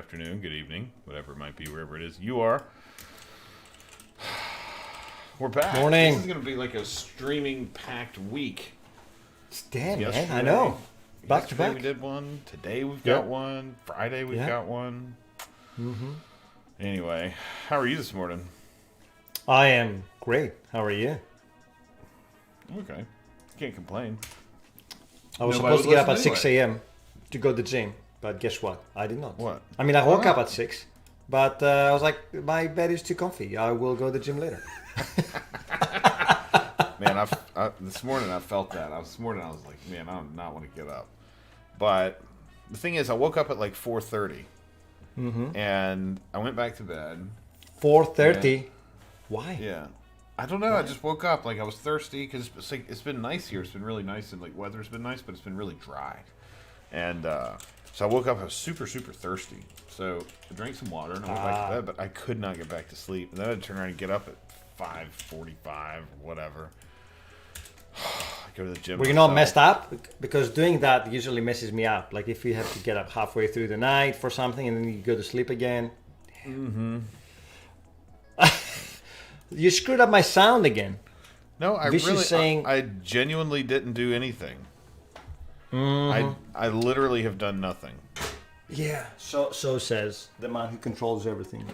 afternoon, good evening, whatever it might be, wherever it is you are. We're back. Morning. This is going to be like a streaming packed week. Damn, man, I know. Back to back. We did one. Today we've got one. Friday we've got one. Mm-hmm. Anyway, how are you this morning? I am great. How are you? Okay. Can't complain. I was supposed to get up at 6 a.m. to go to the gym, but guess what? I did not. What? I mean, I woke up at 6, but I was like, my bed is too comfy. I will go to the gym later. Man, this morning I felt that. This morning I was like, man, I do not want to get up. But the thing is, I woke up at like 4:30, and I went back to bed. 4:30? Why? Yeah. I don't know. I just woke up like I was thirsty because it's been nice here. It's been really nice and like weather's been nice, but it's been really dry. And so I woke up. I was super, super thirsty. So I drank some water and I went back to bed, but I could not get back to sleep. And then I had to turn around and get up at 5:45 or whatever. Go to the gym. Were you not messed up? Because doing that usually messes me up. Like if you have to get up halfway through the night for something and then you go to sleep again. Mm-hmm. You screwed up my sound again. No, I genuinely didn't do anything. I literally have done nothing. Yeah. So says the man who controls everything.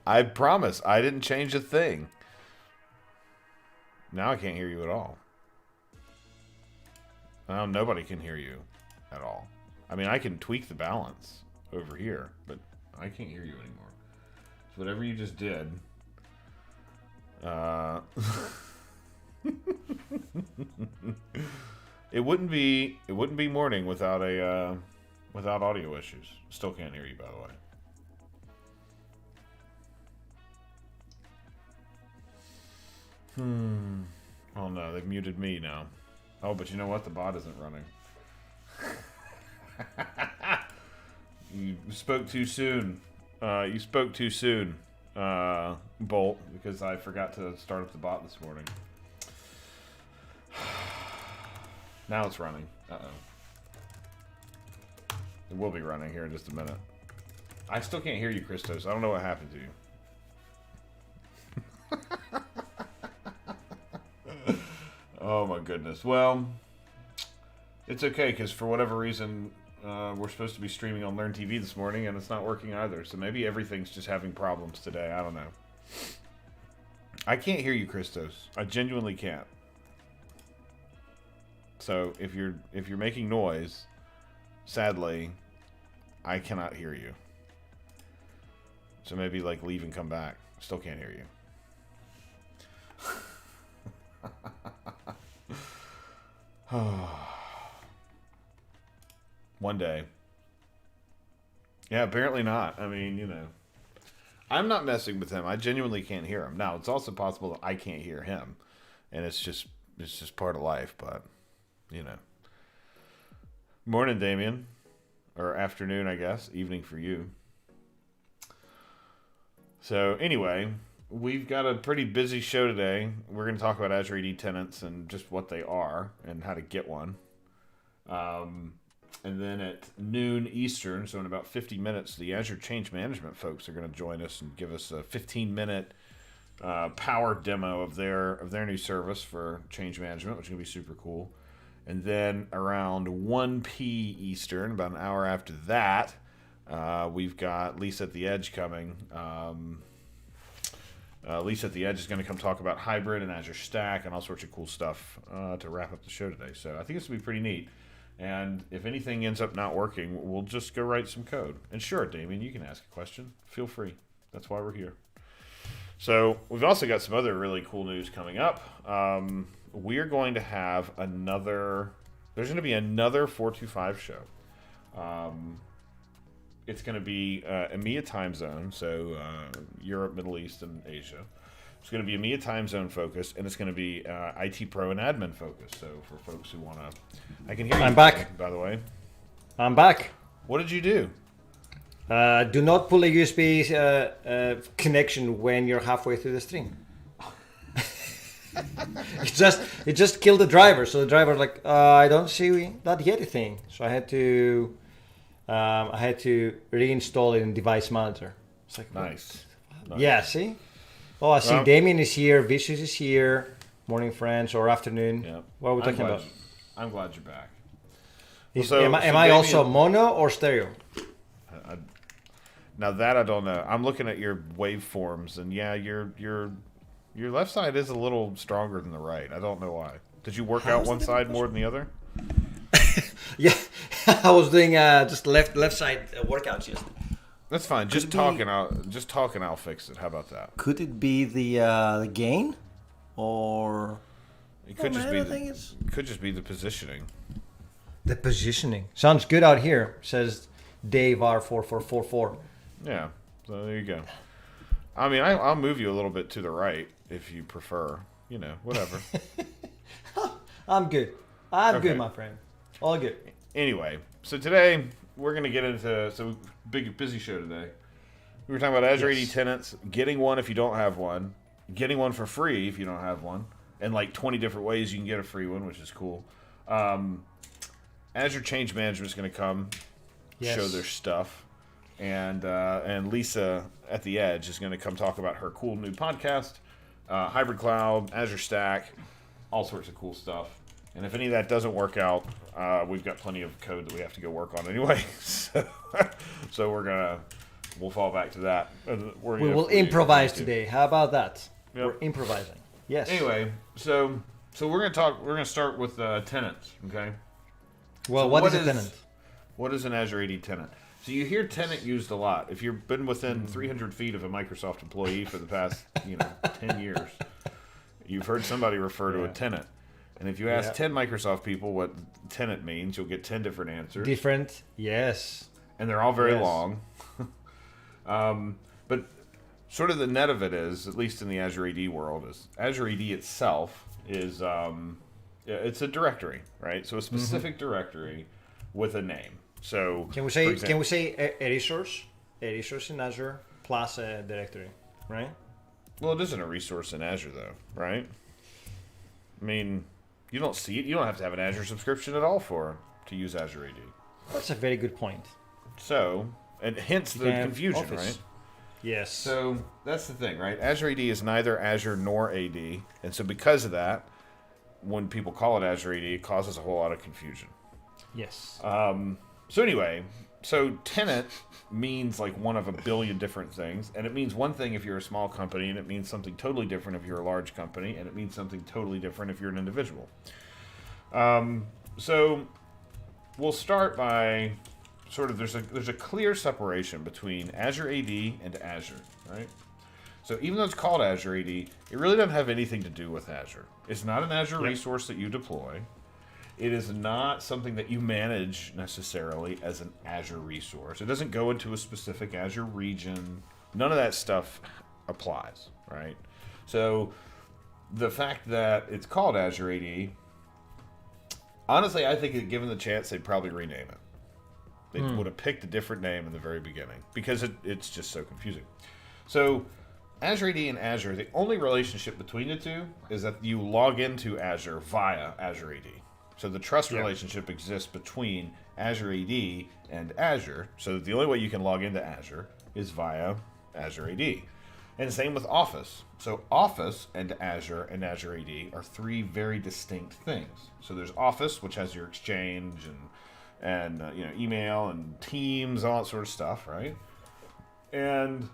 I promise, I didn't change a thing. Now I can't hear you at all. Now nobody can hear you at all. I mean, I can tweak the balance over here, but I can't hear you anymore. So whatever you just did, it wouldn't be morning without without audio issues. Still can't hear you, by the way. Oh no, they've muted me now. Oh, but you know what? The bot isn't running. You spoke too soon. You spoke too soon, Bolt, because I forgot to start up the bot this morning. Now it's running. Uh-oh. It will be running here in just a minute. I still can't hear you, Christos. I don't know what happened to you. Oh my goodness. Well, it's okay, because for whatever reason, we're supposed to be streaming on Learn TV this morning, and it's not working either. So maybe everything's just having problems today. I don't know. I can't hear you, Christos. I genuinely can't. So if you're making noise, sadly, I cannot hear you. So maybe like leave and come back. Still can't hear you. One day. Yeah, apparently not. I mean, you know. I'm not messing with him. I genuinely can't hear him. Now, it's also possible that I can't hear him. And it's just part of life, but, you know. Morning, Damien. Or afternoon, I guess. Evening for you. So, anyway, we've got a pretty busy show today. We're going to talk about Azure AD tenants and just what they are and how to get one. And then at noon Eastern, so in about 50 minutes, the Azure Change Management folks are going to join us and give us a 15-minute power demo of their new service for change management, which is going to be super cool. And then around 1 p. Eastern, about an hour after that, we've got LisaAtTheEdge coming. LisaAtTheEdge is going to come talk about hybrid and Azure Stack and all sorts of cool stuff to wrap up the show today. So I think this will be pretty neat. And if anything ends up not working, we'll just go write some code. And sure, Damien, you can ask a question. Feel free. That's why we're here. So we've also got some other really cool news coming up. We're going to have there's going to be another 425 show. It's going to be EMEA time zone, so Europe, Middle East, and Asia. It's going to be EMEA time zone focus, and it's going to be IT Pro and admin focus. So for folks who want to... I can hear you. I'm back. By the way. I'm back. What did you do? Do not pull a USB connection when you're halfway through the stream. It just killed the driver. So the driver was like, I don't see that Yeti thing. So I had to I had to reinstall it in Device Manager. It's like, Nice. yeah, see? Oh, I see Well, Damien is here, Vicious is here, morning friends or afternoon. Yeah. What are we talking about? I'm glad you're back. Am I also mono or stereo? Now that I don't know. I'm looking at your waveforms, and yeah, your left side is a little stronger than the right. I don't know why. Did you work out one side more than the other? Yeah, I was doing just left side workouts yesterday. That's fine. Just talking. I'll fix it. How about that? Could it be the gain, or It could just be the positioning. The positioning sounds good out here. Says Dave R4444. Yeah. So there you go. I mean, I'll move you a little bit to the right if you prefer. You know, whatever. I'm good. I'm Okay. good, my friend. All good. Anyway, so today we're going to get into busy show today. We were talking about Azure AD tenants, getting one if you don't have one, getting one for free if you don't have one, and like 20 different ways you can get a free one, which is cool. Azure Change Management is going to come show their stuff, and Lisa at the Edge is going to come talk about her cool new podcast, Hybrid Cloud, Azure Stack, all sorts of cool stuff. And if any of that doesn't work out, we've got plenty of code that we have to go work on anyway. So we'll fall back to that. We will improvise today. How about that? Yep. We're improvising. Yes. Anyway, so we're gonna start with tenants. Okay. Well, So what is a tenant? What is an Azure AD tenant? So you hear tenant used a lot. If you've been within 300 feet of a Microsoft employee for the past 10 years, you've heard somebody refer to a tenant. And if you ask 10 Microsoft people what tenant means, you'll get 10 different answers. Different, yes. And they're all very long. But sort of the net of it is, at least in the Azure AD world, is Azure AD itself is it's a directory, right? So a specific directory with a name. So Can we say a resource? A resource in Azure plus a directory, right? Well, it isn't a resource in Azure though, right? I mean, you don't see it. You don't have to have an Azure subscription at all to use Azure AD. That's a very good point. So, and hence the confusion, right? Yes. So that's the thing, right? Azure AD is neither Azure nor AD, and so because of that, when people call it Azure AD, it causes a whole lot of confusion. Yes. So anyway, so tenant means like one of a billion different things, and it means one thing if you're a small company, and it means something totally different if you're a large company, and it means something totally different if you're an individual. So we'll start by sort of there's a clear separation between Azure AD and Azure, right? So even though it's called Azure AD, it really doesn't have anything to do with Azure. It's not an Azure resource that you deploy. It is not something that you manage necessarily as an Azure resource. It doesn't go into a specific Azure region. None of that stuff applies, right? So the fact that it's called Azure AD, honestly, I think that given the chance, they'd probably rename it. They would have picked a different name in the very beginning because it's just so confusing. So Azure AD and Azure, the only relationship between the two is that you log into Azure via Azure AD. So the trust relationship exists between Azure AD and Azure. So the only way you can log into Azure is via Azure AD. And same with Office. So Office and Azure AD are three very distinct things. So there's Office, which has your Exchange and email and Teams, all that sort of stuff, right? And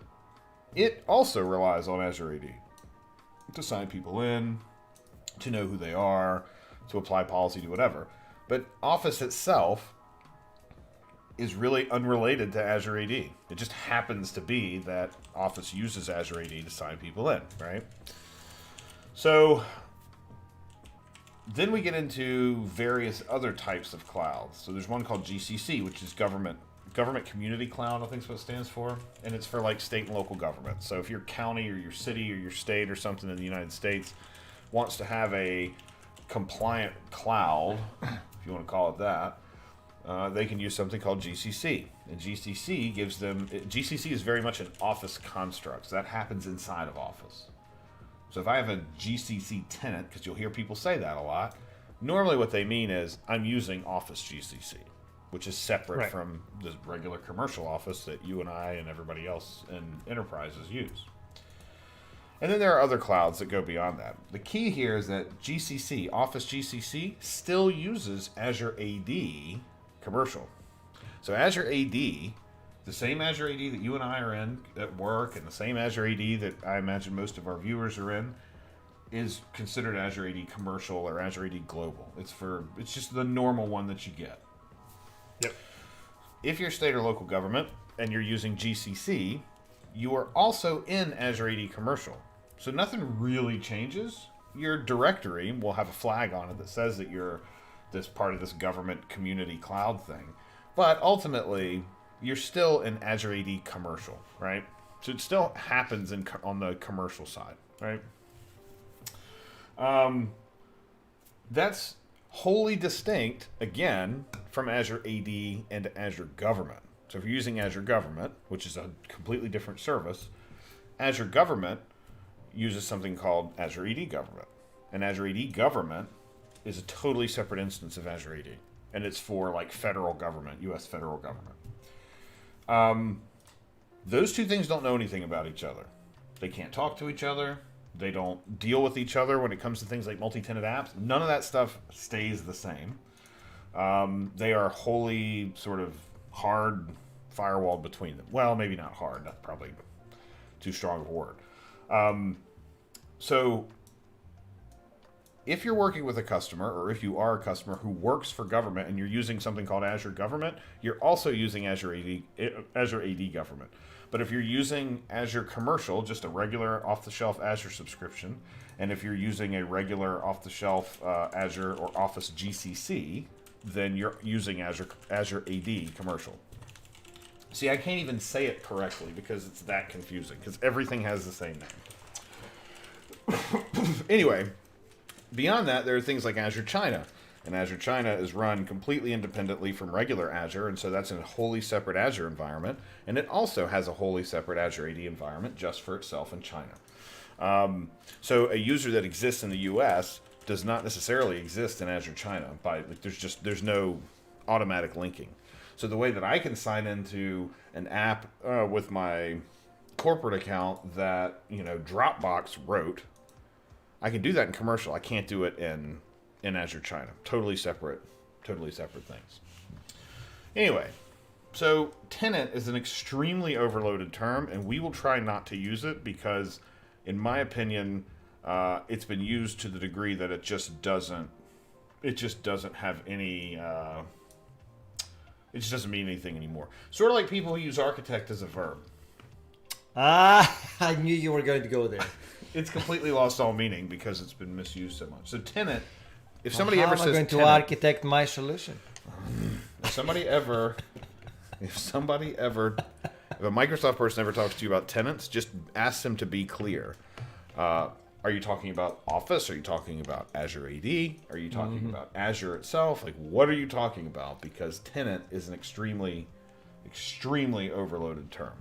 it also relies on Azure AD to sign people in, to know who they are, to apply policy to whatever. But Office itself is really unrelated to Azure AD. It just happens to be that Office uses Azure AD to sign people in, right? So then we get into various other types of clouds. So there's one called GCC, which is Government Community Cloud, I think is what it stands for. And it's for like state and local government. So if your county or your city or your state or something in the United States wants to have a compliant cloud, if you want to call it that, they can use something called GCC. And GCC is very much an Office construct. So that happens inside of Office. So if I have a GCC tenant, because you'll hear people say that a lot, normally what they mean is I'm using Office GCC. which is separate Right. from the regular commercial office that you and I and everybody else in enterprises use. And then there are other clouds that go beyond that. The key here is that GCC, Office GCC, still uses Azure AD commercial. So Azure AD, the same Azure AD that you and I are in at work, and the same Azure AD that I imagine most of our viewers are in, is considered Azure AD commercial or Azure AD global. It's just the normal one that you get. Yep. If you're state or local government and you're using GCC, you are also in Azure AD commercial. So nothing really changes. Your directory will have a flag on it that says that you're this part of this government community cloud thing. But ultimately, you're still in Azure AD commercial, right? So it still happens on the commercial side, right? That's wholly distinct, again, from Azure AD and Azure Government. So if you're using Azure Government, which is a completely different service, Azure Government uses something called Azure AD Government. And Azure AD Government is a totally separate instance of Azure AD. And it's for like federal government, U.S. federal government. Those two things don't know anything about each other. They can't talk to each other. They don't deal with each other when it comes to things like multi-tenant apps. None of that stuff stays the same. They are wholly sort of hard firewalled between them. Well, maybe not hard. That's probably too strong of a word. So if you're working with a customer, or if you are a customer who works for government and you're using something called Azure Government, you're also using Azure AD Government. But if you're using Azure Commercial, just a regular off-the-shelf Azure subscription, and if you're using a regular off-the-shelf Azure or Office GCC, then you're using Azure AD Commercial. See, I can't even say it correctly because it's that confusing, because everything has the same name. Anyway, beyond that, there are things like Azure China. And Azure China is run completely independently from regular Azure, and so that's a wholly separate Azure environment. And it also has a wholly separate Azure AD environment just for itself in China. So a user that exists in the US does not necessarily exist in Azure China. There's no automatic linking. So the way that I can sign into an app with my corporate account that Dropbox wrote, I can do that in commercial. I can't do it in Azure China. Totally separate things. Anyway, so tenant is an extremely overloaded term, and we will try not to use it because, in my opinion, it's been used to the degree that it just doesn't have any. It just doesn't mean anything anymore. Sort of like people who use architect as a verb. I knew you were going to go there. It's completely lost all meaning because it's been misused so much. So tenant. If somebody How ever am I says going to tenant, architect my solution? if a Microsoft person ever talks to you about tenants, just ask them to be clear. Are you talking about Office? Are you talking about Azure AD? Are you talking about Azure itself? Like, what are you talking about? Because tenant is an extremely, extremely overloaded term.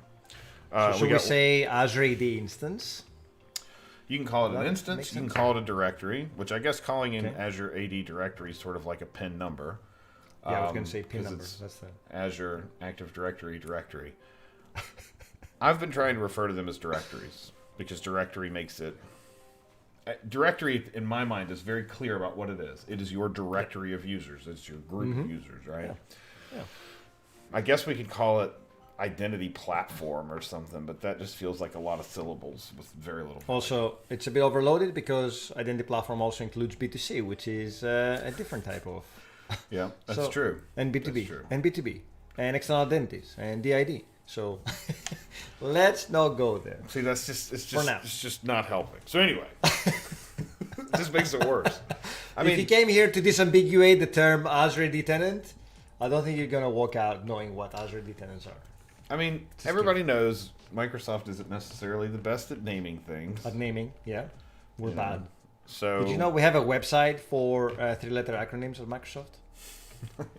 Should we say Azure AD instance? You can call it an That instance. makes You can sense. call it a directory, which I guess calling in Okay. Azure AD directory is sort of like a PIN number. Yeah, I was going to say PIN 'cause number. it's That's the... Azure Active Directory. I've been trying to refer to them as directories because directory makes it. Directory, in my mind, is very clear about what it is. It is your directory of users. It's your group of users, right? Yeah. I guess we could call it identity platform or something, but that just feels like a lot of syllables with very little. Also, it's a bit overloaded because identity platform also includes B2C, which is a different type of. Yeah, that's So- true. And That's B2B. true. And B2B. And external identities. And DID. So let's not go there. See, that's just For now. it's just not helping. So anyway, it just makes it worse. I If you mean, came here to disambiguate the term Azure AD tenant, I don't think you're going to walk out knowing what Azure AD tenants are. everybody knows Microsoft isn't necessarily the best at naming things. At naming, yeah. We're bad. So Did you know we have a website for three-letter acronyms at Microsoft?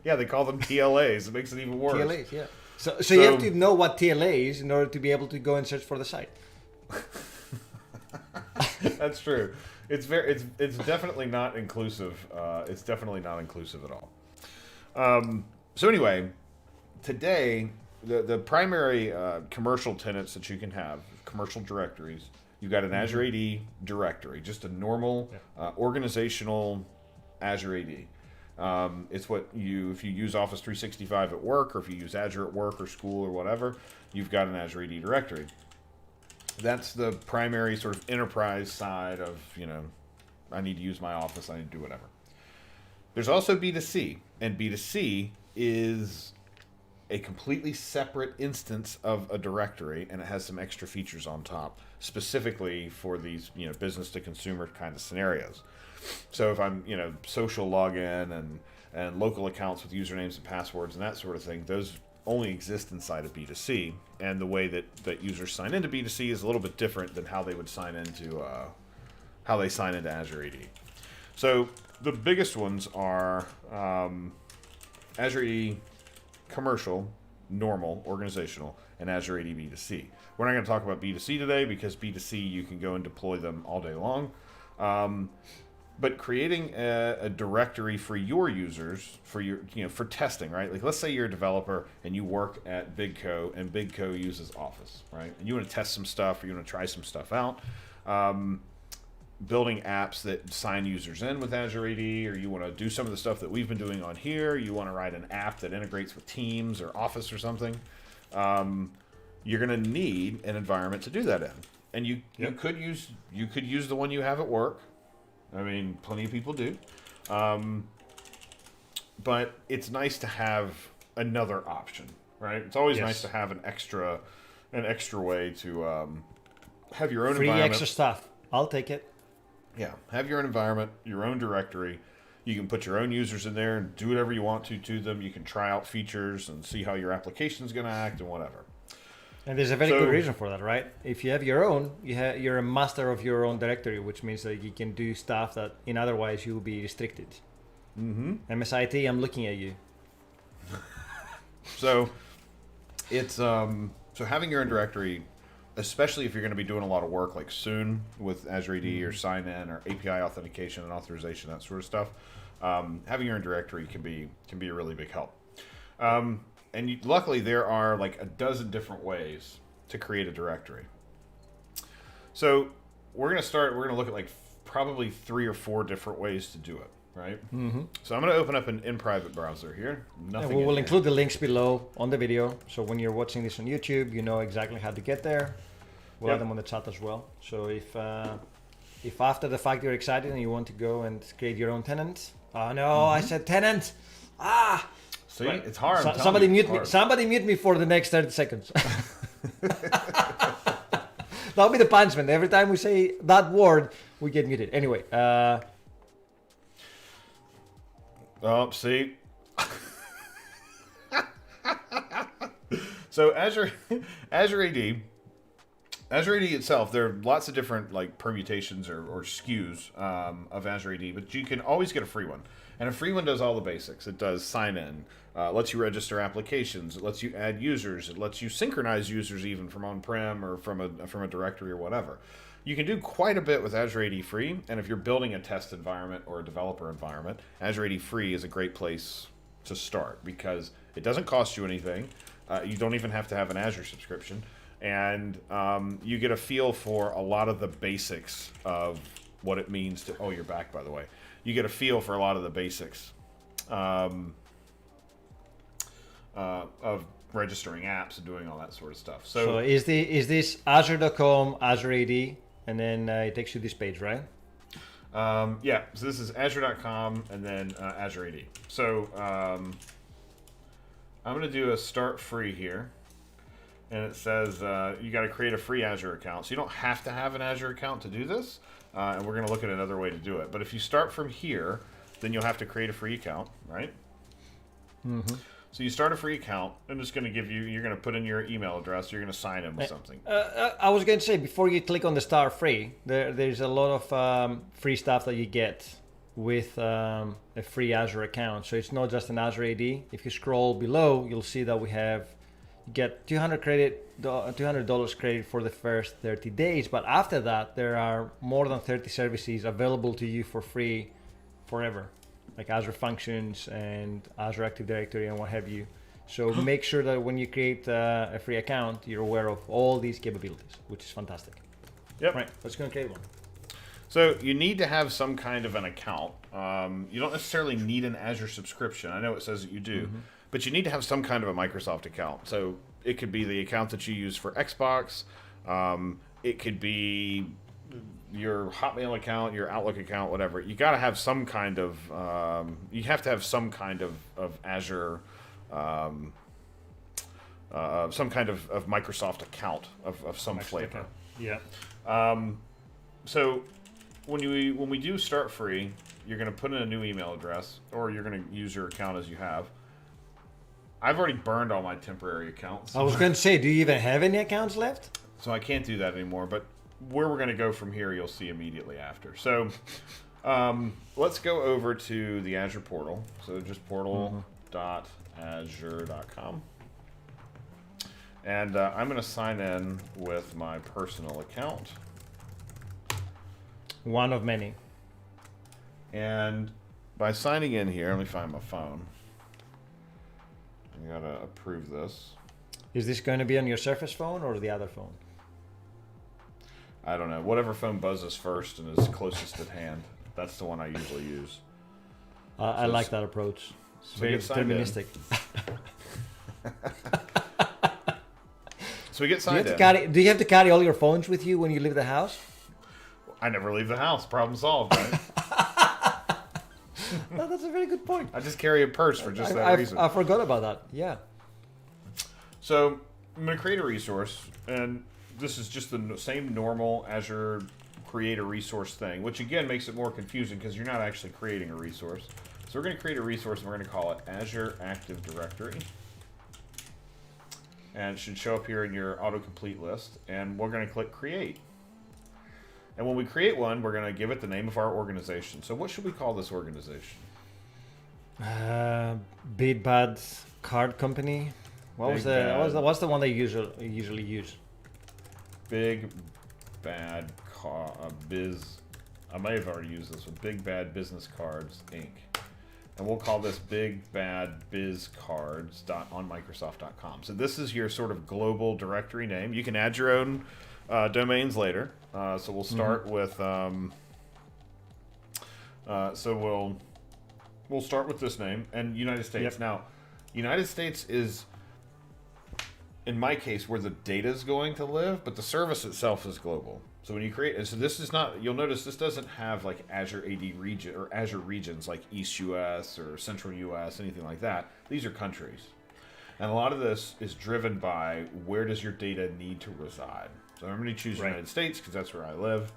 yeah, they call them TLAs. It makes it even worse. TLAs, yeah. So you have to know what TLA is in order to be able to go and search for the site. That's true. It's definitely not inclusive. It's definitely not inclusive at all. So anyway, today the primary commercial tenants that you can have, commercial directories, you've got an Azure AD directory, just a normal organizational Azure AD. It's what if you use Office 365 at work, or if you use Azure at work or school or whatever, you've got an Azure AD directory. That's the primary sort of enterprise side of, I need to use my Office, I need to do whatever. There's also B2C, and B2C is a completely separate instance of a directory, and it has some extra features on top, specifically for these, business to consumer kind of scenarios. So if I'm, social login and local accounts with usernames and passwords and that sort of thing, those only exist inside of B2C, and the way that users sign into B2C is a little bit different than how they would sign into Azure AD. So the biggest ones are Azure AD Commercial, Normal, Organizational, and Azure AD B2C. We're not going to talk about B2C today because B2C you can go and deploy them all day long. But creating a directory for your users, for testing, right? Like, let's say you're a developer and you work at BigCo, and BigCo uses Office, right? And you want to test some stuff, or you want to try some stuff out. Building apps that sign users in with Azure AD, or you want to do some of the stuff that we've been doing on here. You want to write an app that integrates with Teams or Office or something. You're going to need an environment to do that in, and you could use the one you have at work. I mean, plenty of people do. But it's nice to have another option, right? It's always nice to have an extra way to have your own free environment. extra stuff. I'll take it. Yeah, have your own environment, your own directory. You can put your own users in there and do whatever you want to them. You can try out features and see how your application is going to act and whatever. And there's a very good reason for that, right? If you have your own, you're a master of your own directory, which means that you can do stuff that otherwise you will be restricted. MSIT, I'm looking at you. So it's so having your own directory, especially if you're going to be doing a lot of work like soon with Azure AD or sign in or API authentication and authorization, that sort of stuff, having your own directory can be a really big help. And luckily, there are like a dozen different ways to create a directory. So we're going to look at like probably 3 or 4 different ways to do it, right? So I'm going to open up an in-private browser here. And we will include the links below on the video. So when you're watching this on YouTube, you know exactly how to get there. We'll add them on the chat as well. So if after the fact you're excited and you want to go and create your own tenant. Oh no, I said tenant. See, right. It's hard. Somebody mute me. Somebody mute me for the next 30 seconds. That'll be the punishment. Every time we say that word, we get muted. Anyway. See. So Azure AD itself, there are lots of different like permutations or SKUs of Azure AD, but you can always get a free one. And a free one does all the basics. It does sign in, lets you register applications, it lets you add users, it lets you synchronize users even from on-prem or from a directory or whatever. You can do quite a bit with Azure AD Free, and if you're building a test environment or a developer environment, Azure AD Free is a great place to start because it doesn't cost you anything. You don't even have to have an Azure subscription, and you get a feel for a lot of the basics of what it means to. Oh, you're back, by the way. You get a feel for a lot of the basics of registering apps and doing all that sort of stuff. So is this Azure.com, Azure AD, and then it takes you this page, right? Yeah. So this is Azure.com and then Azure AD. So I'm going to do a start free here. And it says you got to create a free Azure account. So you don't have to have an Azure account to do this. And we're going to look at another way to do it. But if you start from here, then you'll have to create a free account, right? So you start a free account. I'm just going to give you, you're going to put in your email address. You're going to sign in with something. I was going to say, before you click on the start free, there's a lot of free stuff that you get with a free Azure account. So it's not just an Azure AD. If you scroll below, you'll see that we have get $200 credit for the first 30 days. But after that, there are more than 30 services available to you for free forever. like Azure Functions and Azure Active Directory and what have you. So make sure that when you create a free account, you're aware of all these capabilities, which is fantastic. Yep. Right, let's go and create one. So you need to have some kind of an account. You don't necessarily need an Azure subscription. I know it says that you do, but you need to have some kind of a Microsoft account. So it could be the account that you use for Xbox. It could be your Hotmail account, your Outlook account, whatever. You got to have some kind of. You have to have some kind of Azure. Some kind of Microsoft account of some flavor. Yeah. So when we do start free, you're going to put in a new email address, or you're going to use your account as you have. I've already burned all my temporary accounts. I was going to say, do you even have any accounts left? So I can't do that anymore, but where we're going to go from here, you'll see immediately after. So let's go over to the Azure portal. So just portal.azure.com. And I'm going to sign in with my personal account. One of many. And by signing in here, let me find my phone. I gotta approve this. Is this going to be on your Surface phone or the other phone? I don't know. Whatever phone buzzes first and is closest at hand. That's the one I usually use. I like that approach. It's very deterministic. So we get signed in. Do you have to carry all your phones with you when you leave the house? I never leave the house. Problem solved, right? No, that's a very good point. I just carry a purse for just that reason. I forgot about that. Yeah. So I'm going to create a resource, and this is just the same normal Azure create a resource thing, which again makes it more confusing because you're not actually creating a resource. So we're going to create a resource, and we're going to call it Azure Active Directory. And it should show up here in your autocomplete list, and we're going to click Create. And when we create one, we're going to give it the name of our organization. So what should we call this organization? Big Bad Card Company. What's the one they usually use? Big Bad Biz. I may have already used this one. Big Bad Business Cards Inc. And we'll call this Big Bad Biz Cards on Microsoft.com. So this is your sort of global directory name. You can add your own domains later. So we'll start with. We'll start with this name and United States. Yep. Now, United States is, in my case, where the data is going to live, but the service itself is global. So when you create, so this is not. You'll notice this doesn't have like Azure AD region or Azure regions like East US or Central US, anything like that. These are countries, and a lot of this is driven by where does your data need to reside. So I'm going to choose United States because that's where I live,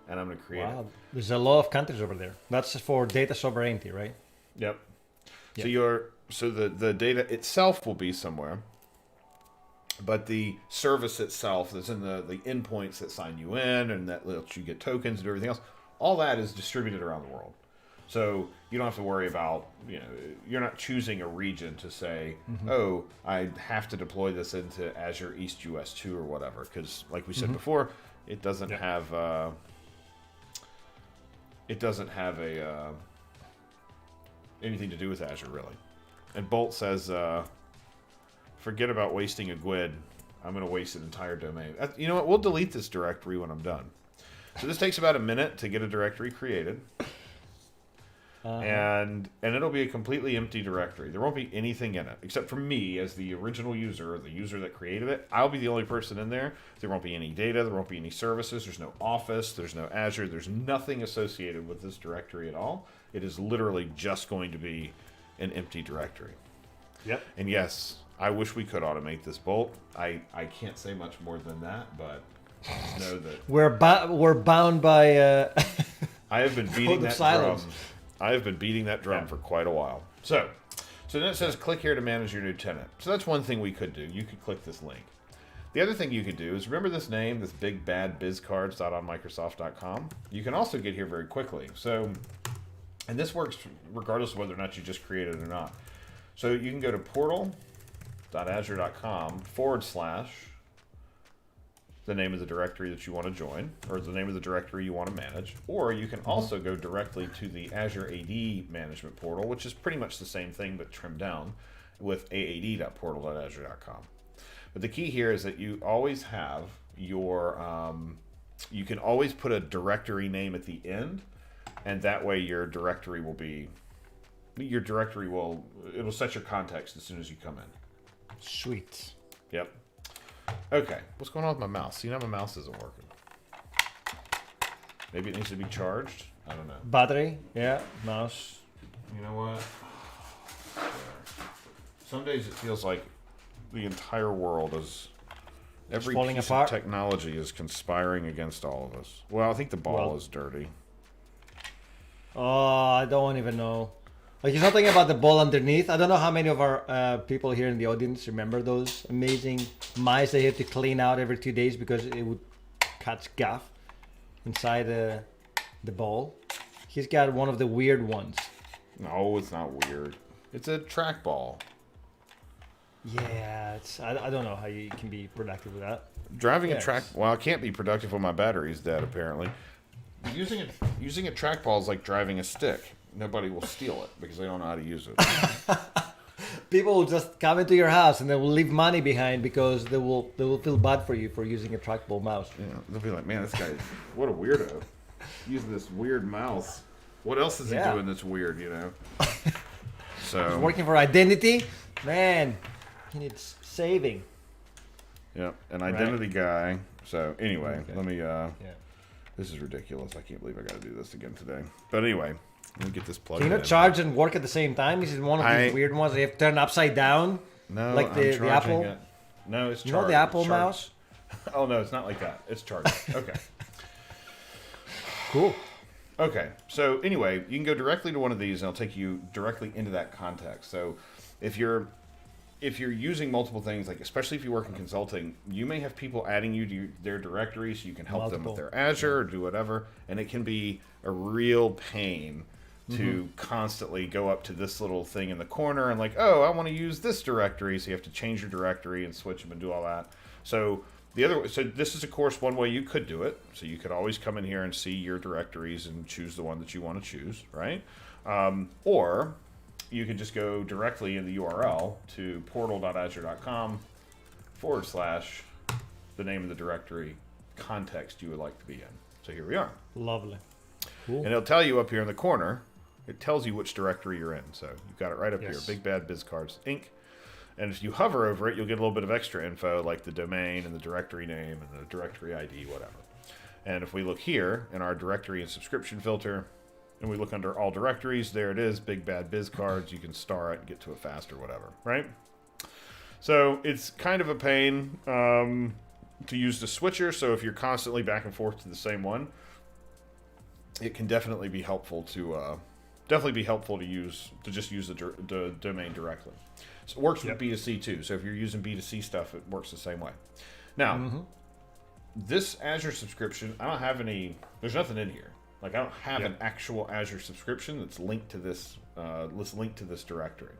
and I'm going to create it. There's a lot of countries over there. That's for data sovereignty, right? Yep. Yep. So the data itself will be somewhere, but the service itself that's in the endpoints that sign you in and that lets you get tokens and everything else, all that is distributed around the world. So you don't have to worry about, you're not choosing a region to say, oh, I have to deploy this into Azure East US 2 or whatever, because like we said before, it doesn't have anything to do with Azure really. And Bolt says, forget about wasting a GUID. I'm going to waste an entire domain. You know what? We'll delete this directory when I'm done. So this takes about a minute to get a directory created. And it'll be a completely empty directory. There won't be anything in it except for me as the original user or the user that created it. I'll be the only person in there. There won't be any data. There won't be any services. There's no Office. There's no Azure. There's nothing associated with this directory at all. It is literally just going to be an empty directory. Yep. And yes, I wish we could automate this, Bolt. I can't say much more than that, but just know that we're bound by. I have been beating that silence. drum. I have been beating that drum for quite a while. So then it says click here to manage your new tenant. So that's one thing we could do. You could click this link. The other thing you could do is remember this name, this big bad bizcards.onmicrosoft.com. You can also get here very quickly. So, and this works regardless of whether or not you just create it or not. So you can go to portal.azure.com / the name of the directory that you want to join, or the name of the directory you want to manage, or you can also go directly to the Azure AD management portal, which is pretty much the same thing but trimmed down with aad.portal.azure.com. But the key here is that you always have your, you can always put a directory name at the end, and that way your directory will it'll set your context as soon as you come in. Sweet. Yep. Okay, what's going on with my mouse? See, now my mouse isn't working. Maybe it needs to be charged? I don't know. Battery, yeah, mouse. You know what? Some days it feels like the entire world is... Every falling piece apart. of technology is conspiring against all of us. Well, I think the ball is dirty. Oh, I don't even know. Like, he's not talking about the ball underneath. I don't know how many of our people here in the audience remember those amazing mice they had to clean out every 2 days because it would catch guff inside the ball. He's got one of the weird ones. No, it's not weird. It's a trackball. Yeah, I don't know how you can be productive with that. Driving Yes. a track... Well, I can't be productive when my battery's dead, apparently. Using a trackball is like driving a stick. Nobody will steal it because they don't know how to use it. People will just come into your house and they will leave money behind because they will feel bad for you for using a trackball mouse. Yeah, they'll be like, man, this guy, what a weirdo. Using this weird mouse. What else is he Yeah. doing that's weird, you know? It's working for identity, man. He needs saving. Yeah, an identity guy. So anyway, Okay. let me, Yeah. this is ridiculous. I can't believe I got to do this again today. But anyway, let me get this plugged Can you in. not charge and work at the same time? This is one of these weird ones that you have to turn upside down. No, like I'm the charging Apple. it. No, it's charged. You know the Apple It's charged. mouse? Oh, no, it's not like that. It's charged. Okay. Cool. Okay, so anyway, you can go directly to one of these, and it'll take you directly into that context. So, if you're using multiple things, like especially if you work in consulting, you may have people adding you to their directory, so you can help them with their Azure or do whatever, and it can be a real pain to constantly go up to this little thing in the corner and like, oh, I want to use this directory, so you have to change your directory and switch them and do all that. So this is, of course, one way you could do it. So you could always come in here and see your directories and choose the one that you want to choose, right? Or you could just go directly in the URL to portal.azure.com / the name of the directory context you would like to be in. So here we are. Lovely. Cool. And it'll tell you up here in the corner, it tells you which directory you're in. So you've got it right up here, Yes. Big Bad BizCards Inc. And if you hover over it, you'll get a little bit of extra info like the domain and the directory name and the directory ID, whatever. And if we look here in our directory and subscription filter, and we look under all directories, there it is, Big Bad BizCards. You can star it and get to it fast or whatever, right? So it's kind of a pain to use the switcher. So if you're constantly back and forth to the same one, it can definitely be helpful to just use the domain directly. So it works with B2C too. So if you're using B2C stuff, it works the same way. Now, this Azure subscription, I don't have any. There's nothing in here. Like I don't have an actual Azure subscription that's linked to this. Linked to this directory.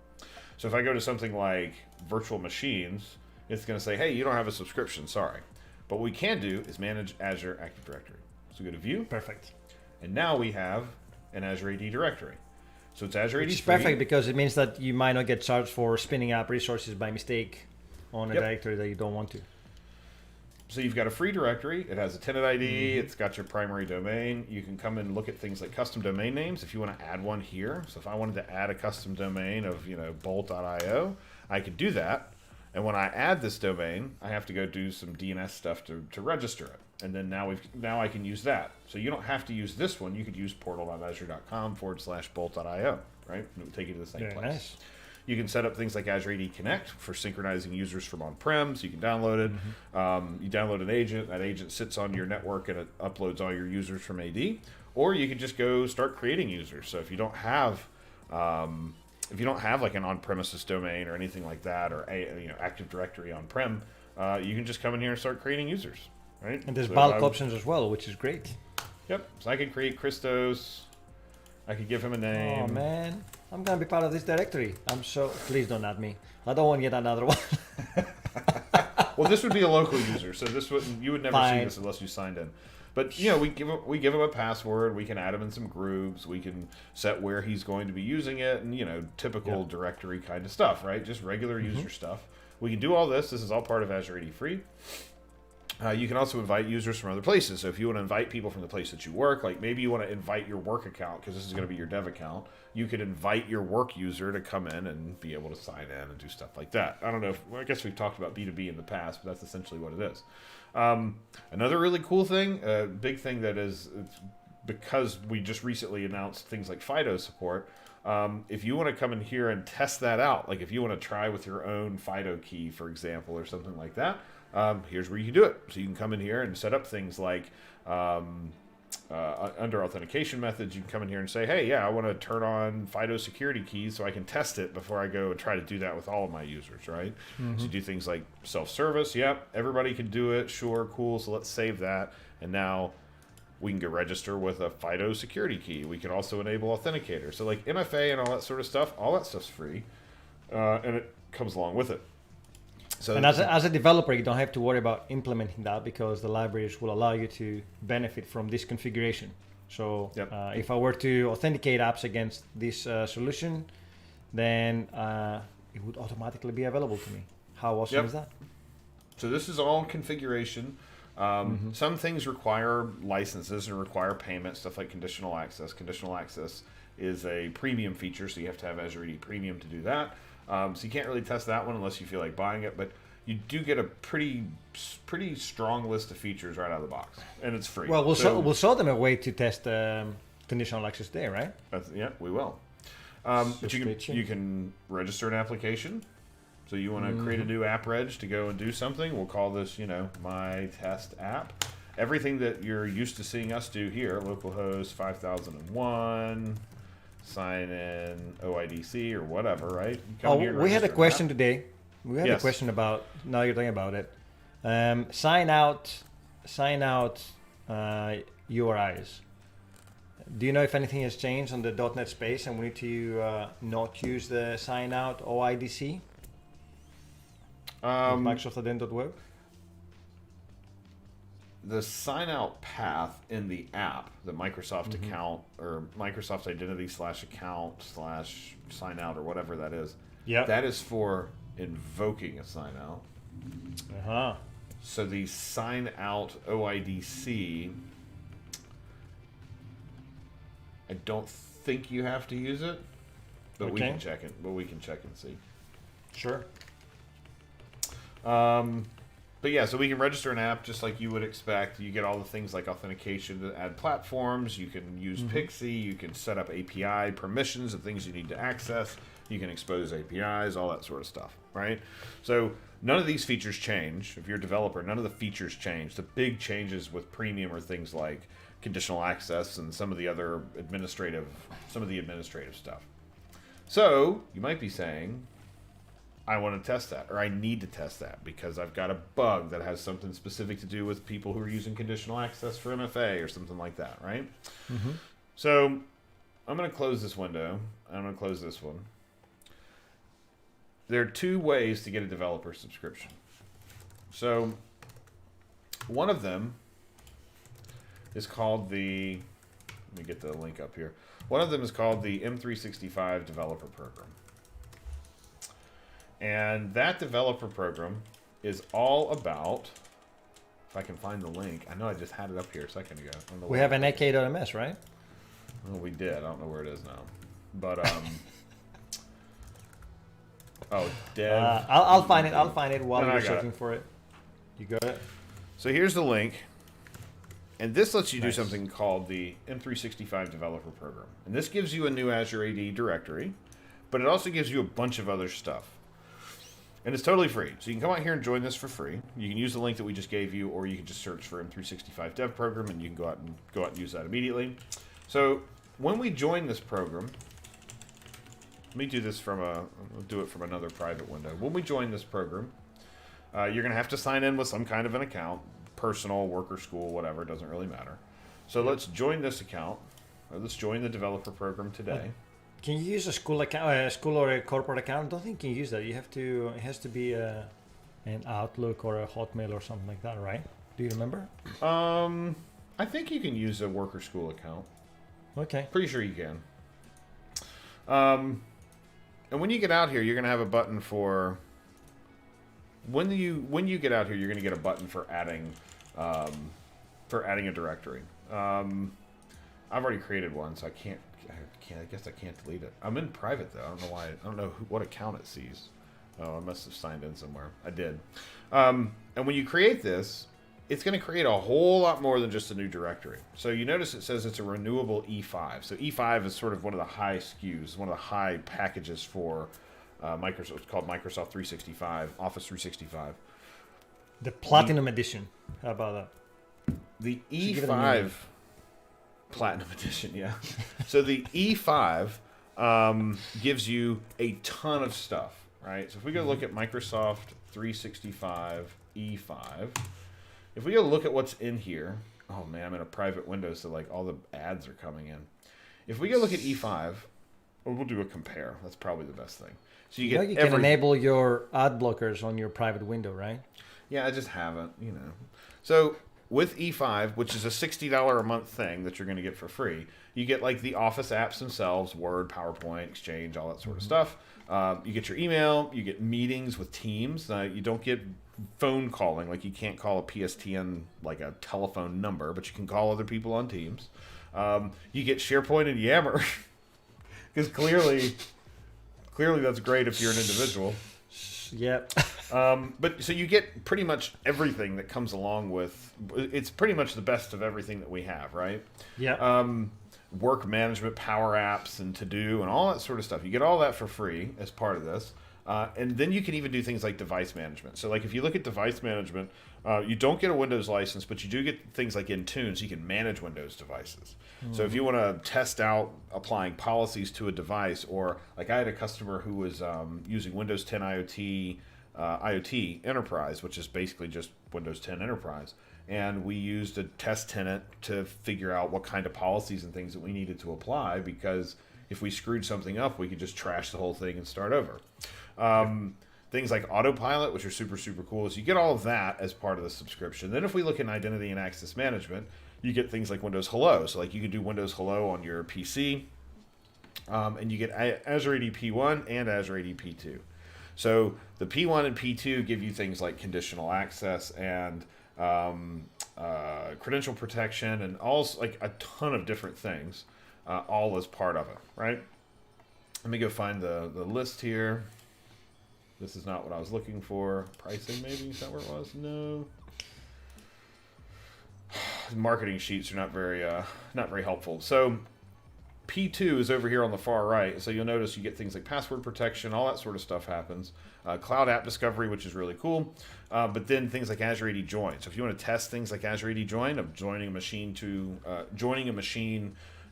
So if I go to something like virtual machines, it's going to say, "Hey, you don't have a subscription. Sorry." But what we can do is manage Azure Active Directory. So go to View. Perfect. And now we have an Azure AD directory. So it's Azure AD. It's perfect because it means that you might not get charged for spinning up resources by mistake on a directory that you don't want to. So you've got a free directory. It has a tenant ID. It's got your primary domain. You can come and look at things like custom domain names if you want to add one here. So if I wanted to add a custom domain of, bolt.io, I could do that. And when I add this domain, I have to go do some DNS stuff to register it. And then now I can use that. So you don't have to use this one. You could use portal.azure.com / bolt.io, right? And it will take you to the same Very place. nice. You can set up things like Azure AD Connect for synchronizing users from on-prem, so you can download it. You download an agent. That agent sits on your network and it uploads all your users from AD. Or you can just go start creating users. So if you don't have like an on-premises domain or anything like that, or Active Directory on-prem, you can just come in here and start creating users, right? And there's So bulk options as well, which is great. Yep. So I could create Christos. I could give him a name. Oh man, I'm gonna be part of this directory. Please don't add me. I don't want yet another one. Well, this would be a local user, so you would never see Fine. this unless you signed in. But we give him a password. We can add him in some groups. We can set where he's going to be using it, and typical directory kind of stuff, right? Just regular user stuff. We can do all this. This is all part of Azure AD Free. You can also invite users from other places. So if you want to invite people from the place that you work, like maybe you want to invite your work account because this is going to be your dev account, you could invite your work user to come in and be able to sign in and do stuff like that. I don't know I guess we've talked about B2B in the past, but that's essentially what it is. Another really cool thing, a big thing that is, because we just recently announced things like FIDO support, if you want to come in here and test that out, like if you want to try with your own FIDO key, for example, or something like that, here's where you can do it. So you can come in here and set up things like under authentication methods. You can come in here and say, hey, yeah, I want to turn on FIDO security keys so I can test it before I go and try to do that with all of my users, right? So you do things like self-service. Yep, everybody can do it. Sure, cool. So let's save that. And now we can go register with a FIDO security key. We can also enable authenticator. So like MFA and all that sort of stuff, all that stuff's free. And it comes along with it. So And as a developer, you don't have to worry about implementing that because the libraries will allow you to benefit from this configuration. So Yep. if I were to authenticate apps against this solution, then it would automatically be available to me. How awesome Yep. is that? So this is all configuration. Some things require licenses and require payment, stuff like conditional access. Conditional access is a premium feature, so you have to have Azure AD Premium to do that. So you can't really test that one unless you feel like buying it, but you do get a pretty strong list of features right out of the box, and it's free. Well, we'll show them a way to test conditional access there, right? Yeah, we will. So But stay tuned. you can register an application. So you want to create a new app reg to go and do something. We'll call this, my test app. Everything that you're used to seeing us do here, localhost 5001, sign in OIDC or whatever, right? You come here and We had a register an question app. today. We had a Yes. question about, now you're talking about it, sign out URIs. Do you know if anything has changed on the .NET space and we need to not use the sign out OIDC? Microsoft Addend.web? The sign out path in the app, the Microsoft account or Microsoft identity /account /sign out or whatever that is, Yeah. that is for invoking a sign out. Uh-huh. So the sign out OIDC, I don't think you have to use it, but we Okay. can check it. But we can check and see. Sure. But yeah, so we can register an app just like you would expect. You get all the things like authentication to add platforms. You can use Pixie. You can set up API permissions of things you need to access. You can expose APIs, all that sort of stuff, right? So none of these features change. If you're a developer, none of the features change. The big changes with premium are things like conditional access and some of the administrative stuff. So you might be saying, I want to test that, or I need to test that because I've got a bug that has something specific to do with people who are using conditional access for MFA or something like that, right? So I'm going to close this window. I'm going to close this one. There are two ways to get a developer subscription. So one of them is called let me get the link up here. One of them is called the M365 Developer Program. And that developer program is all about, if I can find the link, I know I just had it up here a second ago. I don't know We where have an AK.ms, right? Well, we did. I don't know where it is now. But, dev. I'll find it. I'll find it while No, I you're got it. searching for it. You got it? So here's the link. And this lets you do Nice. something called the M365 Developer Program. And this gives you a new Azure AD directory, but it also gives you a bunch of other stuff. And it's totally free. So you can come out here and join this for free. You can use the link that we just gave you, or you can just search for M365 Dev Program, and you can go out and use that immediately. So when we join this program, let me do this I'll do it from another private window. When we join this program, you're going to have to sign in with some kind of an account, personal, work, or school, whatever, it doesn't really matter. So let's join this account, or let's join the developer program today. Can you use a school account, a school or a corporate account? I don't think you can use that. You have to. It has to be an Outlook or a Hotmail or something like that, right? Do you remember? I think you can use a worker school account. Okay. Pretty sure you can. And when you get out here, you're gonna have a button for. When you get out here, you're gonna get a button for adding a directory. I've already created one, so I guess I can't delete it. I'm in private though. I don't know why. I don't know what account it sees. Oh, I must have signed in somewhere. I did. And when you create this, it's going to create a whole lot more than just a new directory. So you notice it says it's a renewable E5. So E5 is sort of one of the high SKUs, one of the high packages for Microsoft. It's called Microsoft 365, Office 365. The Platinum Edition. How about that? The Should give it a E5 name. Platinum Edition, yeah. So the E5 gives you a ton of stuff, right? So if we go look at Microsoft 365 E5, if we go look at what's in here, oh man, I'm in a private window, so like all the ads are coming in. If we go look at E5, or we'll do a compare. That's probably the best thing. So you You know, get you can enable your ad blockers on your private window, right? Yeah, I just haven't, So with E5, which is a $60 a month thing that you're going to get for free, you get like the Office apps themselves, Word, PowerPoint, Exchange, all that sort of stuff. You get your email, you get meetings with Teams. You don't get phone calling, like you can't call a PSTN like a telephone number, but you can call other people on Teams. You get SharePoint and Yammer, because clearly that's great if you're an individual. Yep. But so you get pretty much everything that comes along with. It's pretty much the best of everything that we have, right? Yeah. Work management, Power Apps, and To Do, and all that sort of stuff. You get all that for free as part of this. And then you can even do things like device management. So like if you look at device management, you don't get a Windows license, but you do get things like Intune, so you can manage Windows devices. So if you want to test out applying policies to a device, or like I had a customer who was using Windows 10 IoT Enterprise, which is basically just Windows 10 Enterprise. And we used a test tenant to figure out what kind of policies and things that we needed to apply, because if we screwed something up, we could just trash the whole thing and start over. Things like Autopilot, which are super, super cool. So you get all of that as part of the subscription. Then if we look at identity and access management, you get things like Windows Hello. So like you can do Windows Hello on your PC, and you get Azure AD P1 and Azure AD P2. So the P1 and P2 give you things like conditional access and credential protection and all like a ton of different things, all as part of it, right? Let me go find the list here. This is not what I was looking for. Pricing, maybe? Is that where it was? No. Marketing sheets are not very helpful. So P2 is over here on the far right. So you'll notice you get things like password protection, all that sort of stuff happens. Cloud app discovery, which is really cool. But then things like Azure AD Join. So if you want to test things like Azure AD Join, of joining a machine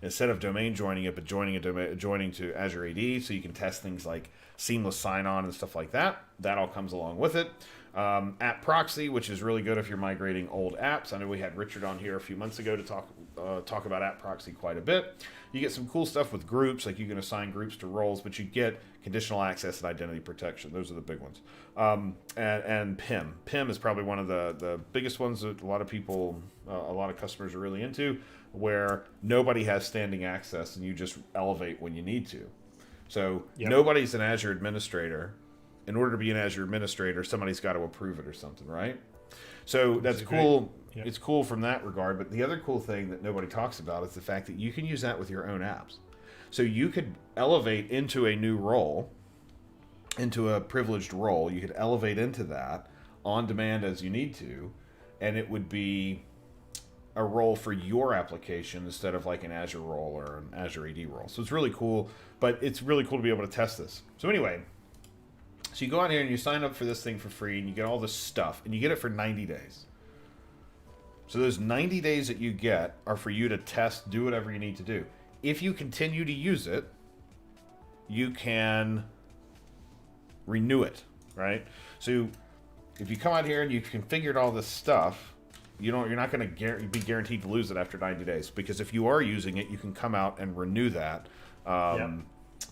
instead of domain joining it, but joining to Azure AD, so you can test things like seamless sign-on and stuff like that. That all comes along with it. App proxy, which is really good if you're migrating old apps. I know we had Richard on here a few months ago to talk about app proxy quite a bit. You get some cool stuff with groups, like you can assign groups to roles, but you get conditional access and identity protection. Those are the big ones. And PIM. PIM is probably one of the biggest ones that a lot of customers are really into, where nobody has standing access and you just elevate when you need to. So Nobody's an Azure administrator. In order to be an Azure administrator, somebody's got to approve it or something, right? So that's cool. Yep. It's cool from that regard. But the other cool thing that nobody talks about is the fact that you can use that with your own apps. So you could elevate into a new role, into a privileged role. You could elevate into that on demand as you need to, and it would be a role for your application instead of like an Azure role or an Azure AD role. So it's really cool, but it's really cool to be able to test this. So anyway, so you go out here and you sign up for this thing for free, and you get all this stuff, and you get it for 90 days. So those 90 days that you get are for you to test, do whatever you need to do. If you continue to use it, you can renew it, right? So if you come out here and you've configured all this stuff, you're not going to be guaranteed to lose it after 90 days, because if you are using it, you can come out and renew that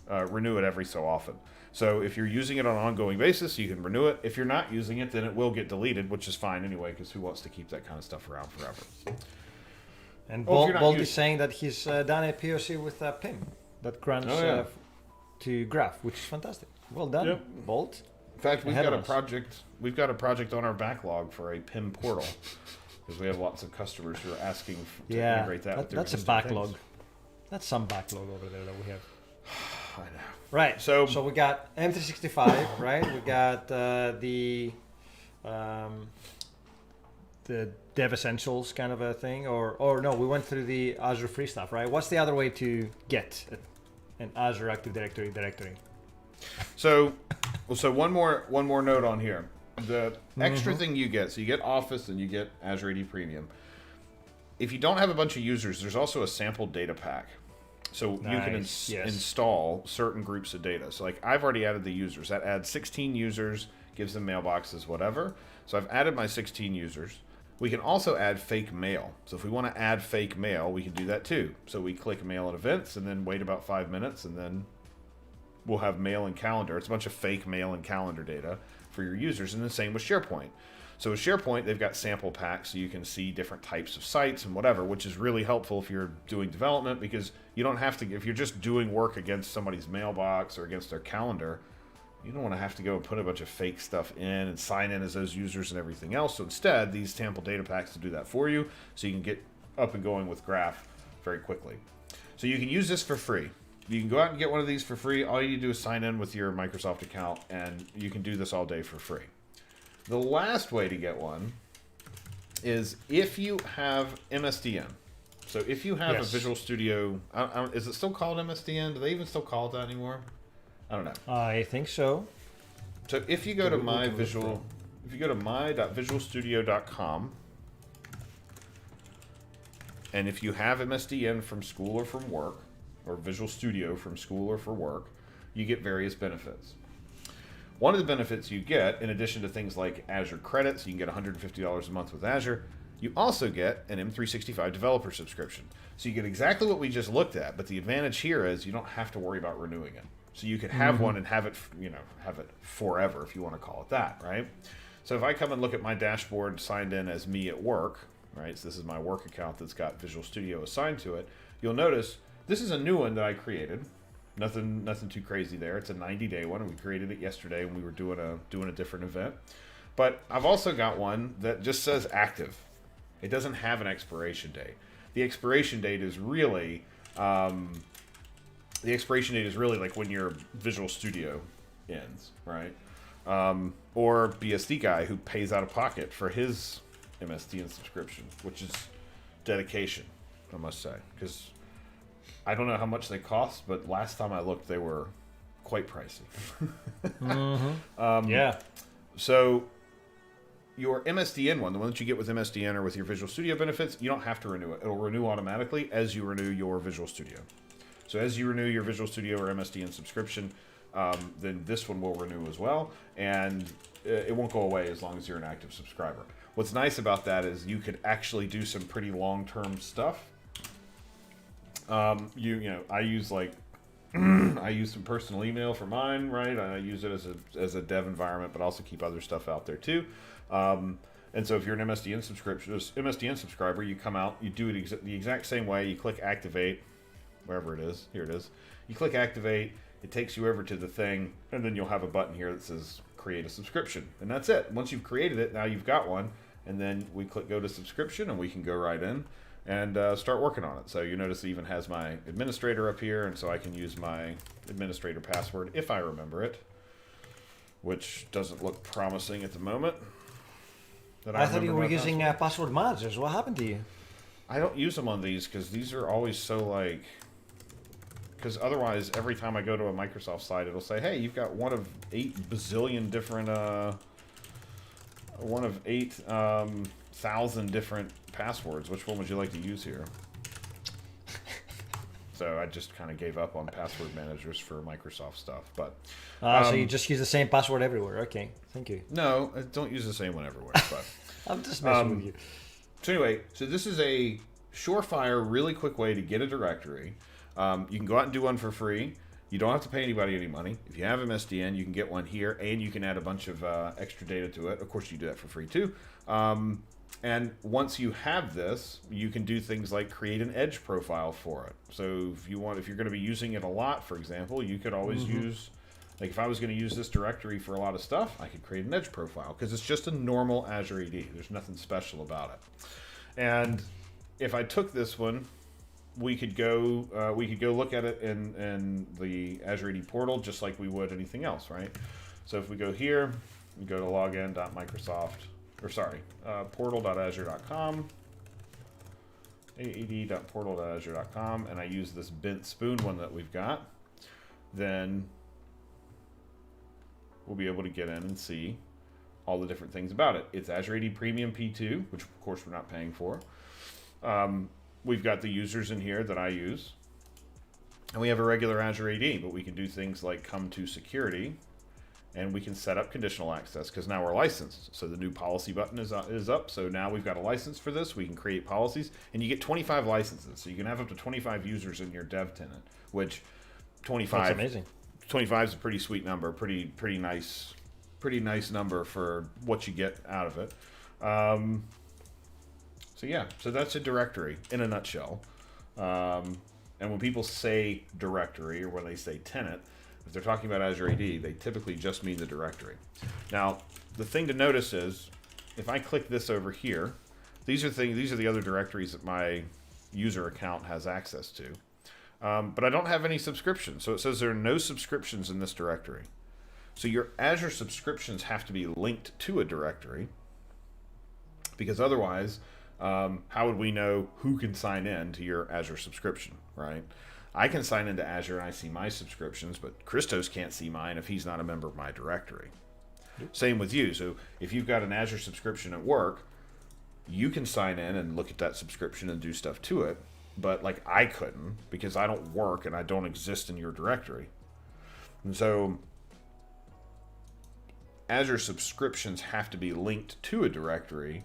renew it every so often. So if you're using it on an ongoing basis, you can renew it. If you're not using it, then it will get deleted, which is fine anyway, because who wants to keep that kind of stuff around forever? And Oh, if you're not Bolt is using- saying that he's done a POC with PIM that grants Oh, yeah. to Graph, which is fantastic. Well done, Yep. Bolt. In fact, we've Ahead got of a us. project. We've got a project on our backlog for a PIM portal, because we have lots of customers who are asking to Yeah, integrate that. with their that's a existing backlog. things. That's some backlog over there that we have. I know. Right. So- So we got M365, right? We got the Dev Essentials kind of a thing, or no, we went through the Azure free stuff, right? What's the other way to get an Azure Active Directory? So one more note on here. The extra Mm-hmm. thing you get, so you get Office and you get Azure AD Premium. If you don't have a bunch of users, there's also a sample data pack. So you can Nice, yes. install certain groups of data. So like I've already added the users. That adds 16 users, gives them mailboxes, whatever. So I've added my 16 users. We can also add fake mail. So if we want to add fake mail, we can do that too. So we click mail and events and then wait about 5 minutes and then we'll have mail and calendar. It's a bunch of fake mail and calendar data for your users. And the same with SharePoint. So with SharePoint, they've got sample packs so you can see different types of sites and whatever, which is really helpful if you're doing development because you don't have to, if you're just doing work against somebody's mailbox or against their calendar, you don't want to have to go and put a bunch of fake stuff in and sign in as those users and everything else. So instead, these sample data packs will do that for you so you can get up and going with Graph very quickly. So you can use this for free. You can go out and get one of these for free. All you need to do is sign in with your Microsoft account and you can do this all day for free. The last way to get one is if you have MSDN. So if you have Yes. a Visual Studio, is it still called MSDN? Do they even still call it that anymore? I don't know. I think so. So if you go to We can look my.visual, if you go to my.visualstudio.com, and if you have MSDN from school or from work, or Visual Studio from school or for work, you get various benefits. One of the benefits you get, in addition to things like Azure credits, you can get $150 a month with Azure, you also get an M365 developer subscription. So you get exactly what we just looked at, but the advantage here is you don't have to worry about renewing it. So you could have one and have it, have it forever if you want to call it that, right? So if I come and look at my dashboard signed in as me at work, right? So this is my work account that's got Visual Studio assigned to it. You'll notice this is a new one that I created. Nothing too crazy there. It's a 90-day one, and we created it yesterday when we were doing a different event. But I've also got one that just says active. It doesn't have an expiration date. The expiration date is really like when your Visual Studio ends, right? Or BSD guy who pays out of pocket for his MSDN subscription, which is dedication, I must say, because I don't know how much they cost, but last time I looked, they were quite pricey. Yeah. So your MSDN one, the one that you get with MSDN or with your Visual Studio benefits, you don't have to renew it. It'll renew automatically as you renew your Visual Studio. So as you renew your Visual Studio or MSDN subscription, then this one will renew as well, and it won't go away as long as you're an active subscriber. What's nice about that is you could actually do some pretty long-term stuff. I use I use some personal email for mine, right? I use it as a dev environment, but also keep other stuff out there too. And so if you're an MSDN subscriber, you come out, you do it the exact same way. You click activate, wherever it is. Here it is. You click activate. It takes you over to the thing, and then you'll have a button here that says create a subscription, and that's it. Once you've created it, now you've got one, and then we click go to subscription, and we can go right in and start working on it. So you notice it even has my administrator up here, and so I can use my administrator password if I remember it, which doesn't look promising at the moment. I thought you were using password managers. What happened to you? I don't use them on these because these are always so like... Because otherwise, every time I go to a Microsoft site, it'll say, hey, you've got one of 8 bazillion different... one of 8,000 different passwords. Which one would you like to use here? So I just kind of gave up on password managers for Microsoft stuff. But So you just use the same password everywhere. Okay, thank you. no, I don't use the same one everywhere. But I'm just messing with you. so anyway, so this is a surefire, really quick way to get a directory. You can go out and do one for free. You don't have to pay anybody any money. If you have MSDN, you can get one here, and you can add a bunch of extra data to it. Of course, you do that for free too. And once you have this, you can do things like create an edge profile for it. So if you're going to be using it a lot, for example, you could always use, like if I was going to use this directory for a lot of stuff, I could create an edge profile because it's just a normal Azure AD. There's nothing special about it. And if I took this one, we could go look at it in the Azure AD portal just like we would anything else, right? So if we go here, we go to login.microsoft, or sorry, portal.azure.com, aad.portal.azure.com, and I use this bent spoon one that we've got, then we'll be able to get in and see all the different things about it. It's Azure AD Premium P2, which of course we're not paying for. We've got the users in here that I use, and we have a regular Azure AD, but we can do things like come to security, and we can set up conditional access because now we're licensed. So the new policy button is up. So now we've got a license for this. We can create policies, and you get 25 licenses. So you can have up to 25 users in your dev tenant, which 25. That's amazing. 25 is a pretty sweet number, pretty nice number for what you get out of it. So yeah, so that's a directory in a nutshell. And when people say directory or when they say tenant, if they're talking about Azure AD, they typically just mean the directory. Now, the thing to notice is, if I click this over here, these are the other directories that my user account has access to. But I don't have any subscriptions. So it says there are no subscriptions in this directory. So your Azure subscriptions have to be linked to a directory, because otherwise, how would we know who can sign in to your Azure subscription, right? I can sign into Azure and I see my subscriptions, but Christos can't see mine if he's not a member of my directory. Yep. Same with you. So if you've got an Azure subscription at work, you can sign in and look at that subscription and do stuff to it. But like I couldn't, because I don't work and I don't exist in your directory. And so Azure subscriptions have to be linked to a directory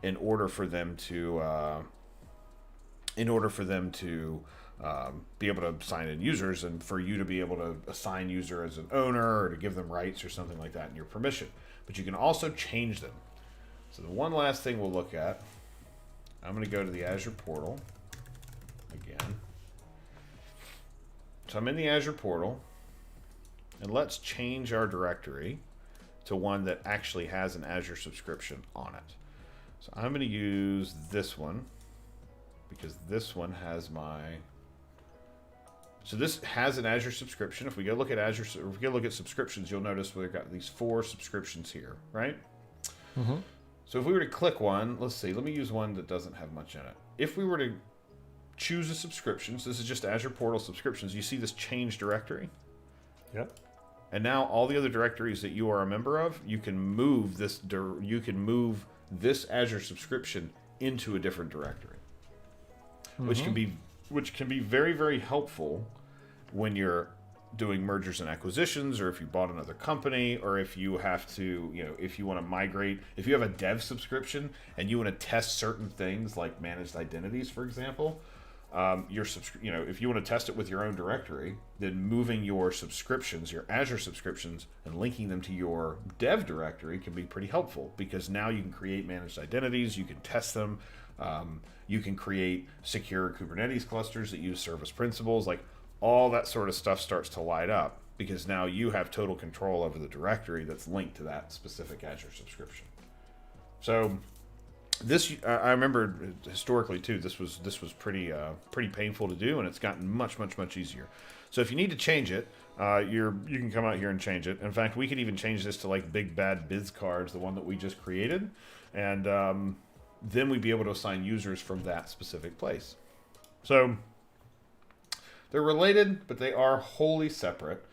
in order for them to be able to sign in users, and for you to be able to assign user as an owner or to give them rights or something like that in your permission. But you can also change them. So the one last thing we'll look at, I'm going to go to the Azure portal again. So I'm in the Azure portal, and let's change our directory to one that actually has an Azure subscription on it. So I'm going to use this one because this one has so this has an Azure subscription. If we go look at Azure, if we go look at subscriptions, you'll notice we've got these 4 subscriptions here, right? Mm-hmm. So if we were to click one, let's see, let me use one that doesn't have much in it. If we were to choose a subscription, so this is just Azure Portal subscriptions, you see this change directory? Yep. And now all the other directories that you are a member of, you can move this Azure subscription into a different directory, which can be very, very helpful when you're doing mergers and acquisitions, or if you bought another company, or if you have to, if you want to migrate, if you have a dev subscription and you want to test certain things like managed identities, for example, if you want to test it with your own directory, then moving your subscriptions, your Azure subscriptions, and linking them to your dev directory can be pretty helpful, because now you can create managed identities, you can test them, you can create secure Kubernetes clusters that use service principals, like all that sort of stuff starts to light up, because now you have total control over the directory that's linked to that specific Azure subscription. So this, I remember historically too, this was pretty painful to do, and it's gotten much easier. So if you need to change it, you can come out here and change it. In fact, we could even change this to like Big Bad Biz Cards, the one that we just created, and then we'd be able to assign users from that specific place. So they're related, but they are wholly separate.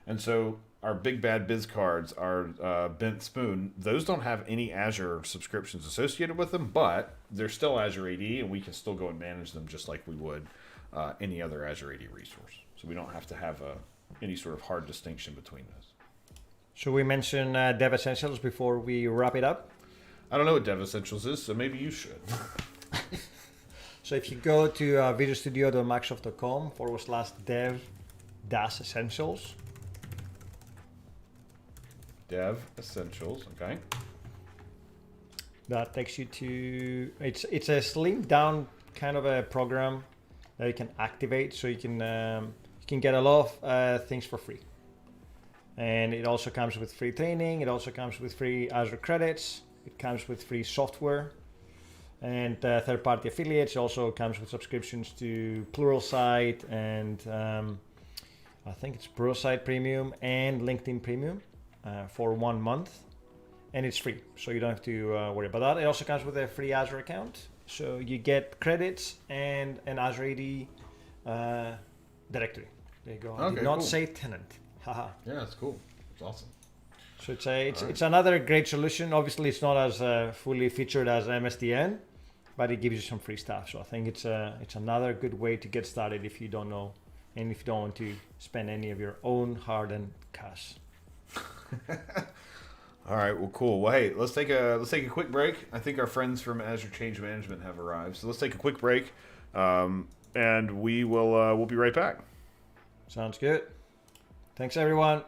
And so our Big Bad Biz Cards, our Bent Spoon, those don't have any Azure subscriptions associated with them, but they're still Azure AD, and we can still go and manage them just like we would any other Azure AD resource. So we don't have to have any sort of hard distinction between those. Should we mention Dev Essentials before we wrap it up? I don't know what Dev Essentials is, so maybe you should. So if you go to visualstudio.microsoft.com/dev Dash Essentials. Dev Essentials. Okay. That takes you to it's a slimmed down kind of a program that you can activate, so you can get a lot of things for free. And it also comes with free training. It also comes with free Azure credits. It comes with free software and third-party affiliates. It also comes with subscriptions to Pluralsight and I think it's Pluralsight Premium and LinkedIn Premium for 1 month. And it's free, so you don't have to worry about that. It also comes with a free Azure account. So you get credits and an Azure AD directory. There you go. I did not say tenant. Haha. Yeah, that's cool. It's awesome. So it's another great solution. Obviously, it's not as fully featured as MSDN, but it gives you some free stuff. So I think it's another good way to get started if you don't know and if you don't want to spend any of your own hard-earned cash. All right, well, cool. Well, hey, let's take a quick break. I think our friends from Azure Change Management have arrived, so let's take a quick break, and we'll be right back. Sounds good. Thanks, everyone.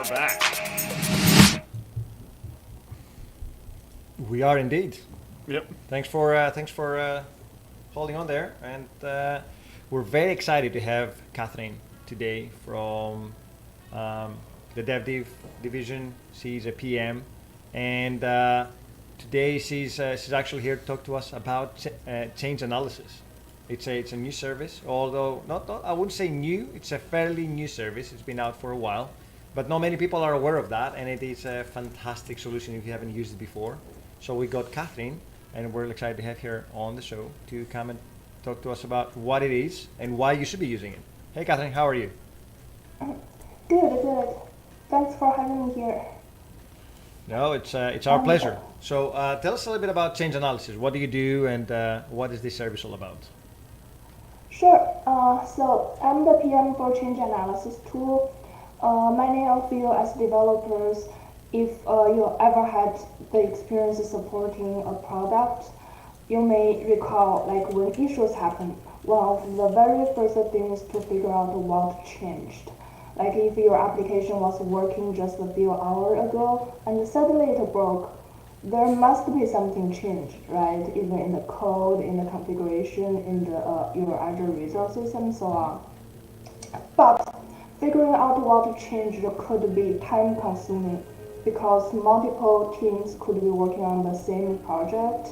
back. We are indeed. Yep. Thanks for holding on there, and we're very excited to have Catherine today from the dev division. She's a PM, and today she's actually here to talk to us about change analysis. It's a new service, although not I wouldn't say new. It's a fairly new service. It's been out for a while, but not many people are aware of that, and it is a fantastic solution if you haven't used it before. So we got Catherine, and we're excited to have her on the show to come and talk to us about what it is and why you should be using it. Hey, Catherine, how are you? Good. Thanks for having me here. No, it's our pleasure. So tell us a little bit about change analysis. What do you do, and what is this service all about? Sure. So I'm the PM for change analysis tool. Many of you as developers, if you ever had the experience supporting a product, you may recall like when issues happen, one of the very first things to figure out what changed. Like if your application was working just a few hours ago and suddenly it broke, there must be something changed, right? Either in the code, in the configuration, in the your Azure resources, and so on. But figuring out what changed could be time-consuming because multiple teams could be working on the same project.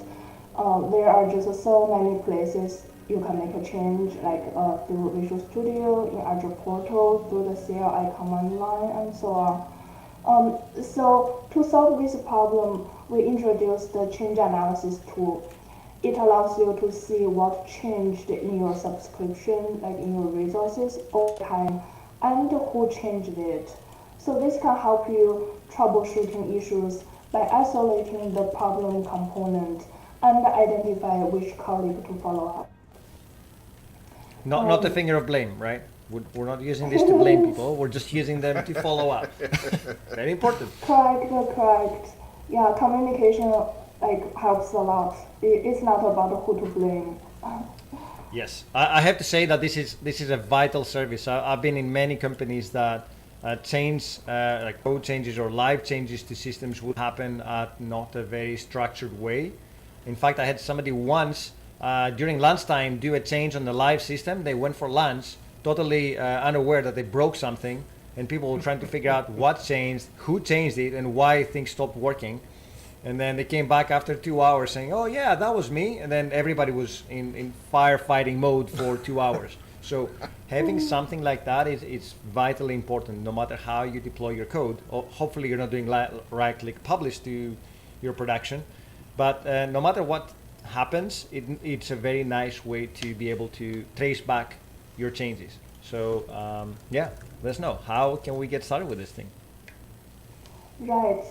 There are just so many places you can make a change, like through Visual Studio, in Azure Portal, through the CLI command line, and so on. So to solve this problem, we introduced the change analysis tool. It allows you to see what changed in your subscription, like in your resources over time, and who changed it. So this can help you troubleshooting issues by isolating the problem component and identify which colleague to follow up. Not the finger of blame, right? We're not using this to blame people. We're just using them to follow up. Very important. Correct. Yeah, communication like helps a lot. It's not about who to blame. Yes, I have to say that this is a vital service. I've been in many companies that change, like code changes or live changes to systems would happen at not a very structured way. In fact, I had somebody once during lunchtime do a change on the live system. They went for lunch, totally unaware that they broke something, and people were trying to figure out what changed, who changed it, and why things stopped working. And then they came back after 2 hours saying, "Oh yeah, that was me." And then everybody was in firefighting mode for 2 hours. So having something like that is vitally important, no matter how you deploy your code. Or hopefully you're not doing right-click publish to your production. But no matter what happens, it's a very nice way to be able to trace back your changes. So yeah, let us know. How can we get started with this thing? Right.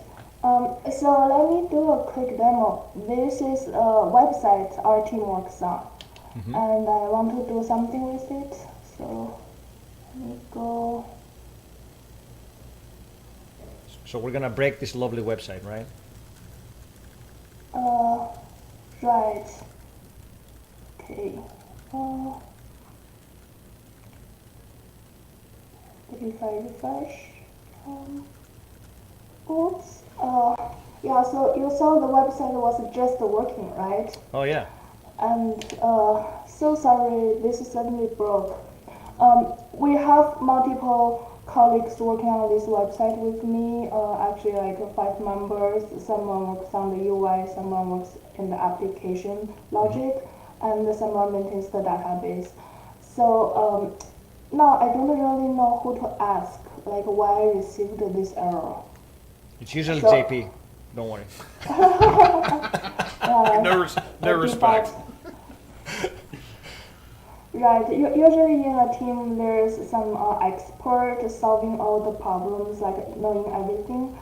So let me do a quick demo. This is a website our team works on, and I want to do something with it. So let me go. So we're gonna break this lovely website, right? Right. Okay. If I refresh. Oops. Yeah, so you saw the website was just working, right? Oh yeah. And so sorry, this suddenly broke. We have multiple colleagues working on this website with me, actually like 5 members. Someone works on the UI, someone works in the application logic, and someone maintains the database. So now I don't really know who to ask, like why I received this error. It's usually So- JP. Don't worry. No respect. Right. Usually in a team, there's some expert solving all the problems, like knowing everything.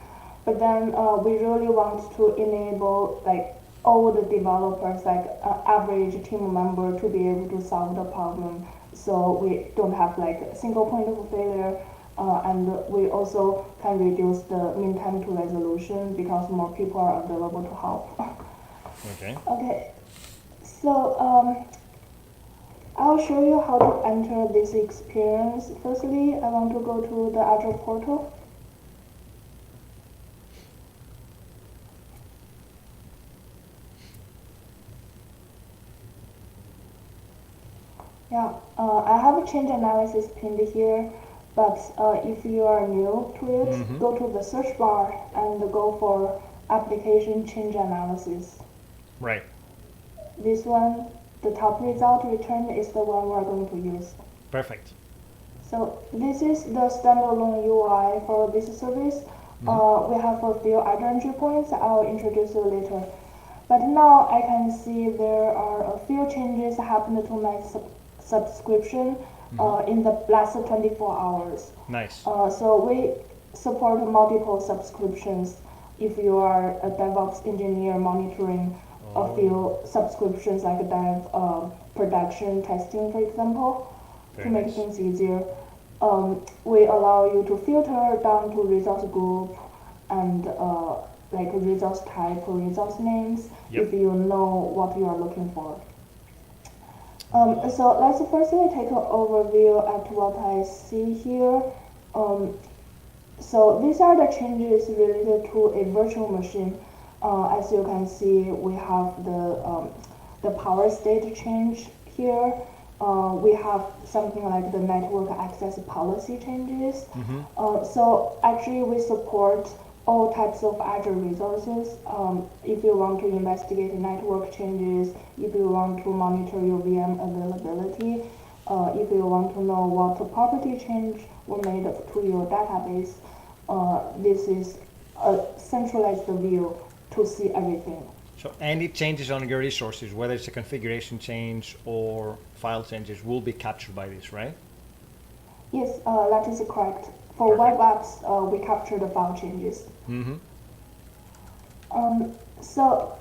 But then we really want to enable like all the developers, like average team member, to be able to solve the problem. So we don't have like a single point of failure. And we also can reduce the mean time to resolution because more people are available to help. Okay. Okay, so I'll show you how to enter this experience. Firstly, I want to go to the Azure portal. Yeah, I have a change analysis pinned here, but if you are new to it, go to the search bar and go for application change analysis. Right. This one, the top result returned is the one we're going to use. Perfect. So this is the standalone UI for this service. We have a few other entry points I'll introduce you later. But now I can see there are a few changes happened to my subscription in the last 24 hours. Nice. So we support multiple subscriptions if you are a DevOps engineer monitoring a few subscriptions like dev, production, testing, for example, Very to make nice. things easier. We allow you to filter down to resource group and like resource type or resource names Yep. if you know what you are looking for. So let's firstly take an overview at what I see here. So these are the changes related to a virtual machine. As you can see, we have the power state change here. We have something like the network access policy changes. So actually we support all types of Azure resources. If you want to investigate network changes, if you want to monitor your VM availability, if you want to know what property change were made to your database, this is a centralized view to see everything. So any changes on your resources, whether it's a configuration change or file changes, will be captured by this, right? Yes, that is correct. For web apps, we capture the file changes.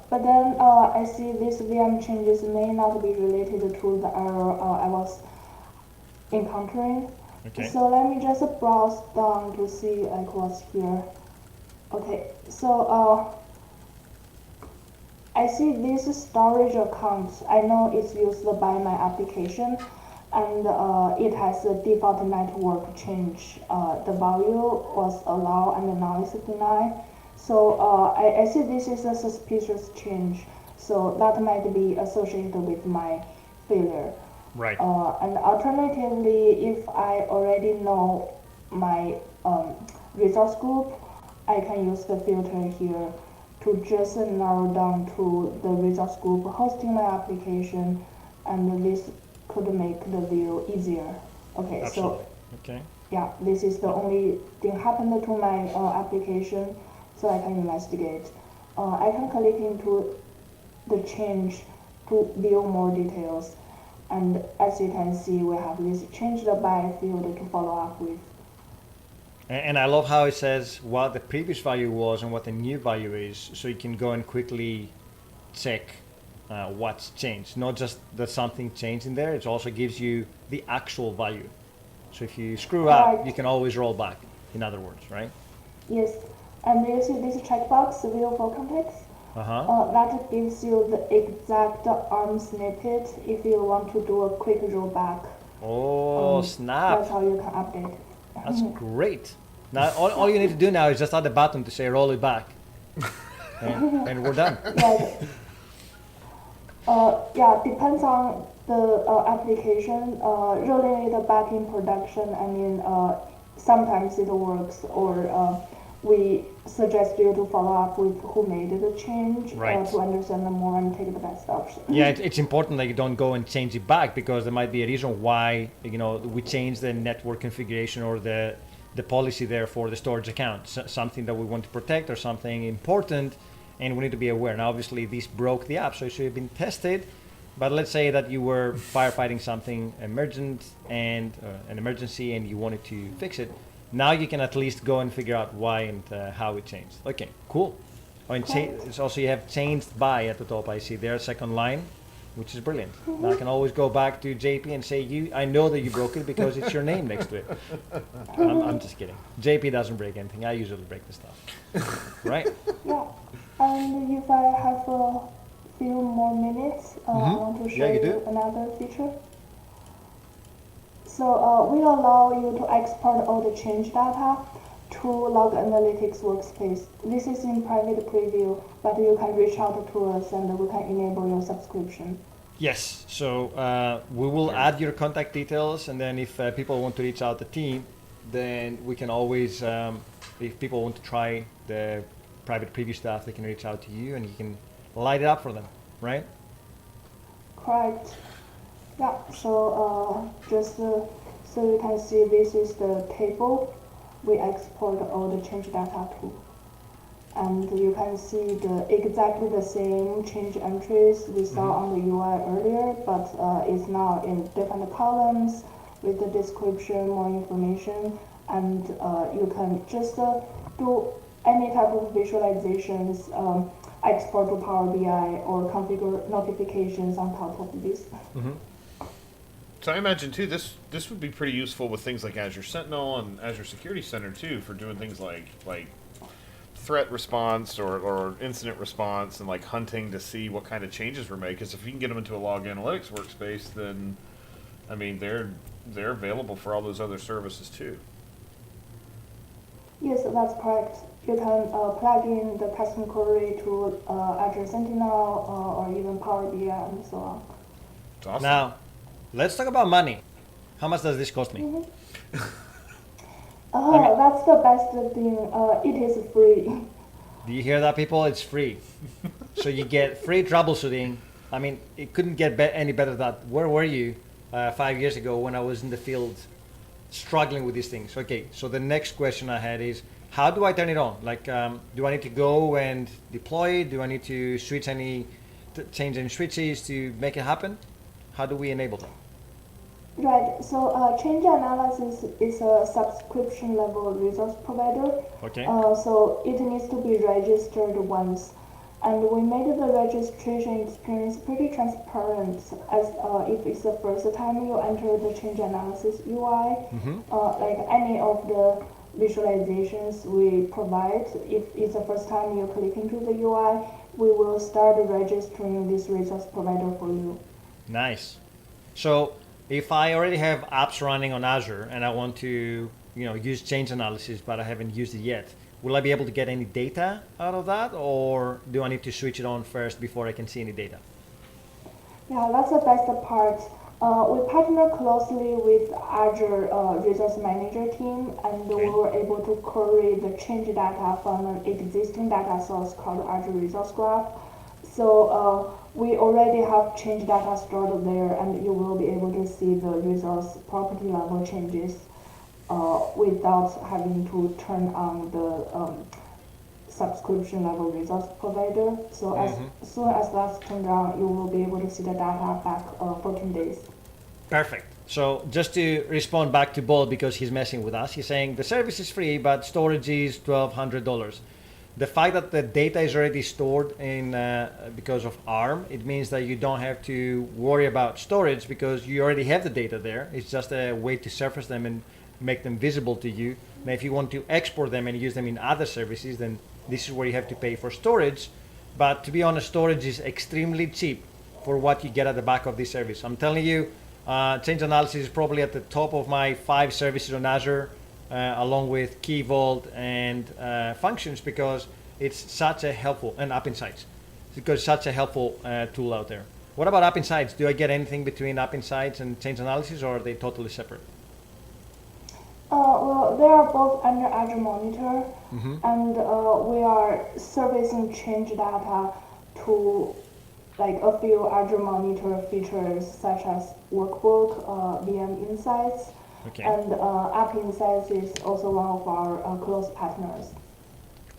But then I see these VM changes may not be related to the error I was encountering. Okay. So let me just browse down to see like what's here. Okay, so I see this storage account. I know it's used by my application, and it has a default network change. The value was allow and now it's deny. So I see this is a suspicious change. So that might be associated with my failure. Right. And alternatively, if I already know my resource group, I can use the filter here to just narrow down to the resource group hosting my application, and this could make the view easier. Okay, Absolutely. so Okay. yeah, this is the only thing happened to my application, so I can investigate. I can click into the change to view more details. And as you can see, we have this change the by field to follow up with. And I love how it says what the previous value was and what the new value is, so you can go and quickly check what's changed. Not just that something changed in there, it also gives you the actual value. So if you screw up, Right. you can always roll back, in other words, right? Yes, and you see this checkbox, view for context. That gives you the exact ARM snippet if you want to do a quick rollback. Oh, That's snap. how you can update. That's great. Now, all you need to do now is just add a button to say roll it back. and we're done. Yeah, depends on the application. Rolling it back in production, I mean, sometimes it works, or we suggest you to follow up with who made the change Right. to understand more and take the best option. Yeah, it's important that you don't go and change it back, because there might be a reason why we change the network configuration or the policy there for the storage account. Something that we want to protect or something important, and we need to be aware. Now, obviously, this broke the app, so it should have been tested. But let's say that you were firefighting something emergent and an emergency, and you wanted to fix it. Now you can at least go and figure out why and how it changed. Okay, cool. Oh, and it's also you have changed by at the top. I see there, second line, which is brilliant. Now I can always go back to JP and say, I know that you broke it because it's your name next to it. I'm just kidding. JP doesn't break anything. I usually break the stuff. Right? Yeah, and if I have a few more minutes, I want to show Yeah, you do. another feature. So we allow you to export all the change data to Log Analytics workspace. This is in private preview, but you can reach out to us and we can enable your subscription. Yes. So we will add your contact details, and then if people want to reach out the team, then we can always, if people want to try the private preview stuff, they can reach out to you, and you can light it up for them, right? Correct. Yeah, so just so you can see, this is the table we export all the change data to. And you can see exactly the same change entries we saw on the UI earlier, but it's now in different columns with the description, more information, and you can just do any type of visualizations, export to Power BI, or configure notifications on top of this. So I imagine too, this would be pretty useful with things like Azure Sentinel and Azure Security Center too, for doing things like threat response or incident response, and like hunting to see what kind of changes were made. Because if you can get them into a log analytics workspace, then I mean they're available for all those other services too. Yes, that's correct. You can plug in the custom query to Azure Sentinel or even Power BI and so on. It's awesome. Now, let's talk about money. How much does this cost me? That's the best thing. It is free. Do you hear that, people? It's free. So you get free troubleshooting. I mean, it couldn't get any better than that. Where were you 5 years ago when I was in the field struggling with these things? Okay, so the next question I had is, how do I turn it on? Like, do I need to go and deploy it? Do I need to switch change any switches to make it happen? How do we enable that? Right, so change analysis is a subscription level resource provider. Okay. So it needs to be registered once. And we made the registration experience pretty transparent, as if it's the first time you enter the change analysis UI, like any of the visualizations we provide, if it's the first time you click into the UI, we will start registering this resource provider for you. Nice. So if I already have apps running on Azure and I want to, use change analysis, but I haven't used it yet, will I be able to get any data out of that, or do I need to switch it on first before I can see any data? Yeah, that's the best part. We partner closely with Azure Resource Manager team, and we were able to query the change data from an existing data source called Azure Resource Graph. So we already have change data stored there, and you will be able to see the resource property level changes without having to turn on the subscription level resource provider. So as soon as that's turned on, you will be able to see the data back 14 days. Perfect. So just to respond back to Bolt, because he's messing with us, he's saying the service is free, but storage is $1,200. The fact that the data is already stored in because of ARM, it means that you don't have to worry about storage because you already have the data there. It's just a way to surface them and make them visible to you. Now, if you want to export them and use them in other services, then this is where you have to pay for storage. But to be honest, storage is extremely cheap for what you get at the back of this service. I'm telling you, change analysis is probably at the top of my 5 services on Azure, along with Key Vault and Functions, because it's such a helpful, and App Insights, because it's such a helpful tool out there. What about App Insights? Do I get anything between App Insights and change analysis, or are they totally separate? Well, they are both under Azure Monitor, and we are servicing change data to like a few Azure Monitor features such as Workbook, VM Insights, and App Insights is also one of our close partners.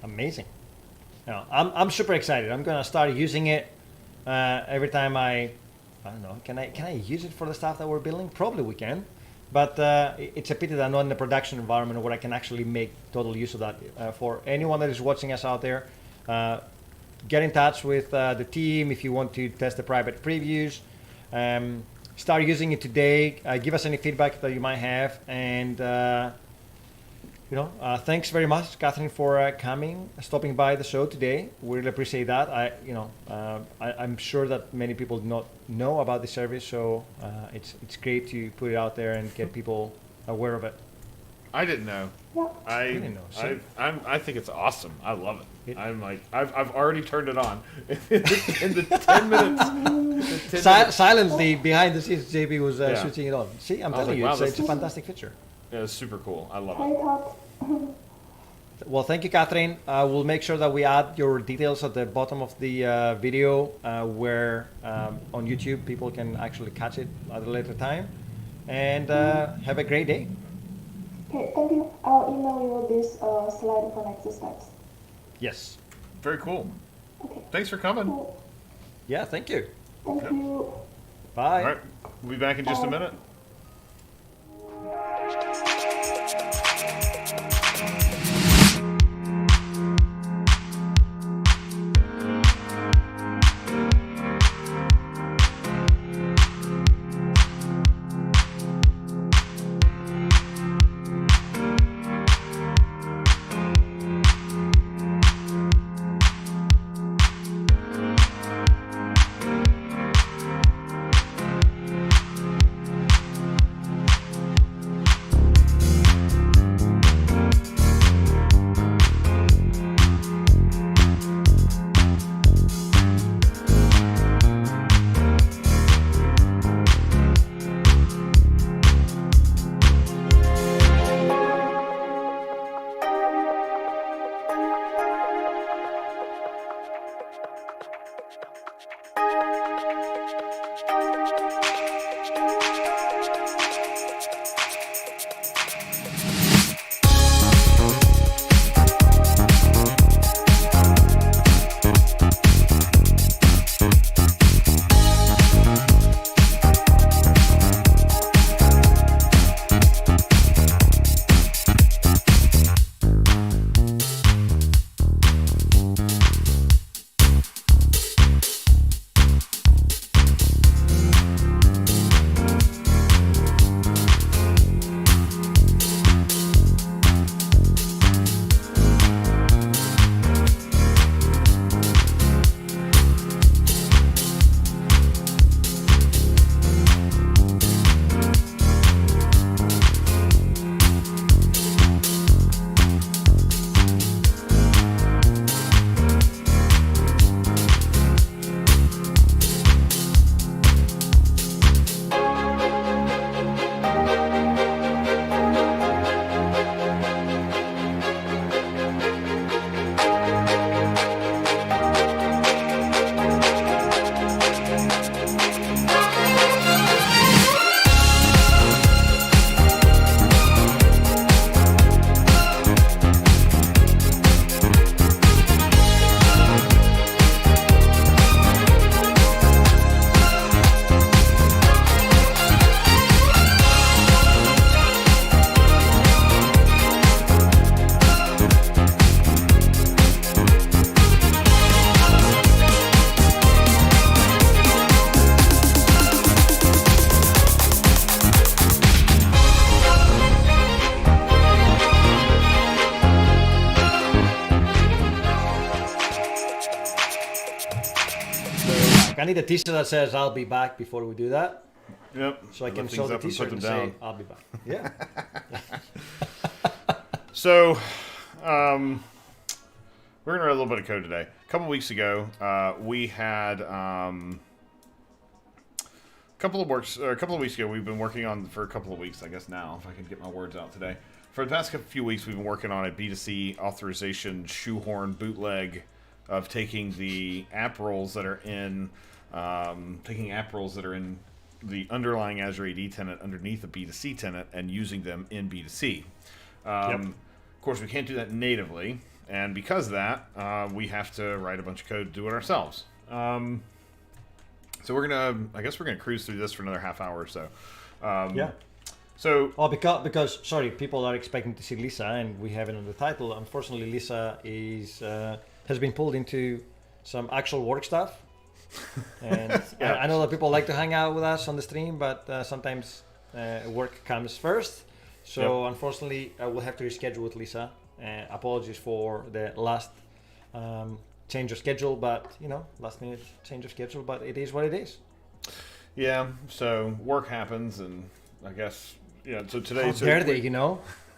Amazing. Now, I'm super excited. I'm gonna start using it every time I don't know. Can I use it for the stuff that we're building? Probably we can. But it's a pity that I'm not in a production environment where I can actually make total use of that. For anyone that is watching us out there, get in touch with the team if you want to test the private previews. Start using it today. Give us any feedback that you might have. And, thanks very much, Catherine, for stopping by the show today. We really appreciate that. I'm sure that many people do not know about the service, so it's great to put it out there and get people aware of it. I didn't know. Yeah. I didn't know. I think it's awesome. I love it. It- I'm like I've already turned it on in the 10 minutes. the 10 minutes. Silently behind the scenes, JB was Yeah. switching it on. See, I'm I was telling like, you, wow, it's a that's- fantastic feature. Yeah, it's super cool. I love Hi, it. Todd. Well, thank you, Catherine. We'll make sure that we add your details at the bottom of the video where on YouTube people can actually catch it at a later time. And have a great day. Okay, thank you. I'll email you this slide for next steps. Yes. Very cool. Okay. Thanks for coming. All Cool. Yeah, thank you. Thank you. Bye. right, we'll be back in just a minute. I need a t-shirt that says "I'll be back" before we do that, Yep. so I can Lift sew things the up and t-shirt put and them say down. "I'll be back." Yeah. So, we're gonna write a little bit of code today. A couple weeks ago, we had a couple of weeks ago, we've been working on for a couple of weeks, I guess now, if I can get my words out today. For the past few weeks, we've been working on a B2C authorization shoehorn bootleg of taking the app roles that are in the underlying Azure AD tenant underneath a B2C tenant and using them in B2C. Of course, we can't do that natively, and because of that, we have to write a bunch of code to do it ourselves. So I guess we're gonna cruise through this for another half hour or so. Yeah. So, Oh, because sorry, people are expecting to see Lisa, and we have it on the title. Unfortunately, Lisa has been pulled into some actual work stuff, and Yeah. I know that people like to hang out with us on the stream, but sometimes work comes first. So unfortunately, we'll have to reschedule with Lisa. Apologies for the last change of schedule, but last minute change of schedule. But it is what it is. yeah, so work happens, and I guess so today. How dare they?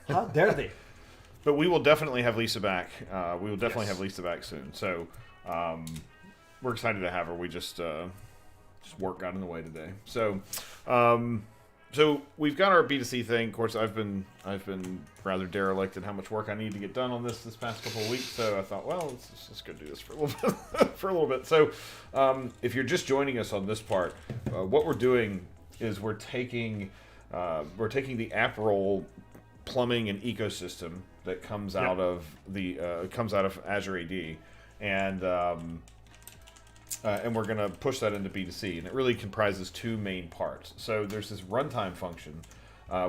How dare they? But we will definitely have Lisa back. We will definitely have Lisa back soon. So we're excited to have her. We just work got in the way today. So so we've got our B2C thing. Of course, I've been rather derelict in how much work I need to get done on this past couple of weeks. So I thought, well, let's just go do this for a little bit. So if you're just joining us on this part, what we're doing is we're taking the app role plumbing and ecosystem that comes out of Azure AD, and we're going to push that into B2C, and it really comprises two main parts. So there's this runtime function,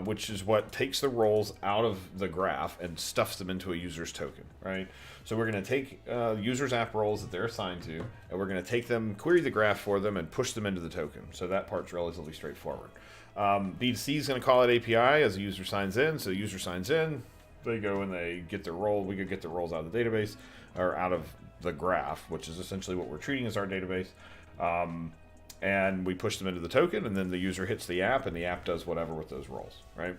which is what takes the roles out of the graph and stuffs them into a user's token, right? So we're going to take users' app roles that they're assigned to, and we're going to take them, query the graph for them, and push them into the token. So that part's relatively straightforward. B2C is going to call it API as a user signs in. So the user signs in, they go and they get their role. We could get the roles out of the database or out of the graph, which is essentially what we're treating as our database. And we push them into the token, and then the user hits the app, and the app does whatever with those roles, right?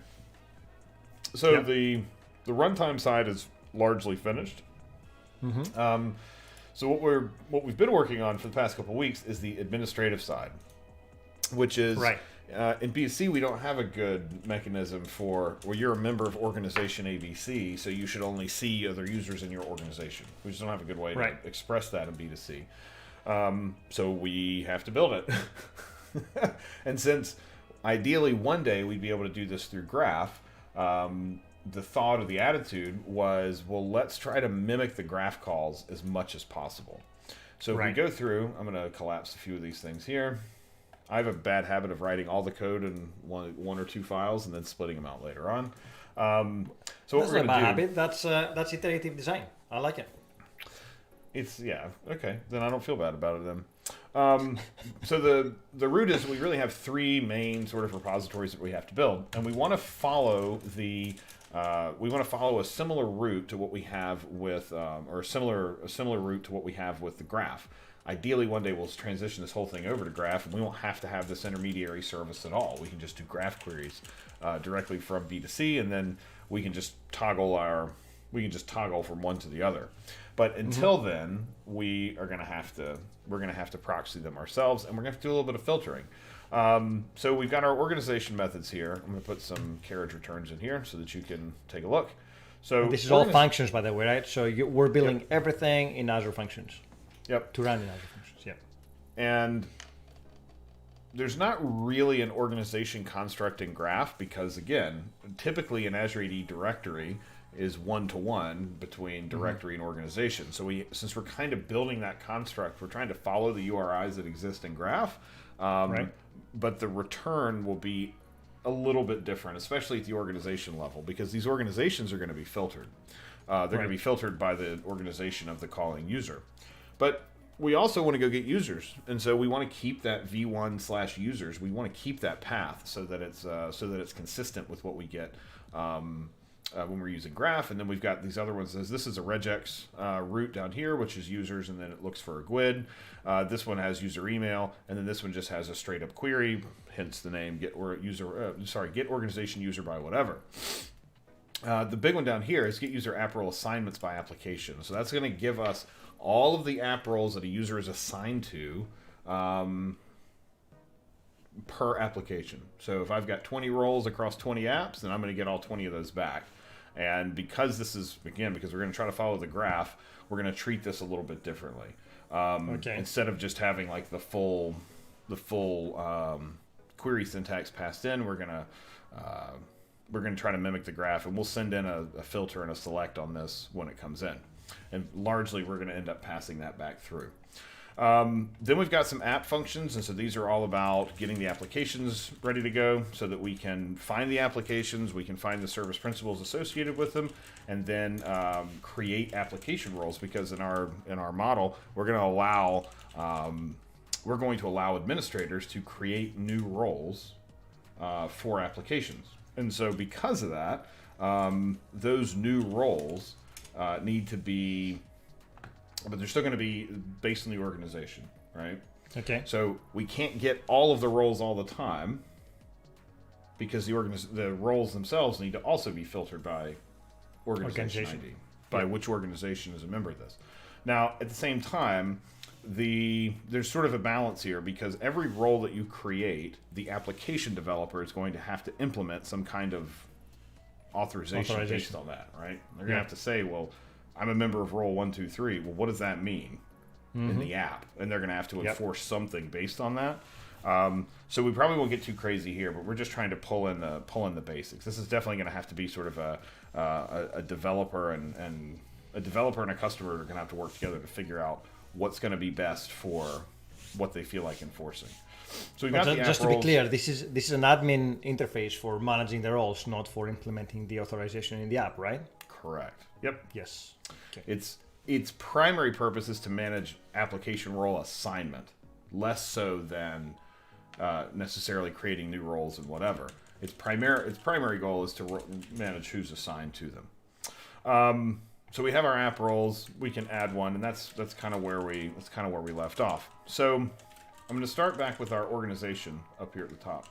So the runtime side is largely finished. So what we've been working on for the past couple of weeks is the administrative side, which is in B2C we don't have a good mechanism for, well, you're a member of organization ABC, so you should only see other users in your organization. We just don't have a good way to express that in B2C. So we have to build it. And since ideally one day we'd be able to do this through Graph, the thought or the attitude was, well, let's try to mimic the Graph calls as much as possible. So if we go through, I'm going to collapse a few of these things here. I have a bad habit of writing all the code in one or two files and then splitting them out later on. So what that's we're not a going bad to do... habit. That's iterative design. I like it. It's, yeah, okay. Then I don't feel bad about it then. So the root is we really have three main sort of repositories that we have to build, and we want to follow a similar route to what we have with, or a similar route to what we have with the Graph. Ideally, one day we'll transition this whole thing over to Graph, and we won't have to have this intermediary service at all. We can just do Graph queries directly from B2C, and then we can just toggle from one to the other. But until then, we're gonna have to proxy them ourselves, and we're gonna have to do a little bit of filtering. So we've got our organization methods here. I'm gonna put some carriage returns in here so that you can take a look. So And this is all functions, by the way, right? So we're building everything in Azure Functions. Yep. To run in Azure Functions. Yep. And there's not really an organization construct in Graph because, again, typically an Azure AD directory is one-to-one between directory and organization. So since we're kind of building that construct, we're trying to follow the URIs that exist in Graph, but the return will be a little bit different, especially at the organization level, because these organizations are going to be filtered. They're going to be filtered by the organization of the calling user. But we also want to go get users, and so we want to keep that v1/users. We want to keep that path so that it's consistent with what we get when we're using Graph. And then we've got these other ones. This is a regex route down here, which is users, and then it looks for a GUID. This one has user email, and then this one just has a straight up query, hence the name get organization user by whatever. The big one down here is get user app role assignments by application. So that's going to give us all of the app roles that a user is assigned to per application. So if I've got 20 roles across 20 apps, then I'm going to get all 20 of those back. And because this is, again, because we're going to try to follow the Graph, we're going to treat this a little bit differently. Instead of just having like the full query syntax passed in, we're going to try to mimic the Graph, and we'll send in a filter and a select on this when it comes in. And largely, we're going to end up passing that back through. Then we've got some app functions, and so these are all about getting the applications ready to go so that we can find the applications, we can find the service principals associated with them, and then create application roles, because in our model, we're going to allow administrators to create new roles for applications. And so because of that, those new roles need to be, but they're still going to be based on the organization, right? Okay. So we can't get all of the roles all the time because the roles themselves need to also be filtered by organization Organization. ID, by which organization is a member of this. Now, at the same time, there's sort of a balance here because every role that you create, the application developer is going to have to implement some kind of authorization based on that, right? They're going to have to say, well, I'm a member of role 1, 2, 3. Well, what does that mean in the app? And they're going to have to enforce something based on that. So we probably won't get too crazy here, but we're just trying to pull in the basics. This is definitely going to have to be sort of a developer and a developer and a customer are going to have to work together to figure out what's going to be best for what they feel like enforcing. So we've got the app just to roles. be clear, this is an admin interface for managing the roles, not for implementing the authorization in the app, right? Correct. Yep. Yes. Okay. Its primary purpose is to manage application role assignment, less so than necessarily creating new roles and whatever. Its primary goal is to manage who's assigned to them. So we have our app roles. We can add one, and that's kind of where we left off. So I'm going to start back with our organization up here at the top.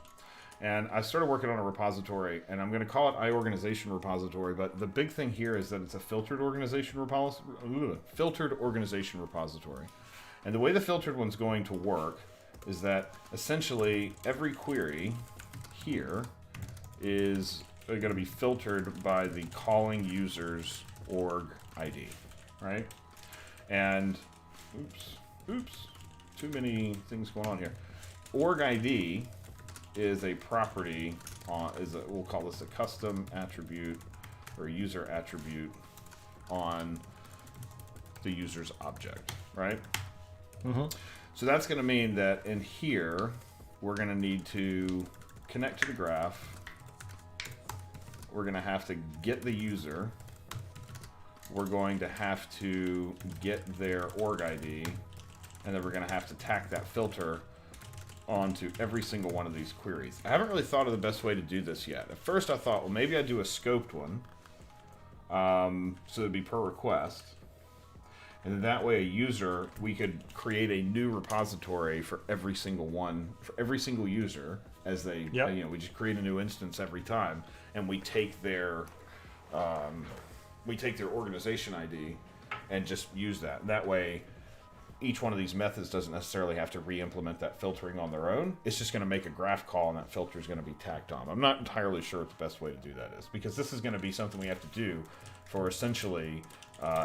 And I started working on a repository, and I'm going to call it iOrganization repository. But the big thing here is that it's a filtered organization repository. And the way the filtered one's going to work is that essentially every query here is going to be filtered by the calling user's org ID, right? And oops, too many things going on here. Org ID is a property we'll call this a custom attribute or a user attribute on the user's object, right? So that's going to mean that in here we're going to need to connect to the graph. We're going to have to get the user. We're going to have to get their org ID, and then we're going to have to tack that filter onto every single one of these queries. I haven't really thought of the best way to do this yet. At first I thought, well, maybe I'd do a scoped one, so it'd be per request, and then that way a user, we could create a new repository for every single one, for every single user, as they, we just create a new instance every time, and we take their organization ID and just use that. That way, each one of these methods doesn't necessarily have to re-implement that filtering on their own. It's just going to make a graph call, and that filter is going to be tacked on. I'm not entirely sure what the best way to do that is, because this is going to be something we have to do for essentially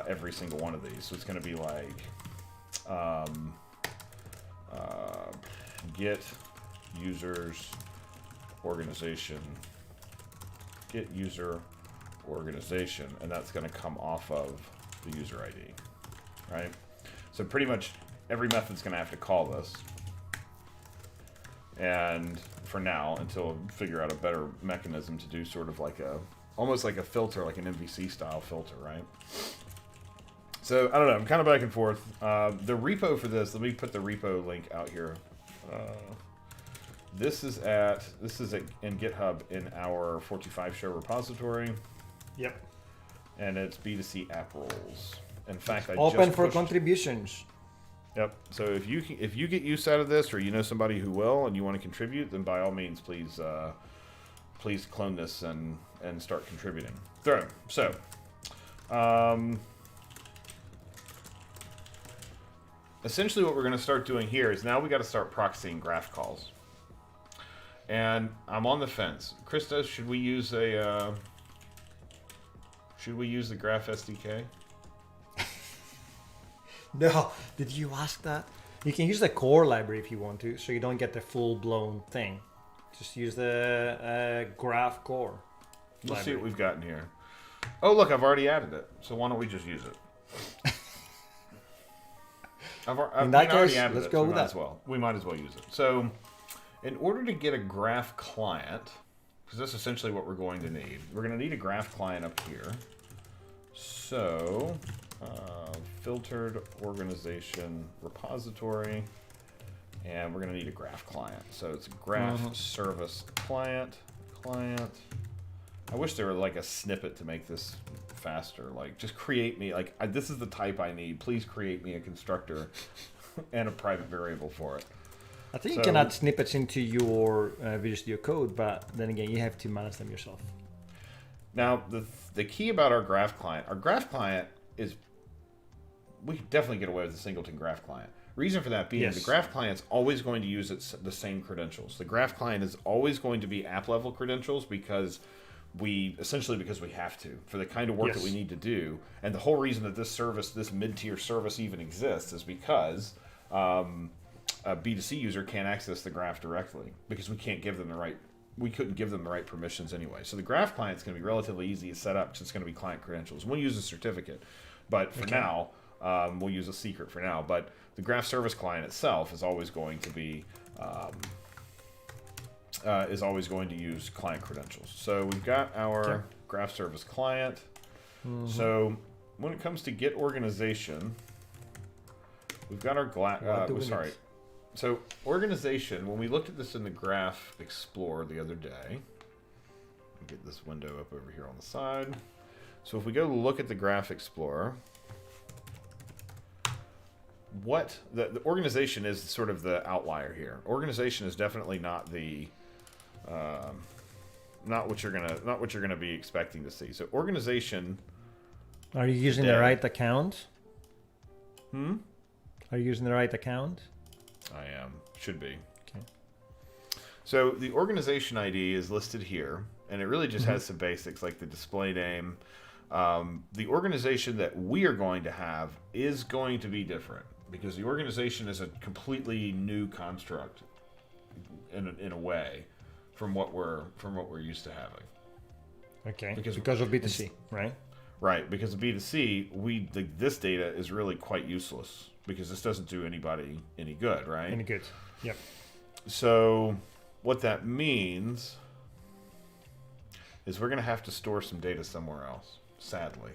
every single one of these. So it's going to be like get users organization, get user organization, and that's going to come off of the user ID, right? So pretty much every method's going to have to call this, and for now, until we figure out a better mechanism to do sort of like almost like a filter, like an MVC style filter, right? So I don't know, I'm kind of back and forth. The repo for this, let me put the repo link out here. This is in GitHub in our 45 show repository. Yep. And it's B2C app roles. In fact, I open just for pushed. Contributions. Yep. So if you get use out of this, or you know somebody who will, and you want to contribute, then by all means, please clone this and start contributing. So, essentially, what we're going to start doing here is now we got to start proxying graph calls. And I'm on the fence. Krista, should we use the Graph SDK? No, did you ask that? You can use the core library if you want to, so you don't get the full-blown thing. Just use the graph core. Let's see what we've got in here. Oh, look, I've already added it. So why don't we just use it? In that case, let's go with that. We might as well use it. So, in order to get a graph client, because that's essentially what we're going to need, we're going to need a graph client up here. So, filtered organization repository, and we're going to need a graph client. So it's graph service client. I wish there were like a snippet to make this faster. Like, just create me, like, this is the type I need. Please create me a constructor and a private variable for it. I think you can add snippets into your Visual Studio Code, but then again, you have to manage them yourself. Now, the key about our graph client is, we could definitely get away with a singleton graph client. Reason for that being, Yes. the graph client's always going to use the same credentials. The graph client is always going to be app level credentials because we have to, for the kind of work that we need to do. And the whole reason that this service, this mid-tier service even exists is because a B2C user can't access the graph directly because we couldn't give them the right permissions anyway. So the graph client's going to be relatively easy to set up because it's going to be client credentials. We'll use a certificate, but for now, we'll use a secret for now. But the graph service client itself is always going to be use client credentials. So we've got our graph service client. So when it comes to get organization, we've got our So organization, when we looked at this in the Graph Explorer the other day, get this window up over here on the side. So if we go look at the Graph Explorer, what the organization is sort of the outlier here. Organization is definitely not the not what you're gonna be expecting to see. So organization. Are you using the right account? Are you using the right account? I am. Should be. Okay. So the organization ID is listed here, and it really just has some basics like the display name. The organization that we are going to have is going to be different because the organization is a completely new construct in a way from what we're used to having. Okay. Because of B2C, right? Right, because of B2C, this data is really quite useless because this doesn't do anybody any good, right? Any good. Yep. So what that means is we're going to have to store some data somewhere else, sadly.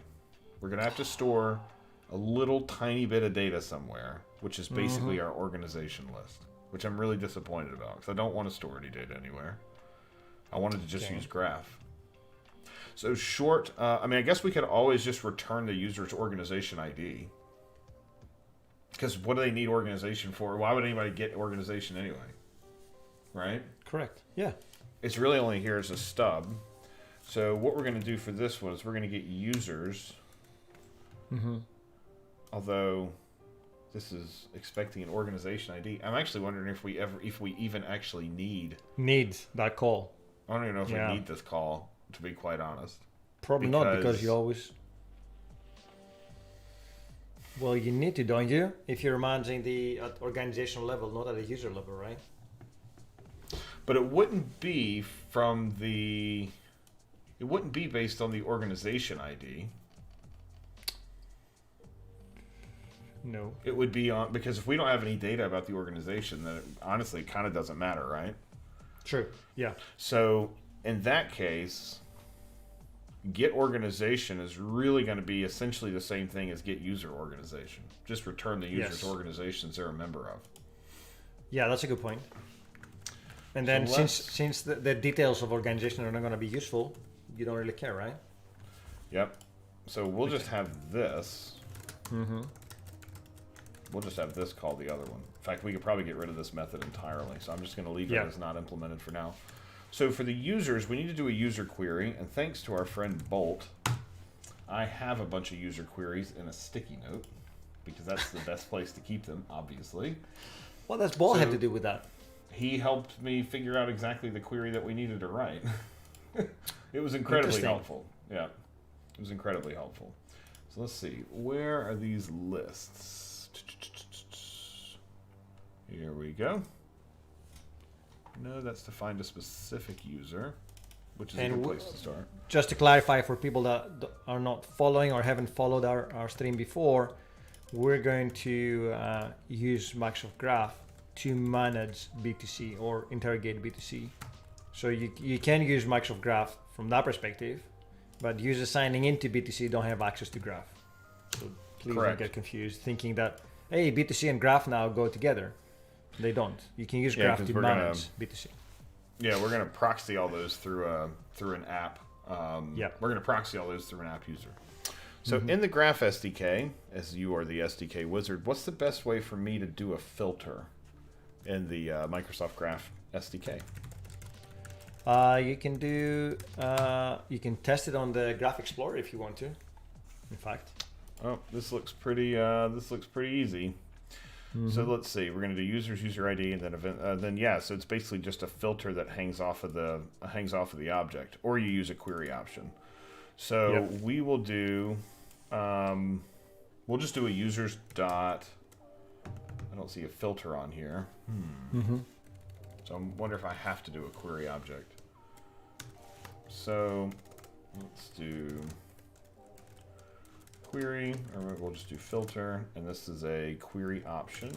We're going to have to store a little tiny bit of data somewhere, which is basically our organization list, which I'm really disappointed about because I don't want to store any data anywhere. I wanted to just use graph. So I guess we could always just return the user's organization ID. Because what do they need organization for? Why would anybody get organization anyway? Right? Correct. Yeah. It's really only here as a stub. So what we're going to do for this one is we're going to get users. Although this is expecting an organization ID. I'm actually wondering if we even actually need that call. I don't even know if we need this call, to be quite honest. Probably not, because you always... Well, you need to, don't you? If you're managing at organizational level, not at a user level, right? But it wouldn't be based on the organization ID. No. It would be on, because if we don't have any data about the organization, then it honestly kind of doesn't matter, right? True. Yeah. So in that case, get organization is really going to be essentially the same thing as get user organization. Just return the user's organizations they're a member of. Yeah, that's a good point. And then since the details of organization are not going to be useful, you don't really care, right? Yep. So we'll just have this. We'll just have this called the other one. In fact, we could probably get rid of this method entirely. So I'm just going to leave it as not implemented for now. So for the users, we need to do a user query. And thanks to our friend Bolt, I have a bunch of user queries in a sticky note because that's the best place to keep them, obviously. What does Bolt have to do with that? He helped me figure out exactly the query that we needed to write. It was incredibly helpful. Yeah, it was incredibly helpful. So let's see. Where are these lists? Here we go. No, that's to find a specific user, which is a good place to start. Just to clarify for people that are not following or haven't followed our stream before, we're going to use Microsoft Graph to manage B2C or interrogate B2C. So you can use Microsoft Graph from that perspective, but users signing into B2C don't have access to Graph. So please don't get confused thinking that, hey, B2C and Graph now go together. They don't. You can use Graph to manage B2C. Yeah, we're going to proxy all those through an app. We're going to proxy all those through an app user. So in the Graph SDK, as you are the SDK wizard, what's the best way for me to do a filter in the Microsoft Graph SDK? You can do. You can test it on the Graph Explorer if you want to. In fact. Oh, this looks pretty. This looks pretty easy. So let's see. We're going to do users, user ID, and then event. Then yeah. So it's basically just a filter that hangs off of the object, or you use a query option. So we will do. We'll just do a users dot. I don't see a filter on here. So I wonder if I have to do a query object. So let's do query, or we'll just do filter, and this is a query option.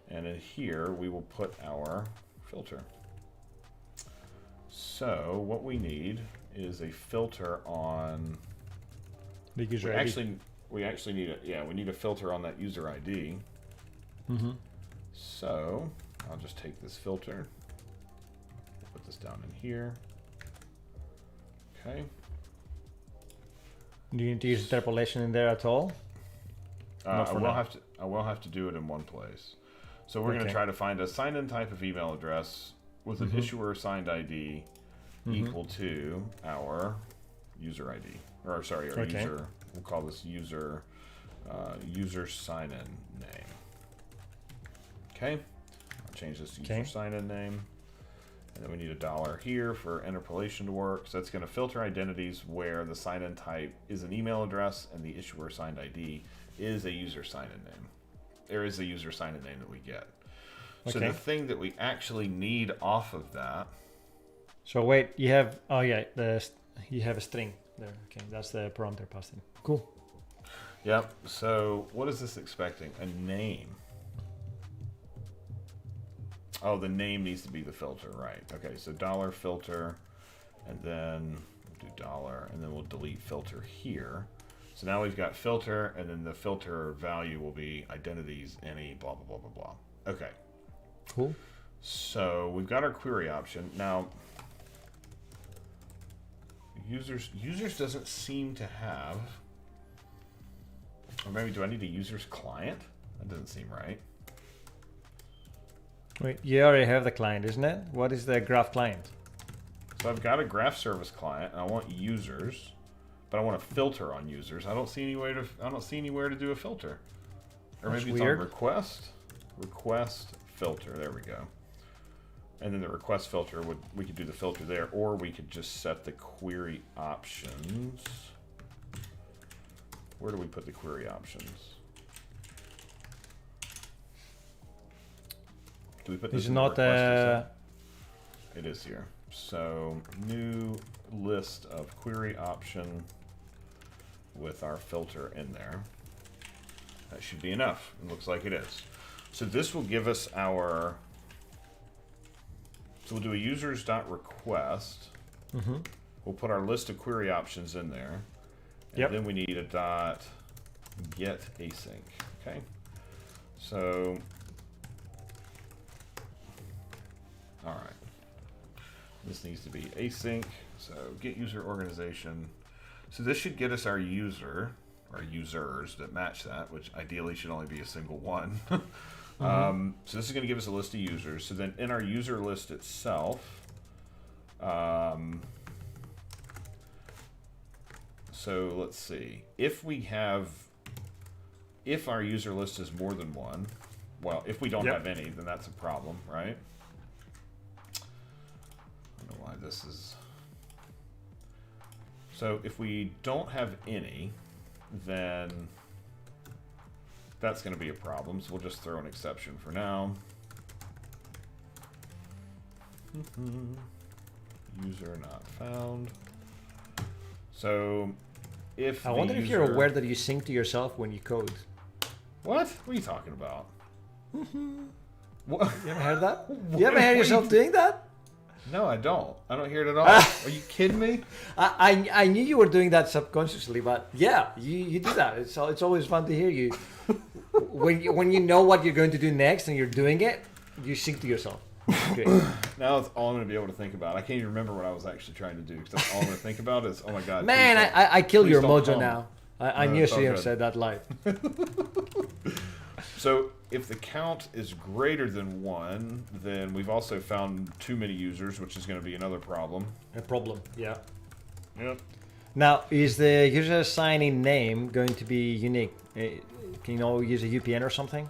And in here we will put our filter. So what we need is a filter on The user ID. We actually need we need a filter on that user ID. So I'll just take this filter, put this down in here. Okay. Do you need to use interpolation in there at all? I will have to do it in one place. So we're going to try to find a sign-in type of email address with an issuer assigned ID equal to our user ID, or sorry, our user. We'll call this user sign-in name. Okay. I'll change this to user sign-in name. And then we need $1 here for interpolation to work. So that's going to filter identities where the sign-in type is an email address and the issuer assigned ID is a user sign-in name. There is a user sign-in name that we get. So the thing that we actually need off of that. So wait, you have you have a string there. Okay, that's the parameter passed in. Cool. Yep. So what is this expecting? A name. Oh, the name needs to be the filter, right? Okay, so $filter, and then we'll do $, and then we'll delete filter here. So now we've got filter, and then the filter value will be identities, any, blah, blah, blah, blah, blah. Okay. Cool. So we've got our query option. Now, users doesn't seem to have, or maybe do I need a users client? That doesn't seem right. Wait, you already have the client, isn't it? What is the graph client? So I've got a graph service client, and I want users, but I want a filter on users. I don't see anywhere to do a filter. Or maybe it's on request filter. There we go. And then the request filter we could do the filter there, or we could just set the query options. Where do we put the query options? Do we put this in the request? It is here. So new list of query option with our filter in there. That should be enough. It looks like it is. So this will give us our. So we'll do a users.request. We'll put our list of query options in there. And then we need a dot get async. Okay. So. All right. This needs to be async. So get user organization. So this should get us our user, or users that match that, which ideally should only be a single one. So this is going to give us a list of users. So then in our user list itself, so let's see. If our user list is more than one, well, if we don't have any, then that's a problem, right? Why this is. So if we don't have any, then that's going to be a problem. So we'll just throw an exception for now. User not found. So if I wonder if you're aware that you sync to yourself when you code. What? What are you talking about? What? You ever heard that? You ever heard yourself doing that? No, I don't. I don't hear it at all. Are you kidding me? I knew you were doing that subconsciously, but yeah, you do that. It's always fun to hear you. When you know what you're going to do next and you're doing it, you sync to yourself. Great. Now that's all I'm going to be able to think about. I can't even remember what I was actually trying to do, because that's all I'm going to think about is, oh my God. Man, I killed your mojo call now. I knew I shouldn't have said that live. So if the count is greater than 1, then we've also found too many users, which is going to be another problem. A problem, yeah. Yep. Now, is the user sign-in name going to be unique? Can you use a UPN or something?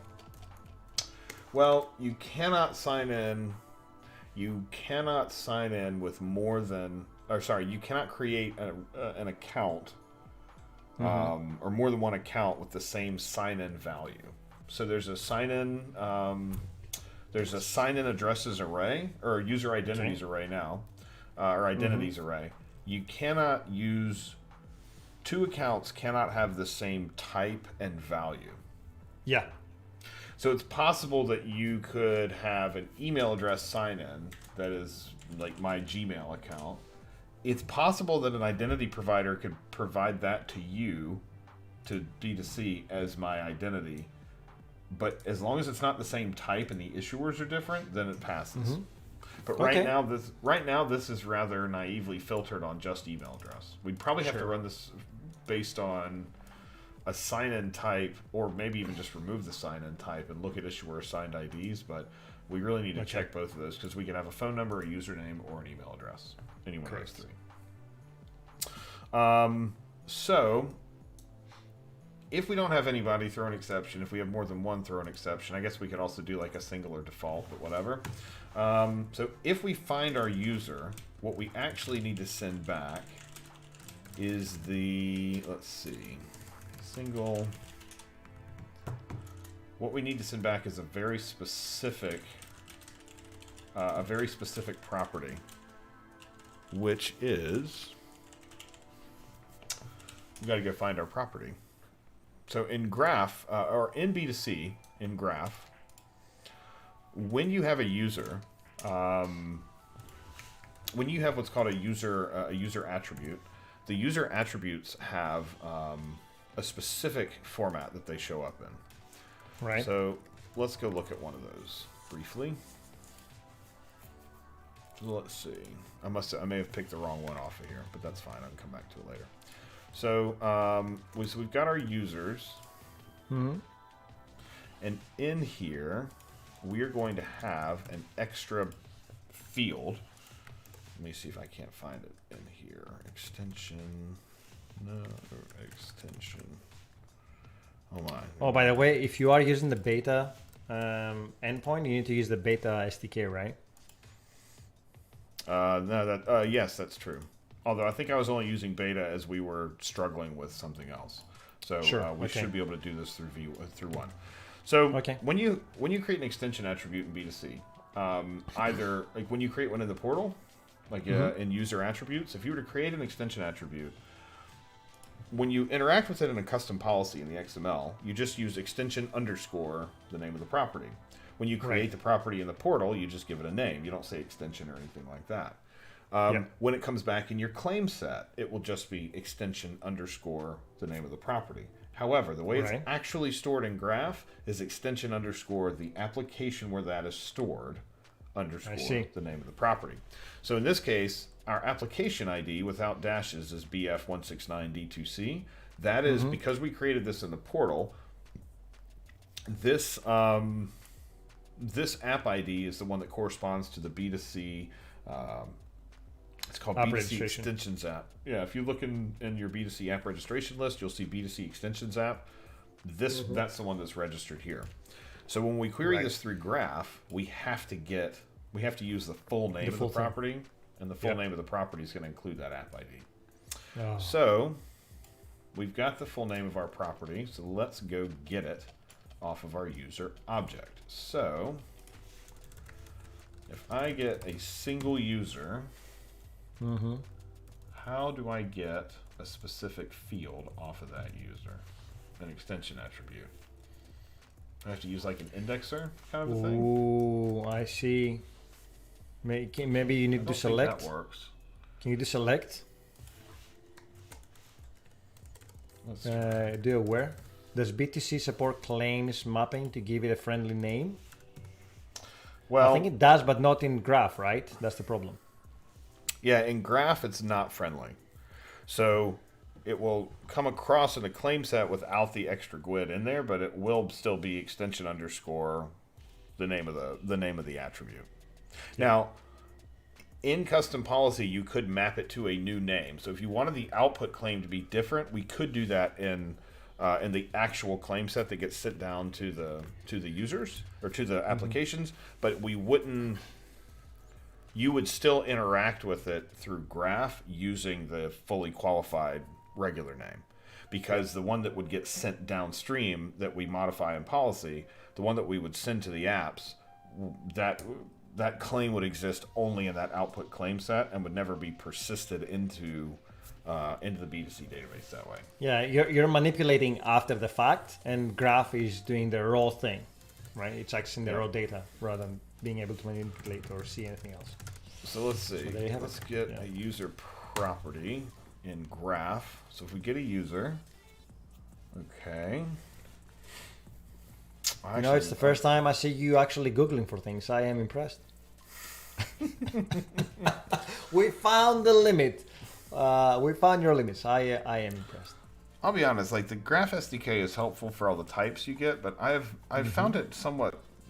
Well, you cannot sign in. You cannot sign in with more than, or sorry, you cannot create an account or more than one account with the same sign-in value. So there's a sign-in addresses array or user identities array now, or identities array. You cannot use, two accounts cannot have the same type and value. Yeah. So it's possible that you could have an email address sign-in that is like my Gmail account. It's possible that an identity provider could provide that to you, to B2C, as my identity. But as long as it's not the same type and the issuers are different, then it passes. But right now this is rather naively filtered on just email address. We'd probably have to run this based on a sign-in type, or maybe even just remove the sign-in type and look at issuer assigned IDs. But we really need to check both of those, because we can have a phone number, a username, or an email address. Any one of those three. So if we don't have anybody, throw an exception. If we have more than one, throw an exception. I guess we could also do like a single or default, but whatever. So if we find our user, what we actually need to send back is the, let's see, single. What we need to send back is a very specific property, which is, we got to go find our property. So in Graph, or in B2C, in Graph, when you have a user, when you have what's called a user attribute, the user attributes have a specific format that they show up in. Right. So let's go look at one of those briefly. Let's see. I may have picked the wrong one off of here, but that's fine. I can come back to it later. So, we've got our users, and in here we are going to have an extra field. Let me see if I can't find it in here. Extension, no extension. Oh my. Oh, by the way, if you are using the beta endpoint, you need to use the beta SDK, right? Yes, that's true. Although I think I was only using beta as we were struggling with something else. So we should be able to do this through one. So when you create an extension attribute in B2C, either like when you create one in the portal, like in user attributes, if you were to create an extension attribute, when you interact with it in a custom policy in the XML, you just use extension underscore the name of the property. When you create the property in the portal, you just give it a name. You don't say extension or anything like that. When it comes back in your claim set, it will just be extension underscore the name of the property. However, the way it's actually stored in Graph is extension underscore the application where that is stored underscore the name of the property. So in this case, our application ID without dashes is BF169D2C. That is because we created this in the portal. This this app ID is the one that corresponds to the B2C. It's called app B2C Extensions app. Yeah, if you look in your B2C app registration list, you'll see B2C Extensions app. That's the one that's registered here. So when we query this through Graph, we have to use the full name of the property, and the full name of the property is going to include that app ID. Oh. So we've got the full name of our property. So let's go get it off of our user object. So if I get a single user, how do I get a specific field off of that user? An extension attribute. I have to use like an indexer kind of a thing. Ooh, I see. Maybe you need to select. That works. Can you do select? Do a where? Does B2C support claims mapping to give it a friendly name? Well, I think it does, but not in Graph, right? That's the problem. Yeah, in Graph, it's not friendly. So it will come across in a claim set without the extra GUID in there, but it will still be extension underscore the name of the attribute. Now, in custom policy, you could map it to a new name. So if you wanted the output claim to be different, we could do that in the actual claim set that gets sent down to the users or to the applications, but we wouldn't. You would still interact with it through Graph using the fully qualified regular name, because the one that would get sent downstream that we modify in policy, the one that we would send to the apps, that claim would exist only in that output claim set and would never be persisted into the B2C database that way. Yeah, you're manipulating after the fact, and Graph is doing the raw thing, right? It's accessing the raw data rather than being able to manipulate or see anything else. So let's see. So there you have let's it. get a user property in Graph. So if we get a user, okay. You know, it's the first time I see you actually Googling for things. I am impressed. We found the limit. We found your limits. I am impressed. I'll be honest, like the Graph SDK is helpful for all the types you get, but I've found it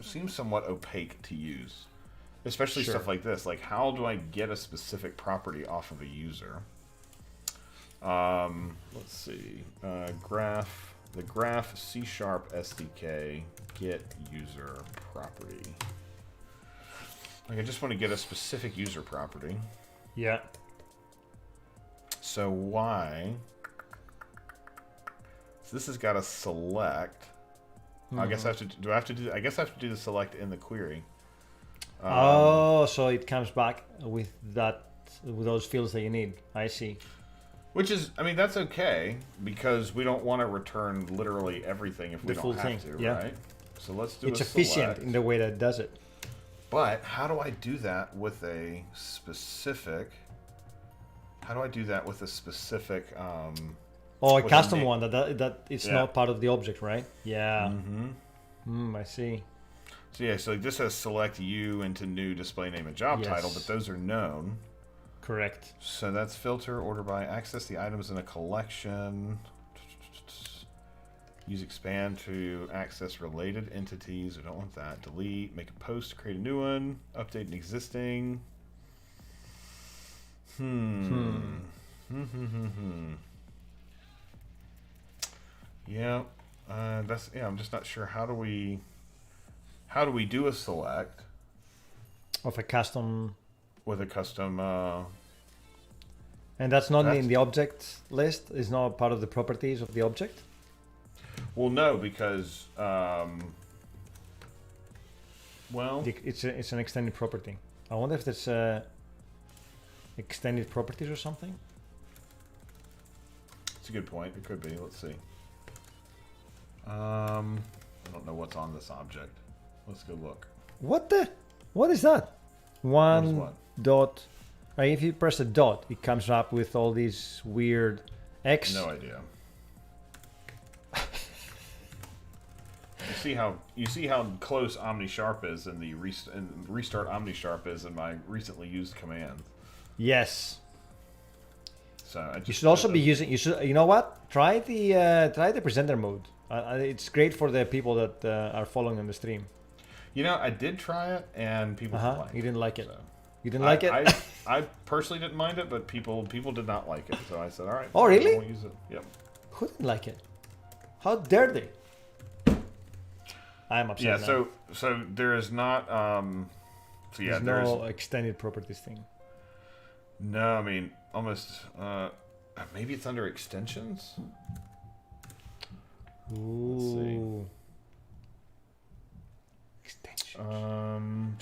seems somewhat opaque to use. Especially stuff like this. Like, how do I get a specific property off of a user? Let's see. The Graph C# SDK get user property. Like, I just want to get a specific user property. Yeah. So why? So this has got a select. I guess I have to. Do I have to do? I guess I have to do the select in the query. So it comes back with those fields that you need. I see. Which is, I mean, that's okay because we don't want to return literally everything if we don't have to, right? So let's do. It's a efficient select. in the way that it does it. But how do I do that with a specific? How do I do that with a specific? A custom one that it's not part of the object, right? Yeah. I see. So yeah, so this has select you into new display name and job title, but those are known. Correct. So that's filter, order by, access the items in a collection. Use expand to access related entities. We don't want that. Delete, make a post, create a new one, update an existing. Yeah, I'm just not sure. How do we do a select Of a custom. with a custom? And that's not in the object list. It's not part of the properties of the object. Well, no, because It's an extended property. I wonder if there's extended properties or something. it's a good point. It could be. Let's see. I don't know what's on this object. Let's go look. What is that? One what? dot. Right, if you press a dot, it comes up with all these weird X. No idea. You see how close OmniSharp is and the restart OmniSharp is in my recently used commands. Yes. So You should also be using. You know what? Try the presenter mode. It's great for the people that are following on the stream. You know, I did try it and people complained. You didn't like it. So. You didn't like it? I personally didn't mind it, but people did not like it. So I said, all right. Oh, really? I won't use it. Yep. Who didn't like it? How dare they? I am upset. Yeah. now. So there is not. So yeah, There's no extended properties thing. No, I mean almost. Maybe it's under extensions. Ooh. Let's see. Extension.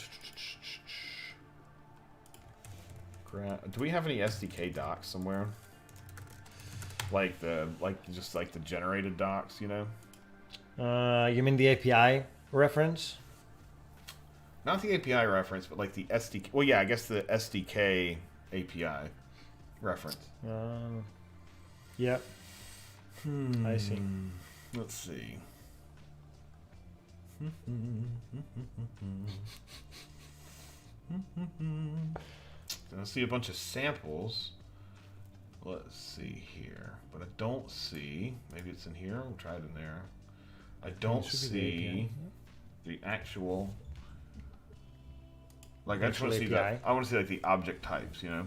Do we have any SDK docs somewhere? Like the generated docs, you know? You mean the API reference? Not the API reference, but like the SDK. Well, yeah, I guess the SDK API reference. Yeah. I see. Let's see. I see a bunch of samples. let's see here. But I don't see, maybe it's in here, we'll try it in there. I don't see the actual, like I just want to see that, I want to see like the object types, you know?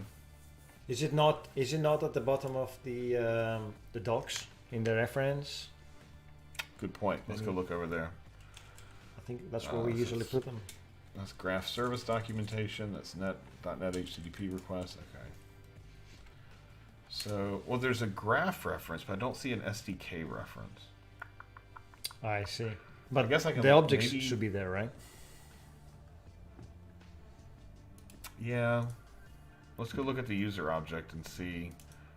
Is it not at the bottom of the docs in the reference? Good point. Let's go look over there. I think that's where we usually put them. That's graph service documentation. That's .NET HTTP request. Okay. So, well, there's a graph reference, but I don't see an SDK reference. I see. But I guess I can the objects maybe, should be there, right? Yeah. Let's go look at the user object and see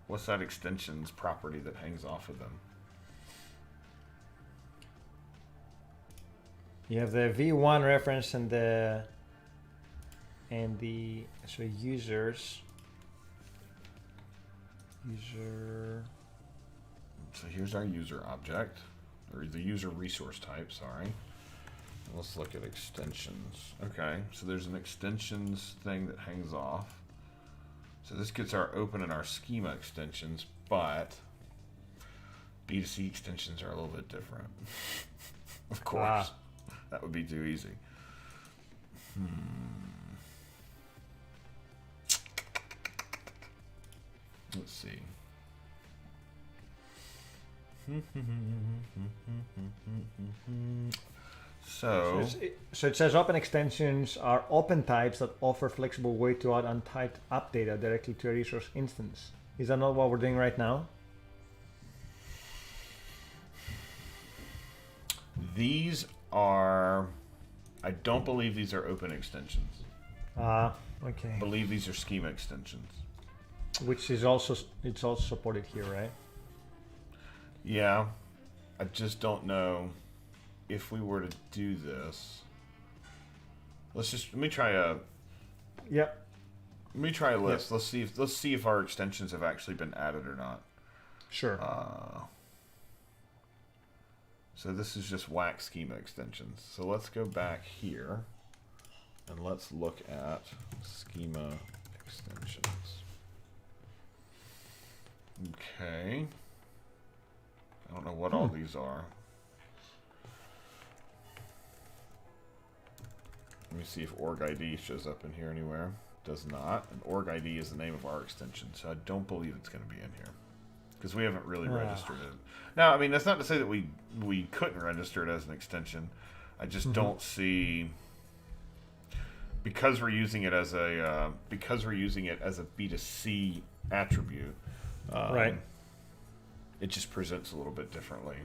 what's that extensions property that hangs off of them. You have the v1 reference and the so users user. So here's our user object, or the user resource type. Sorry. Let's look at extensions. Okay, so there's an extensions thing that hangs off. So this gets our open and our schema extensions, but B2C extensions are a little bit different. Of course. That would be too easy. Let's see. So it says open extensions are open types that offer flexible way to add untyped app data directly to a resource instance. Is that not what we're doing right now? These are, I don't believe these are open extensions. Okay. I believe these are schema extensions. Which is also, it's also supported here, right? Yeah, I just don't know if we were to do this. Let me try a. Yep. Let me try a list. Yep. Let's see if our extensions have actually been added or not. Sure. So this is just whack schema extensions. So let's go back here and let's look at schema extensions. Okay. I don't know what all these are. Let me see if org ID shows up in here anywhere. Does not. And org ID is the name of our extension, so I don't believe it's going to be in here because we haven't really registered it. Now, I mean, that's not to say that we couldn't register it as an extension. I just don't see, because we're using it as a B2C attribute. Right. It just presents a little bit differently.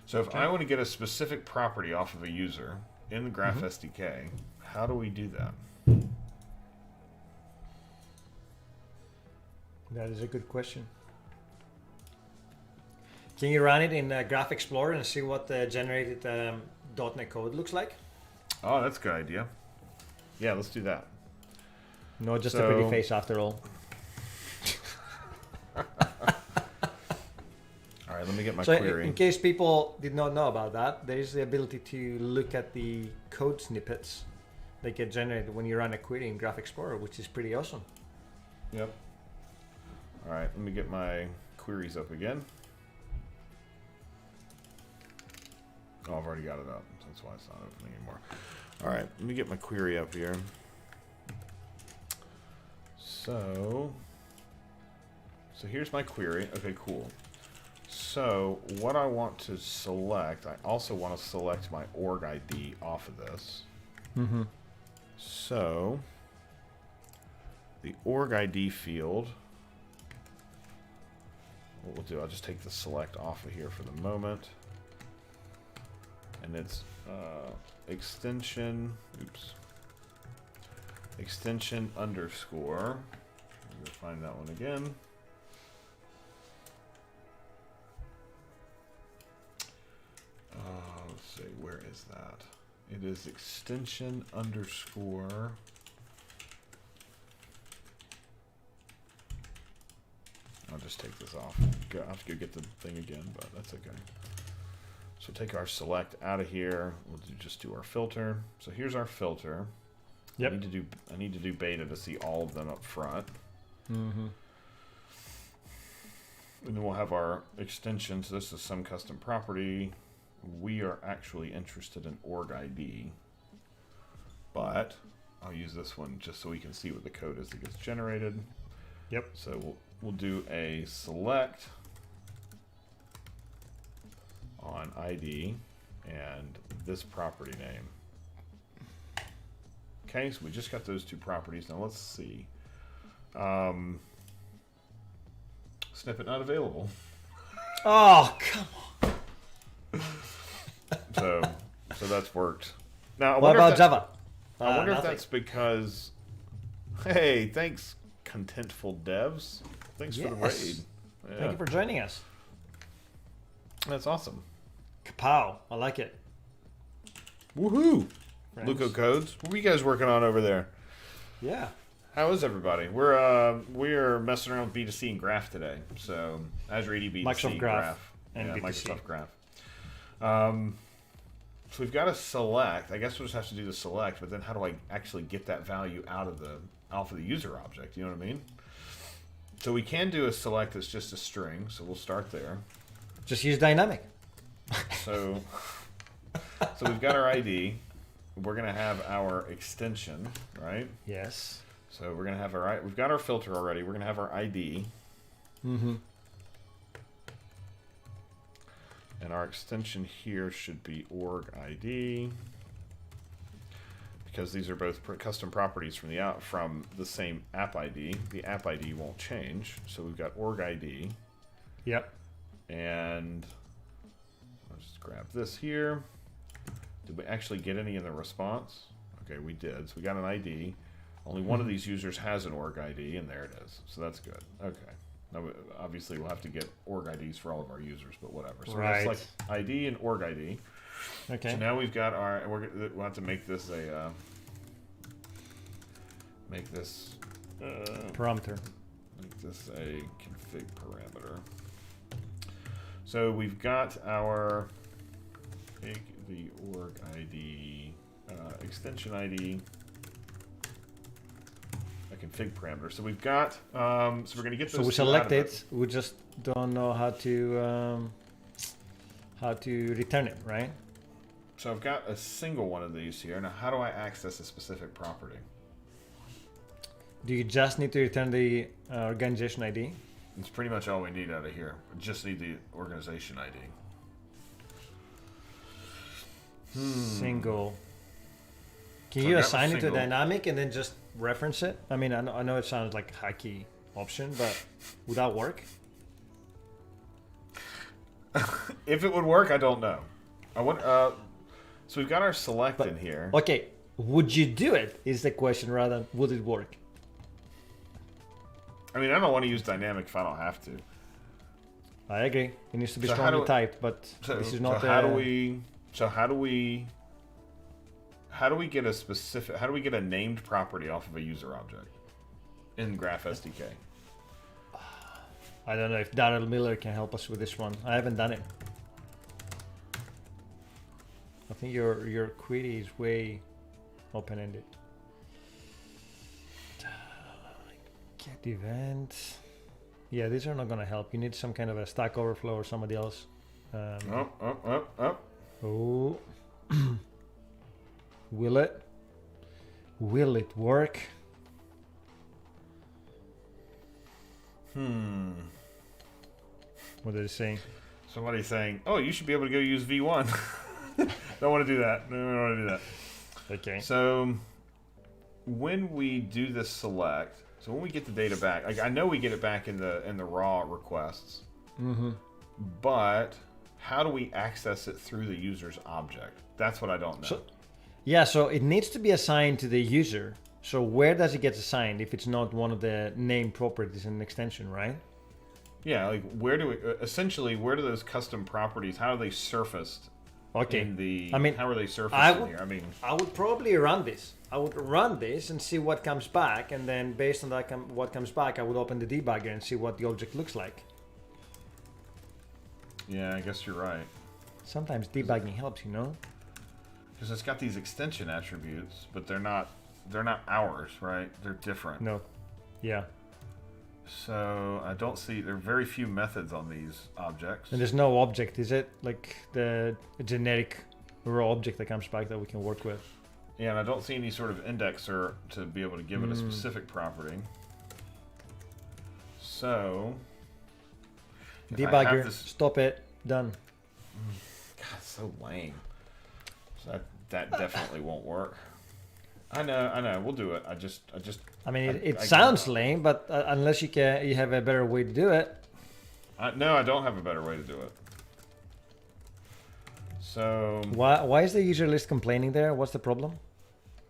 So if I want to get a specific property off of a user in the Graph SDK, how do we do that? That is a good question. Can you run it in Graph Explorer and see what the generated .NET code looks like? Oh, that's a good idea. Yeah, let's do that. Not just a pretty face after all. All right, let me get my so query. In case people did not know about that, there is the ability to look at the code snippets that get generated when you run a query in Graph Explorer, which is pretty awesome. Yep. All right, let me get my queries up again. Oh, I've already got it up. That's why it's not opening anymore. All right, let me get my query up here. So here's my query. Okay, cool. So what I want to select, I also want to select my org ID off of this. So the org ID field, what we'll do, I'll just take the select off of here for the moment. And it's extension underscore. We'll find that one again. Let's see, where is that? It is extension underscore. I'll just take this off. I'll have to go get the thing again, but that's okay. So take our select out of here. We'll just do our filter. So here's our filter. Yep. I need to do beta to see all of them up front. And then we'll have our extensions. This is some custom property. We are actually interested in org ID, but I'll use this one just so we can see what the code is that gets generated. Yep. So we'll do a select on ID and this property name. Okay, so we just got those two properties. Now let's see. Snippet not available. Oh, come on. So that's worked. Now, I What wonder if about that- Java? I wonder if Nothing. that's because. Hey, thanks, contentful devs. Thanks for the Yes. raid. Yeah, Thank you for joining us. that's awesome. Kapow. I like it. Woohoo! Friends. Luco Codes. What are you guys working on over there? Yeah. How is everybody? We're messing around with B2C and Graph today. So Azure AD B2C Microsoft Graph and yeah, B2C. Microsoft Graph. So we've got to select. I guess we'll just have to do the select. But then how do I actually get that value out of the user object? You know what I mean? So we can do a select that's just a string. So we'll start there. Just use dynamic. So we've got our ID. We're gonna have our extension, right? Yes. So we're gonna have we've got our filter already. We're gonna have our ID. Mm-hmm. And our extension here should be org ID, because these are both custom properties from the same app ID. The app ID won't change, so we've got org ID, Yep. and let's just grab this here. Did we actually get any in the response? Okay, we did. So we got an ID. Only one of these users has an org ID, and there it is. So that's good. Okay. Now, obviously, we'll have to get org IDs for all of our users, but whatever. So Right. we'll select ID and org ID. Okay. So now we've got our. We'll have to make this a. Make this Parameter. a config parameter. So we've got our take the org ID, extension ID, a config parameter. So we've got. So we're going to get those. So we two out select of it. We just don't know how to return it, right? So I've got a single one of these here. Now, how do I access a specific property? Do you just need to return the organization ID? It's pretty much all we need out of here. We just need the organization ID. Single. Can So you I got assign it to single. dynamic and then just reference it? I mean, I know it sounds like a hacky option, but would that work? If it would work, I don't know. I want. So we've got our select in here. Okay, would you do it? Is the question rather than would it work? I mean, I don't want to use dynamic if I don't have to. I agree. It needs to be So how strongly do- typed, but So, this is not. how do we? So how do we? How do we get a specific? How do we get a named property off of a user object in Graph SDK? I don't know if Daryl Miller can help us with this one. I haven't done it. I think your query is way open-ended. Get event. Yeah, these are not gonna help. You need some kind of a Stack Overflow or somebody else. Oh. Oh. Will it? Will it work? What are they saying? Somebody's saying, "Oh, you should be able to go use V1." Don't want to do that. No, don't want to do that. Okay. So when we do this select, so when we get the data back, like I know we get it back in the raw requests, but how do we access it through the user's object? That's what I don't know. So it needs to be assigned to the user. So where does it get assigned if it's not one of the named properties in an extension, right? Yeah, like where do we essentially where do those custom properties? How are they surfaced? Okay. In the, I mean, how are they surfaced I in would- here? I mean, I would probably run this. I would run this and see what comes back, and then based on that, what comes back, I would open the debugger and see what the object looks like. yeah, I guess you're right. Sometimes debugging helps, you know. Because it's got these extension attributes, but they're not ours, right? They're different. No. Yeah. So I don't see, there are very few methods on these objects. And there's no object, is it? Like the generic raw object that comes back that we can work with. Yeah, and I don't see any sort of indexer to be able to give it a specific property. So, if I have Debugger, this- stop it, done. God, so lame. So that definitely won't work. I know. We'll do it. I mean, it I sounds give up. lame, but unless you have a better way to do it. No, I don't have a better way to do it. So, Why is the user list complaining there? What's the problem?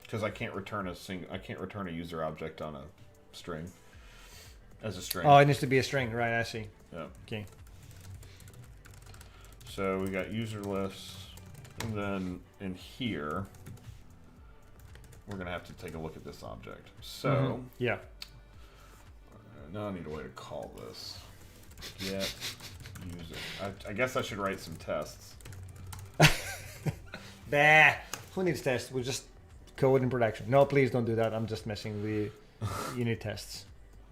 because I can't return a user object on a string as a string. Oh, it needs to be a string, right? I see. Yeah. Okay. So we got user lists, and then in here, we're gonna have to take a look at this object. So Yeah. now I need a way to call this. Get user. I guess I should write some tests. Bah. Who needs tests? We'll just code in production. No, please don't do that. I'm just messing with you. You need tests.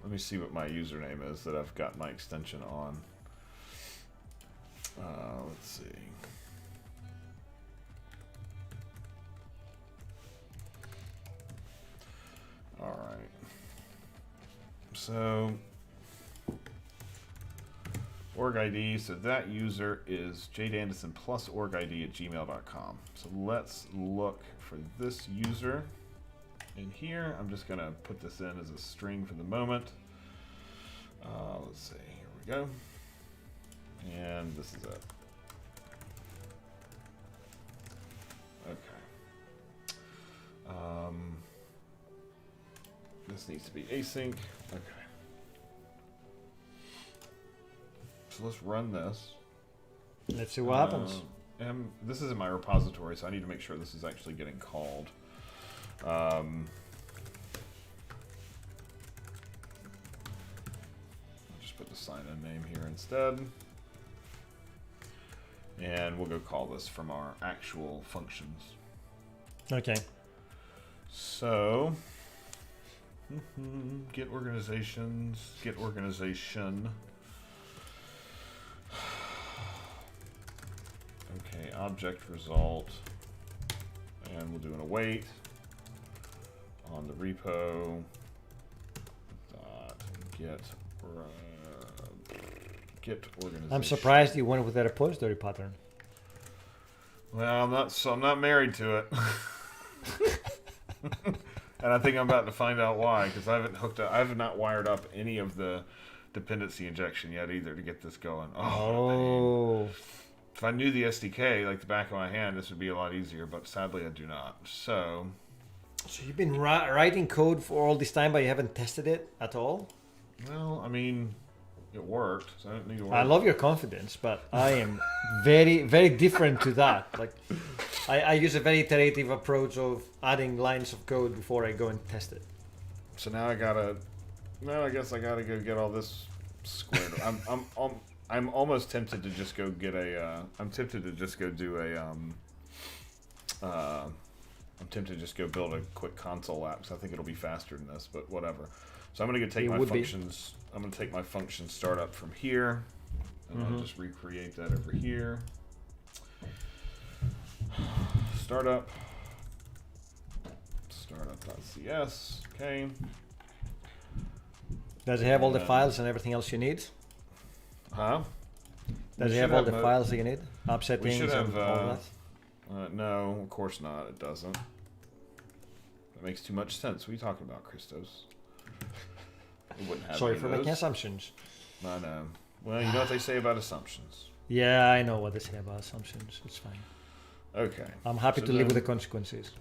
Let me see what my username is that I've got my extension on. Let's see. All right. So org ID. So that user is jdanderson plus org ID at gmail.com. So let's look for this user in here. I'm just gonna put this in as a string for the moment. Let's see. Here we go. And this is it. Okay. This needs to be async. Okay. So let's run this. Let's see what happens. And this is in my repository, so I need to make sure this is actually getting called. I'll just put the sign-in name here instead. And we'll go call this from our actual functions. Okay. So, get organizations, get organization. Okay, object result. And we'll do an await on the repo. Dot get organization. I'm surprised you went with that repository pattern. Well, I'm not married to it. And I think I'm about to find out why, because I have not wired up any of the dependency injection yet either to get this going. Oh. If I knew the SDK like the back of my hand, this would be a lot easier, but sadly I do not. So you've been writing code for all this time, but you haven't tested it at all? well, I mean, it worked, so I don't need to worry. I love your confidence, but I am very, very different to that. Like, I use a very iterative approach of adding lines of code before I go and test it. So now I guess I gotta go get all this squared. I'm almost tempted to just go get a. I'm tempted to just go do a. I'm tempted to just go build a quick console app because I think it'll be faster than this, but whatever. So I'm gonna go take It my would be. functions. I'm gonna take my function startup from here, and I'll just recreate that over here. Startup. Startup.cs. Okay. Does it have all the Yeah. files and everything else you need? Huh? Does We it have should all the have files that you need? App We settings should have. and all that? No, of course not. It doesn't. That makes too much sense. What are you talking about, Christos? It wouldn't have Sorry any for of making those. assumptions. I know. Well, you know what they say about assumptions. Yeah, I know what they say about assumptions. It's fine. Okay. I'm happy So to live with the then- consequences.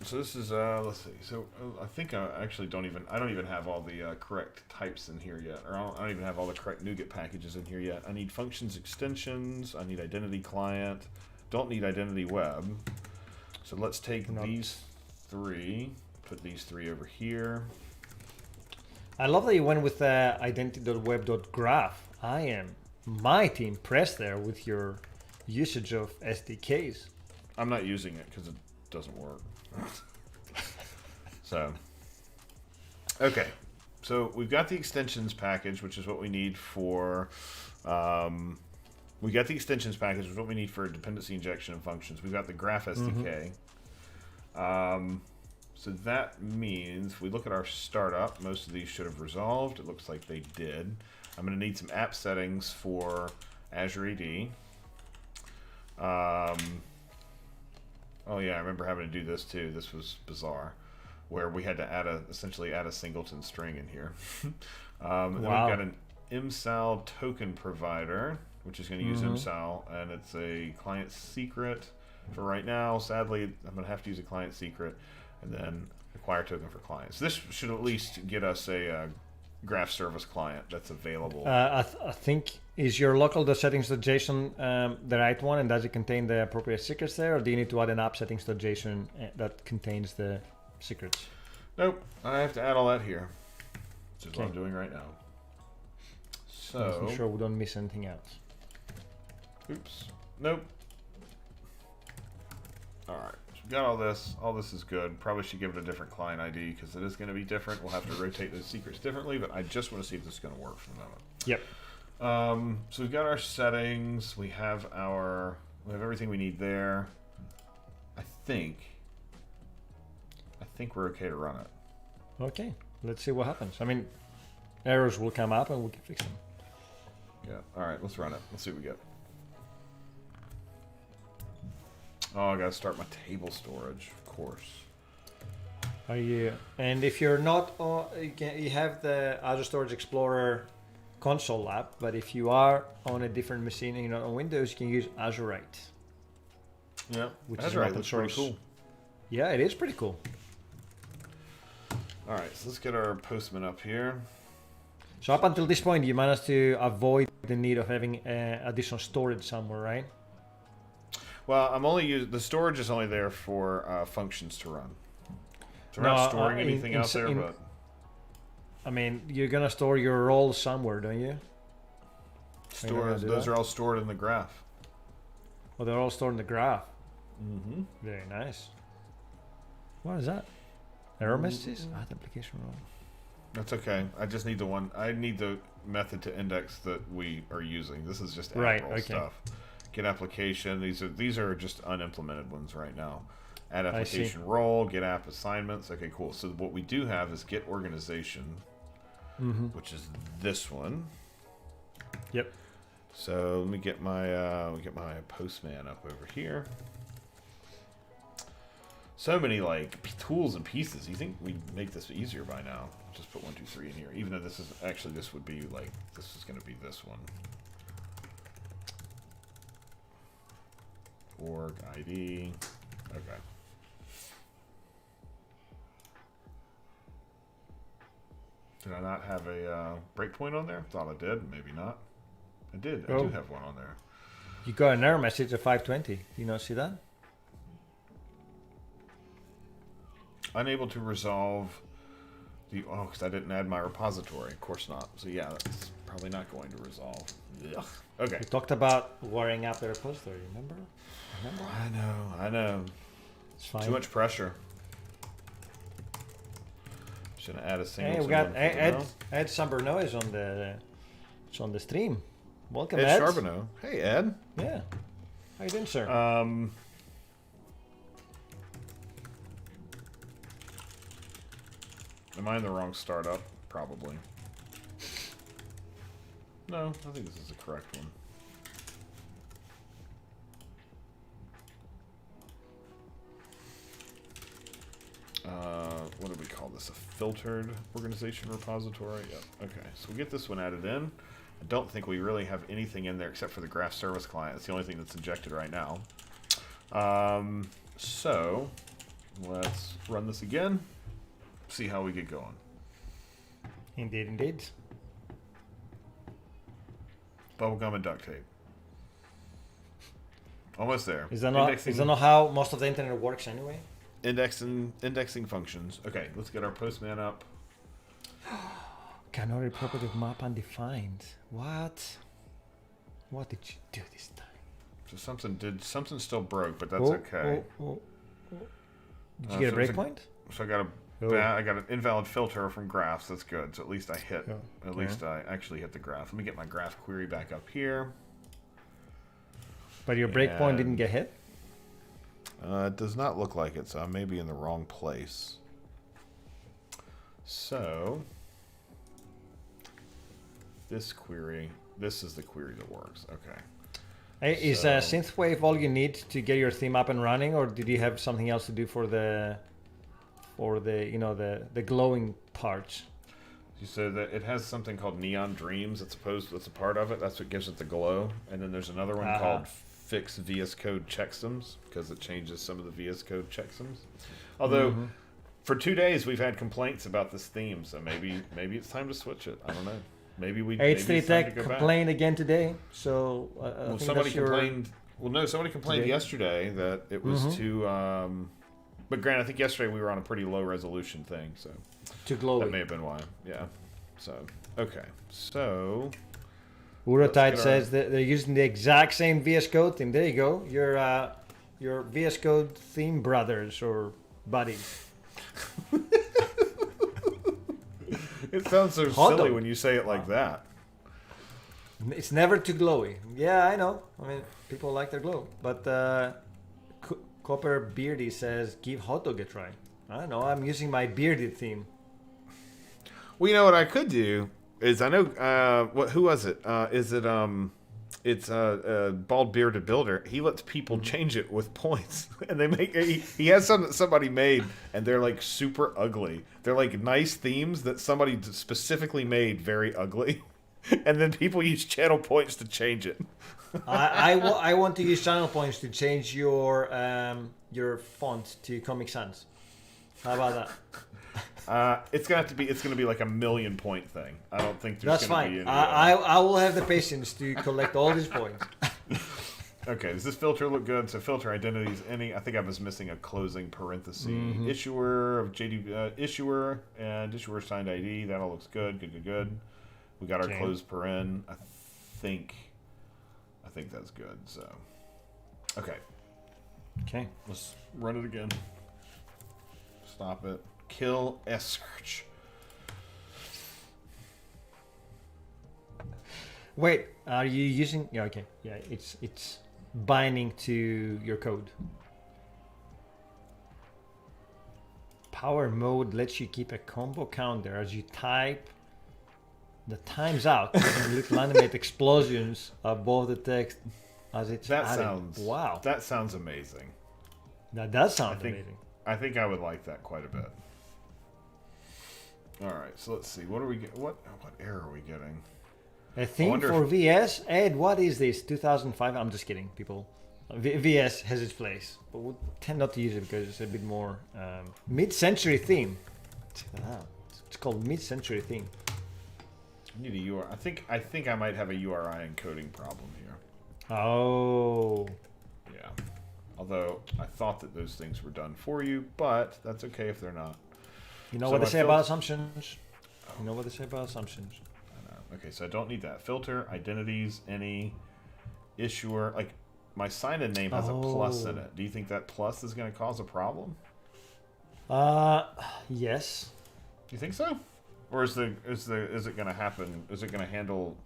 So this is let's see. So I think I actually don't even have all the correct types in here yet, or I don't even have all the correct NuGet packages in here yet. I need functions extensions. I need identity client. Don't need identity web. So let's take Not- these three. Put these three over here. I love that you went with identity.web.graph. I am mighty impressed there with your usage of SDKs. I'm not using it because it doesn't work. So, okay. So we've got the extensions package, which is what we need for. We got the extensions package, which is what we need for dependency injection and functions. We've got the Graph SDK. So that means if we look at our startup, most of these should have resolved. It looks like they did. I'm going to need some app settings for Azure AD. Oh yeah, I remember having to do this too. This was bizarre, where we had to essentially add a singleton string in here. And we've got an MSAL token provider, which is going to use MSAL, and it's a client secret for right now. Sadly, I'm going to have to use a client secret, and then acquire token for clients. This should at least get us a graph service client that's available. I think, is your local.settings.json the right one, and does it contain the appropriate secrets there, or do you need to add an app settings.json that contains the secrets? Nope, I have to add all that here, which is what I'm doing right now. So, making sure we don't miss anything else. Oops. Nope. Alright, so we got all this. All this is good. Probably should give it a different client ID because it is going to be different. We'll have to rotate those secrets differently, but I just want to see if this is going to work for the moment. Yep. So we've got our settings. We have everything we need there. I think we're okay to run it. Okay, let's see what happens. I mean, errors will come up and we can fix them. Yeah. All right, let's run it. Let's see what we get. Oh, I gotta start my table storage, of course. Are you? And if you're not, you have the Azure Storage Explorer console app, but if you are on a different machine and you're not on Windows, you can use Azure. Yeah, which that's is right. open That's source. pretty cool. Yeah, it is pretty cool. All right, so let's get our postman up here. So up until this point, you managed to avoid the need of having additional storage somewhere, right? Well, I'm only the storage is only there for functions to run. So we're not storing anything out there, but I mean, you're gonna store your roles somewhere, don't you? those are all stored in the graph. Well, they're all stored in the graph. Mm-hmm. Very nice. What is that? Error messages? Add application role. That's okay. I just need I need the method to index that we are using. This is just app roll stuff. Get application. These are just unimplemented ones right now. Add application role. Get app assignments. Okay, cool. So what we do have is get organization, which is this one. Yep. So let me get my postman up over here. So many tools and pieces. You think we'd make this easier by now? Just put 1, 2, 3 in here. Even though this is actually this would be this is going to be this one. Org ID. Okay. Did I not have a breakpoint on there? Thought I did. Maybe not. I did. I do have one on there. You got an error message at 520. Do you not see that? Unable to resolve the because I didn't add my repository. Of course not. So yeah, that's probably not going to resolve. Ugh. Okay. We talked about wiring up the repository. Remember? I know. It's fine. Too much pressure. Should add a single. Hey, we got Ed Samberno is on the stream. Welcome, Ed. Ed Charbonneau. Hey, Ed. Yeah. How you doing, sir? Am I in the wrong startup? Probably. No, I think this is the correct one. What do we call this? A filtered organization repository? Yep. Okay, so we'll get this one added in. I don't think we really have anything in there except for the graph service client. It's the only thing that's injected right now. So let's run this again. See how we get going. Indeed, indeed. Bubblegum and duct tape. Almost there. Is that not how most of the internet works anyway? Indexing functions. Okay, let's get our postman up. Canary property of map undefined. What? What did you do this time? So something still broke, but that's okay. Did you get a breakpoint? So I got a Oh. I got an invalid filter from graphs. That's good. So at least I hit. Oh, At okay. least I actually hit the graph. Let me get my graph query back up here. But your breakpoint didn't And- get hit? It does not look like it, so I may be in the wrong place. So this query, this is the query that works. Okay. Hey, is So- synthwave all you need to get your theme up and running, or did you have something else to do for the the glowing parts? You said that it has something called Neon Dreams. That's a part of it. That's what gives it the glow. And then there's another one called Fix VS Code Checksums, because it changes some of the VS Code checksums. Although for 2 days we've had complaints about this theme, so maybe it's time to switch it. I don't know. Maybe H3 maybe it's time to Tech go back. complained again today, so I Well, think somebody that's your... complained. Well, no, somebody complained Today? yesterday that it was too. But granted, I think yesterday we were on a pretty low resolution thing, so too that glowy. may have been why. Yeah. So okay. So Urotide Let's get says that they're using the exact same VS Code theme. There you go. Your VS Code theme brothers or buddies. it sounds so Hot silly dog. when you say it like that. It's never too glowy. Yeah, I know. I mean, people like their glow. But Copper Beardy says, give hot dog a try. I don't know. I'm using my bearded theme. Well, you know what I could do is I know who was it? Is it it's Bald Bearded Builder. He lets people change it with points, and they make he has some that somebody made, and they're like super ugly. They're like nice themes that somebody specifically made very ugly, and then people use channel points to change it. I want to use channel points to change your font to Comic Sans. How about that? It's gonna be like a 1,000,000 point thing. I don't think there's That's gonna fine. be any. I will have the patience to collect all these points. Okay, does this filter look good? So filter identities, any. I think I was missing a closing parenthesis. Mm-hmm. Issuer of JD issuer and issuer signed ID. That all looks good. Good. We got our Okay. closed paren. I think that's good. So, okay, Okay. let's run it again. Stop it. Kill search. Wait, are you using? Yeah, okay. Yeah, it's binding to your code. Power mode lets you keep a combo counter as you type the times out and little animate explosions above the text as it's That added. sounds Wow. That sounds amazing. That does sound I think- amazing. I think I would like that quite a bit. All right, so let's see. What are we get? What error are we getting? A theme wonder for if- VS? Ed, what is this? 2005? I'm just kidding, people. VS has its place, but we tend not to use it because it's a bit more mid-century theme. Check that out. It's called mid-century theme. I need a URI. I think I might have a URI encoding problem here. Oh. Yeah. Although I thought that those things were done for you, but that's okay if they're not. You know So what they my say fil- about assumptions? You know what they say about assumptions? I know. Okay, so I don't need that. Filter, identities, any, issuer. Like, my sign-in name has a plus in Oh. it. Do you think that plus is going to cause a problem? Yes. Do you think so? Or is it going to happen? Is it going to handle?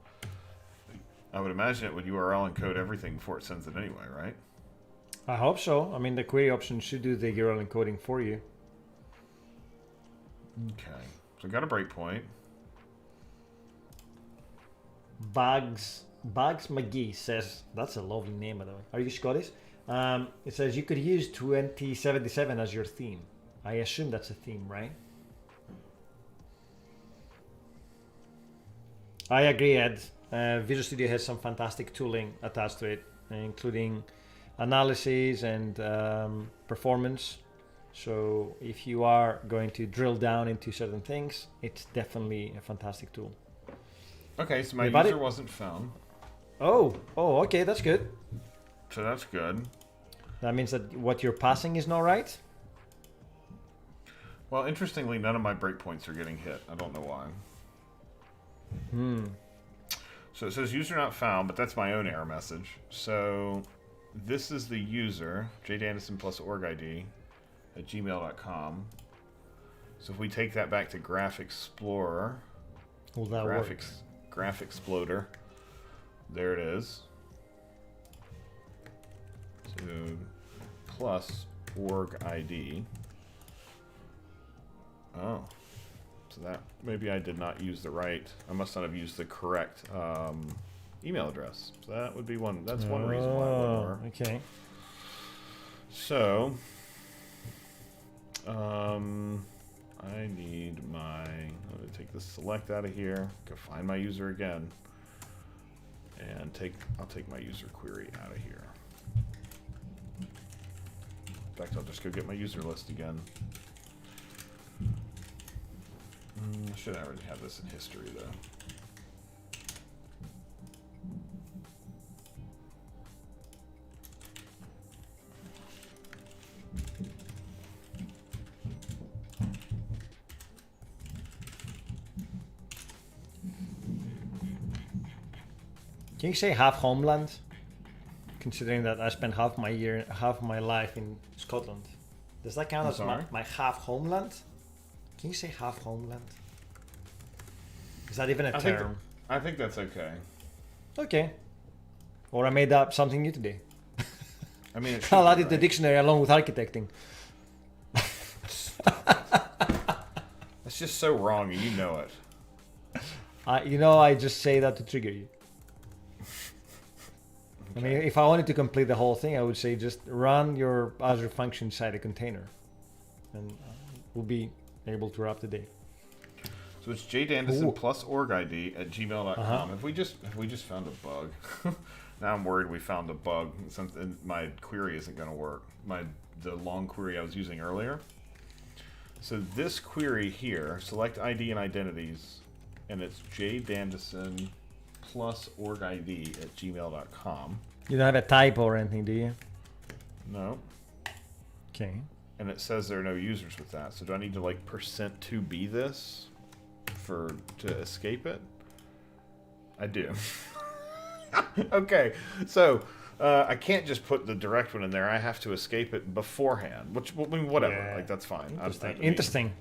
I would imagine it would URL encode everything before it sends it anyway, right? I hope so. I mean, the query option should do the URL encoding for you. Okay. So I got a breakpoint. Bugs McGee says, that's a lovely name, by the way. Are you Scottish? It says you could use 2077 as your theme. I assume that's a theme, right? I agree, Ed. Visual Studio has some fantastic tooling attached to it, including analysis and performance. So if you are going to drill down into certain things, it's definitely a fantastic tool. Okay, so my Hey, buddy. user wasn't found. Oh, okay, that's good. So that's good. That means that what you're passing is not right? Well, interestingly, none of my breakpoints are getting hit. I don't know why. So it says user not found, but that's my own error message. So this is the user, jdanderson plus org ID at gmail.com. So if we take that back to Graph Explorer, Will that work? Graph Exploder, there it is. So plus org ID. Oh, so that maybe I did not use the right. I must not have used the correct email address. So that would be one. That's one reason why it wouldn't work. Okay. So, I need my. Let me take this select out of here. Go find my user again, and I'll take my user query out of here. In fact, I'll just go get my user list again. I should already have this in history though. Can you say half homeland? Considering that I spent half my life in Scotland. Does that count as my half homeland? Can you say half homeland? Is that even a term? I think that's okay. Okay. Or I made up something new today. I mean, I'll add it to the dictionary along with architecting. That's just so wrong, and you know it. I just say that to trigger you. I mean, if I wanted to complete the whole thing, I would say just run your Azure function inside a container, and we'll be able to wrap the day. So it's jdanderson plus orgid@gmail.com. Have we just found a bug? Now I'm worried we found a bug. Something my query isn't going to work. The long query I was using earlier. So this query here, select ID and identities, and it's jdanderson plus orgid@gmail.com. You don't have a typo or anything, do you? No. Okay. And it says there are no users with that. So do I need to like %2b this to escape it? I do. Okay. So I can't just put the direct one in there. I have to escape it beforehand. Which, I mean, whatever. Yeah. Like that's fine. Interesting.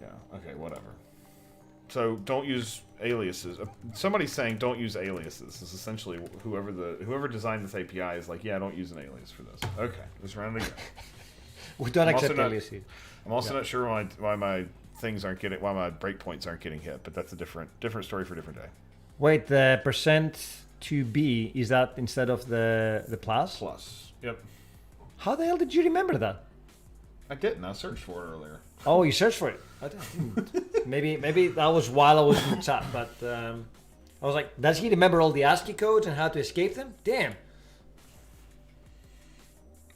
Yeah. Okay. Whatever. So don't use aliases. Somebody's saying don't use aliases. This is essentially whoever designed this API is like, yeah, don't use an alias for this. Okay, let's run it again. We don't accept aliases. I'm also not sure why my breakpoints aren't getting hit, but that's a different story for a different day. Wait, the %2b, is that instead of the plus? Plus. Yep. How the hell did you remember that? I didn't. I searched for it earlier. Oh, you searched for it. I didn't. maybe that was while I was in the chat, but I was like, does he remember all the ASCII codes and how to escape them? Damn.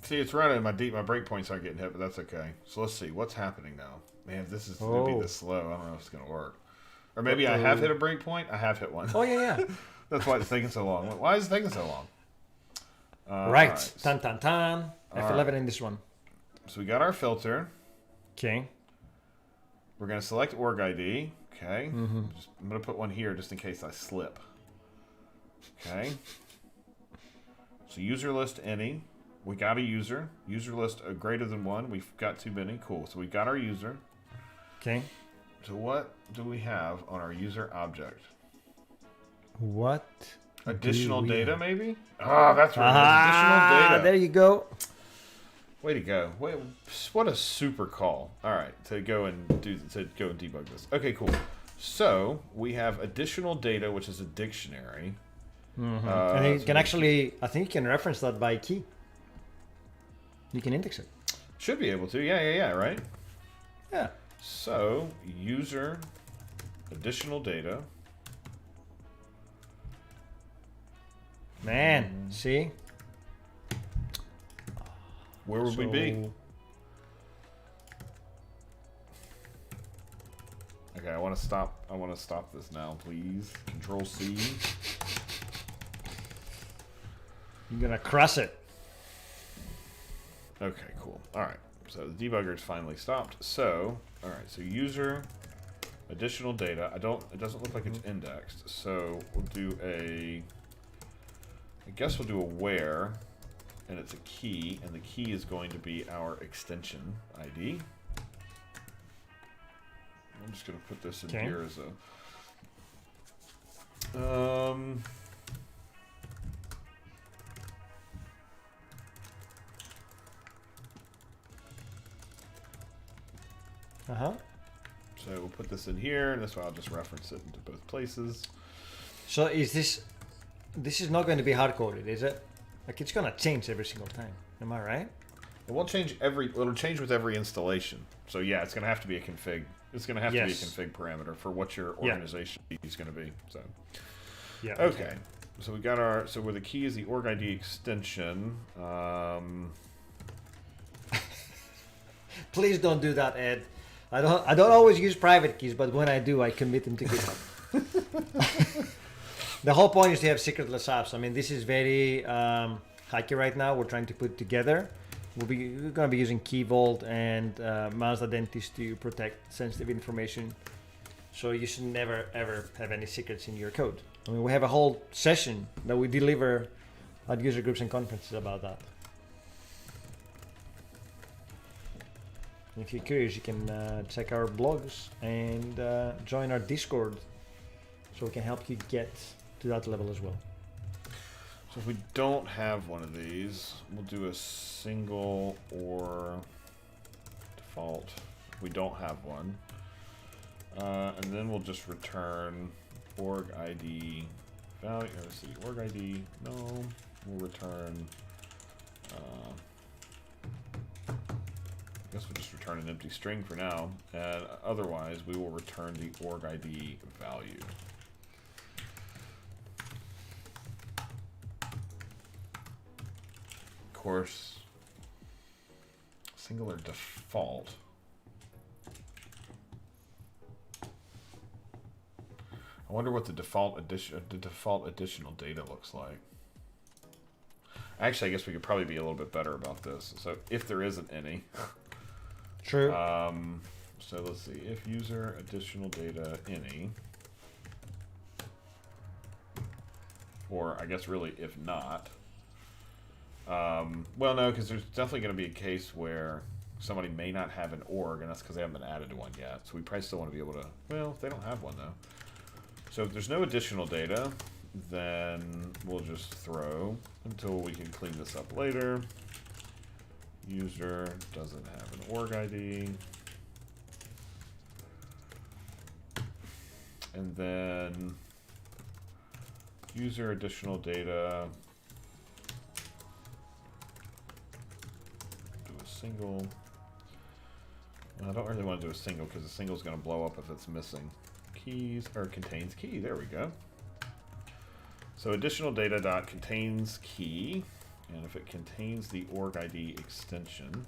See, it's running. My breakpoints aren't getting hit, but that's okay. So let's see what's happening now. Man, if this is going to be this slow, I don't know if it's going to work. Or maybe I have hit a breakpoint. I have hit one. Oh yeah. That's why it's taking so long. Why is it taking so long? Right. Right. Tan tan tan. F11 in this one. So we got our filter. Okay. We're going to select org ID. Okay. I'm going to put one here just in case I slip. Okay. So user list any. We got a user. User list greater than 1. We've got too many. Cool. So we got our user. Okay. So what do we have on our user object? What? Additional data, maybe? Ah, that's right. Additional data. There you go. Way to go! Wait, what a super call! All right, to go and debug this. Okay, cool. So we have additional data, which is a dictionary. And you can actually, I think you can reference that by key. You can index it. Should be able to. Yeah. Right. Yeah. So user additional data. Man, see. Where would we be? Okay, I want to stop this now, please. Control C. You're gonna crush it. Okay, cool. All right. So the debugger's finally stopped. So, all right. So user additional data. It doesn't look like it's indexed. So we'll do I guess we'll do a where. And it's a key, and the key is going to be our extension ID. I'm just gonna put this in Okay. here as a Uh-huh. so we'll put this in here, and this way I'll just reference it into both places. So is this is not going to be hard coded, is it? Like it's gonna change every single time. Am I right? It won't change it'll change with every installation. So yeah, it's gonna have to be a config. It's gonna have to be a config parameter for what your organization is gonna be. So Yeah. okay. So we got our where the key is the org ID extension. Please don't do that, Ed. I don't always use private keys, but when I do, I commit them to GitHub. The whole point is to have secretless apps. I mean, this is very hacky right now. We're trying to put it together. We're going to be using Key Vault and mouse identities to protect sensitive information. So you should never ever have any secrets in your code. I mean, we have a whole session that we deliver at user groups and conferences about that. If you're curious, you can check our blogs and join our Discord so we can help you get to that level as well. So if we don't have one of these, we'll do a single or default. If we don't have one. And then we'll just return org ID value. Let's see, org ID, no. We'll return, I guess we'll just return an empty string for now. And otherwise, we will return the org ID value. Of course, singular default. I wonder what the default additional data looks like. Actually, I guess we could probably be a little bit better about this. So if there isn't any. True. So let's see, if user additional data any, or I guess really if not. Well, no, because there's definitely going to be a case where somebody may not have an org, and that's because they haven't been added to one yet. So we probably still want to be able to, well, if they don't have one though. So if there's no additional data, then we'll just throw until we can clean this up later. User doesn't have an org ID. And then user additional data. Do a single. I don't really want to do a single because a single is going to blow up if it's missing keys or contains key. There we go. So additional data dot contains key, and if it contains the org ID extension,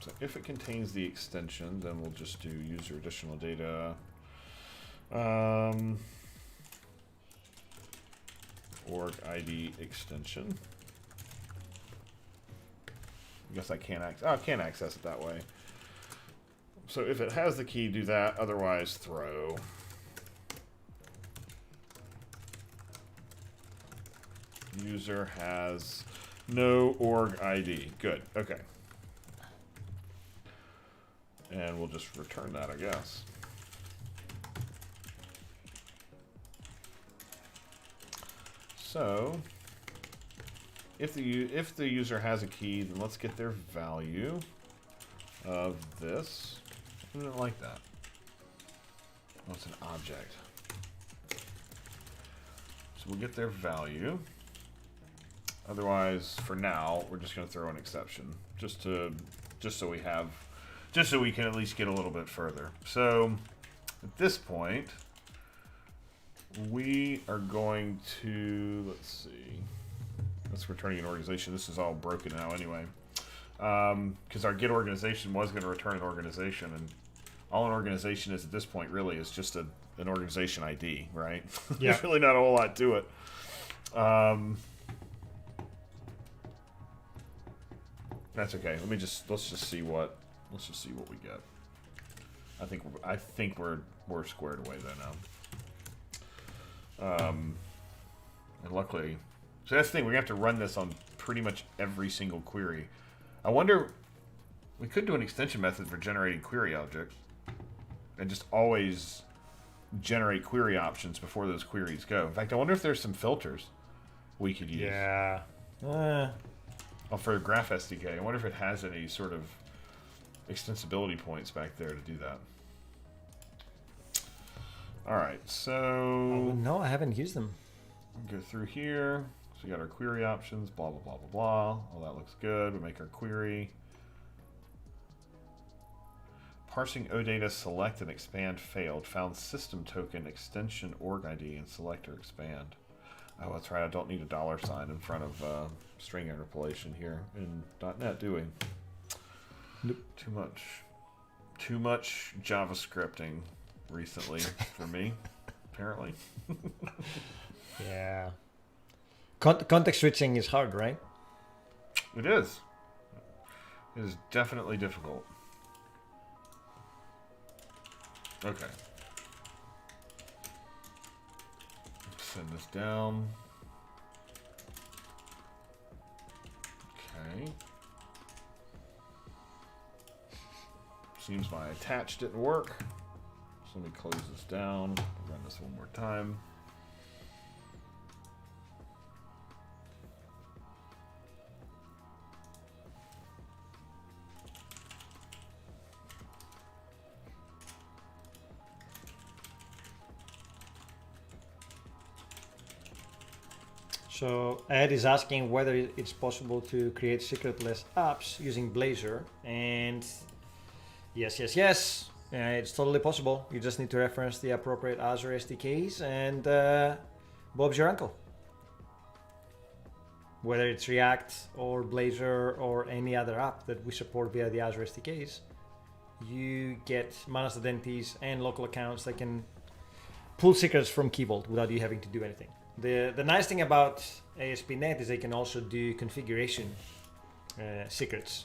so if it contains the extension, then we'll just do user additional data org ID extension. I guess I can't access it that way. So if it has the key, do that. Otherwise, throw. User has no org ID. Good. Okay. And we'll just return that, I guess. So if the user has a key, then let's get their value of this. I didn't like that. Oh, it's an object. So we'll get their value. Otherwise, for now, we're just going to throw an exception, just so we can at least get a little bit further. So at this point, we are going to, let's see, that's returning an organization. This is all broken now anyway. Because our get organization was going to return an organization, and all an organization is at this point really is just an organization ID, right? Yeah. There's really not a whole lot to it. That's okay. Let's just see what we get. I think we're squared away there now. And luckily, so that's the thing. We're gonna have to run this on pretty much every single query. I wonder We could do an extension method for generating query objects, and just always generate query options before those queries go. In fact, I wonder if there's some filters we could use. Yeah. For Graph SDK, I wonder if it has any sort of extensibility points back there to do that. All right, so No, I haven't used them. go through here. So we got our query options, blah, blah, blah, blah, blah. All that looks good. We make our query. Parsing OData select and expand failed. Found system token extension org ID and select or expand. Oh, that's right. I don't need a $sign in front of string interpolation here in .NET, do we? Nope. Too much JavaScripting recently for me, apparently. Yeah. Context switching is hard, right? It is. It is definitely difficult. Okay. Send this down. Okay. Seems my attach didn't work. So let me close this down. Run this one more time. So Ed is asking whether it's possible to create secretless apps using Blazor, and yes. It's totally possible. You just need to reference the appropriate Azure SDKs, and Bob's your uncle. Whether it's React or Blazor or any other app that we support via the Azure SDKs, you get managed identities and local accounts that can pull secrets from Key Vault without you having to do anything. The nice thing about ASP.NET is they can also do configuration secrets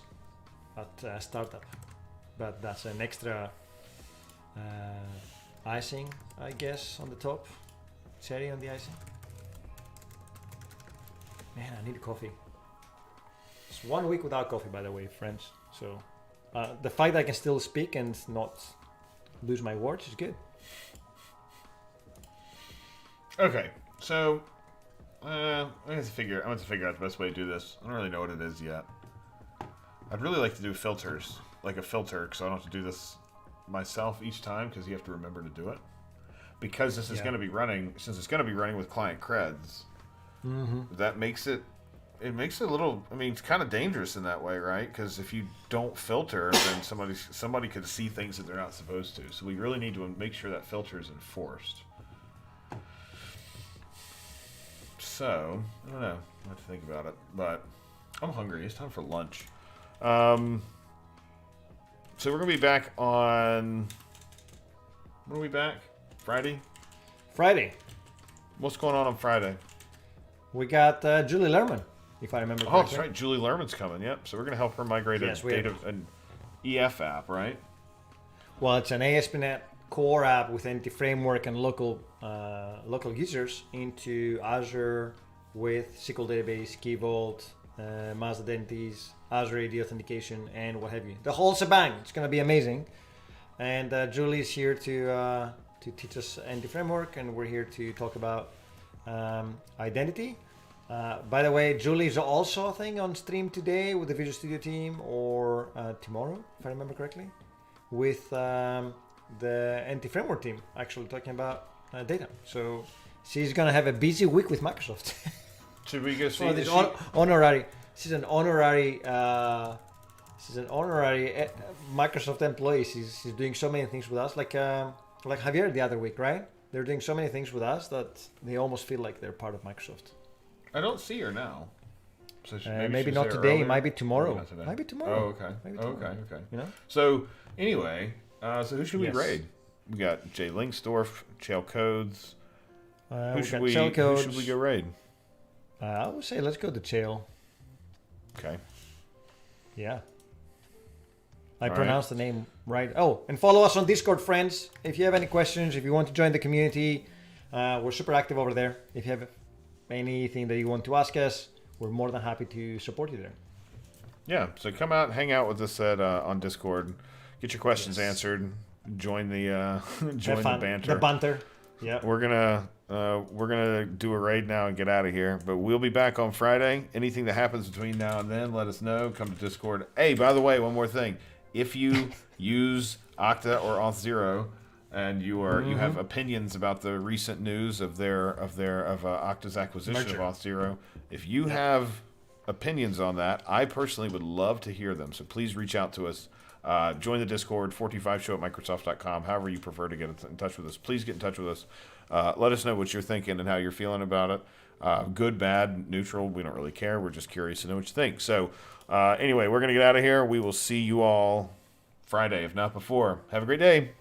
at startup, but that's an extra icing, I guess, on the top, cherry on the icing. Man, I need coffee. It's 1 week without coffee, by the way, friends. So the fact that I can still speak and not lose my words is good. Okay. So, I want to figure out the best way to do this. I don't really know what it is yet. I'd really like to do filters, like a filter, because I don't have to do this myself each time, because you have to remember to do it. Because this is going to be running, since it's going to be running with client creds, that makes it a little, I mean, it's kind of dangerous in that way, right? Because if you don't filter, then somebody could see things that they're not supposed to. So we really need to make sure that filter is enforced. So, I don't know. I have to think about it. But I'm hungry. It's time for lunch. So we're going to be back on... When are we back? Friday? Friday. What's going on Friday? We got Julie Lerman, if I remember correctly. Oh, that's right. Julie Lerman's coming. Yep. So we're going to help her migrate an EF app, right? Well, it's an ASP.NET Core app with Entity Framework and local users into Azure with SQL database, Key Vault, mass identities, Azure AD authentication, and what have you. The whole shebang. It's going to be amazing. And Julie's here to teach us Entity Framework, and we're here to talk about identity. By the way, Julie's also a thing on stream today with the Visual Studio team, or tomorrow, if I remember correctly, with the Entity Framework team, actually talking about data. So she's gonna have a busy week with Microsoft. Should we go see? This honorary. She's an honorary. Microsoft employee. She's doing so many things with us, like Javier the other week, right? They're doing so many things with us that they almost feel like they're part of Microsoft. I don't see her now. So maybe not today. It might be tomorrow. Might be tomorrow. Oh, okay. Okay. You know. So anyway, so who should we raid? We got Jay Linksdorf, Chael Codes. Who should we go raid? I would say let's go to Chael. Okay. Yeah. I pronounced the name right. Oh, and follow us on Discord, friends. If you have any questions, if you want to join the community, we're super active over there. If you have anything that you want to ask us, we're more than happy to support you there. Yeah, so come out, hang out with us at on Discord, get your questions answered, join the join the banter. The banter. Yeah. We're gonna do a raid now and get out of here, but we'll be back on Friday. Anything that happens between now and then, let us know. Come to Discord. Hey, by the way, one more thing: if you use Okta or Auth0 and you have opinions about the recent news of Okta's acquisition Merger. of Auth0, if you have opinions on that, I personally would love to hear them. So please reach out to us. Join the Discord, 45show@microsoft.com, however you prefer to get in touch with us. Please get in touch with us. Let us know what you're thinking and how you're feeling about it. Good, bad, neutral, we don't really care. We're just curious to know what you think. So anyway, we're going to get out of here. We will see you all Friday, if not before. Have a great day.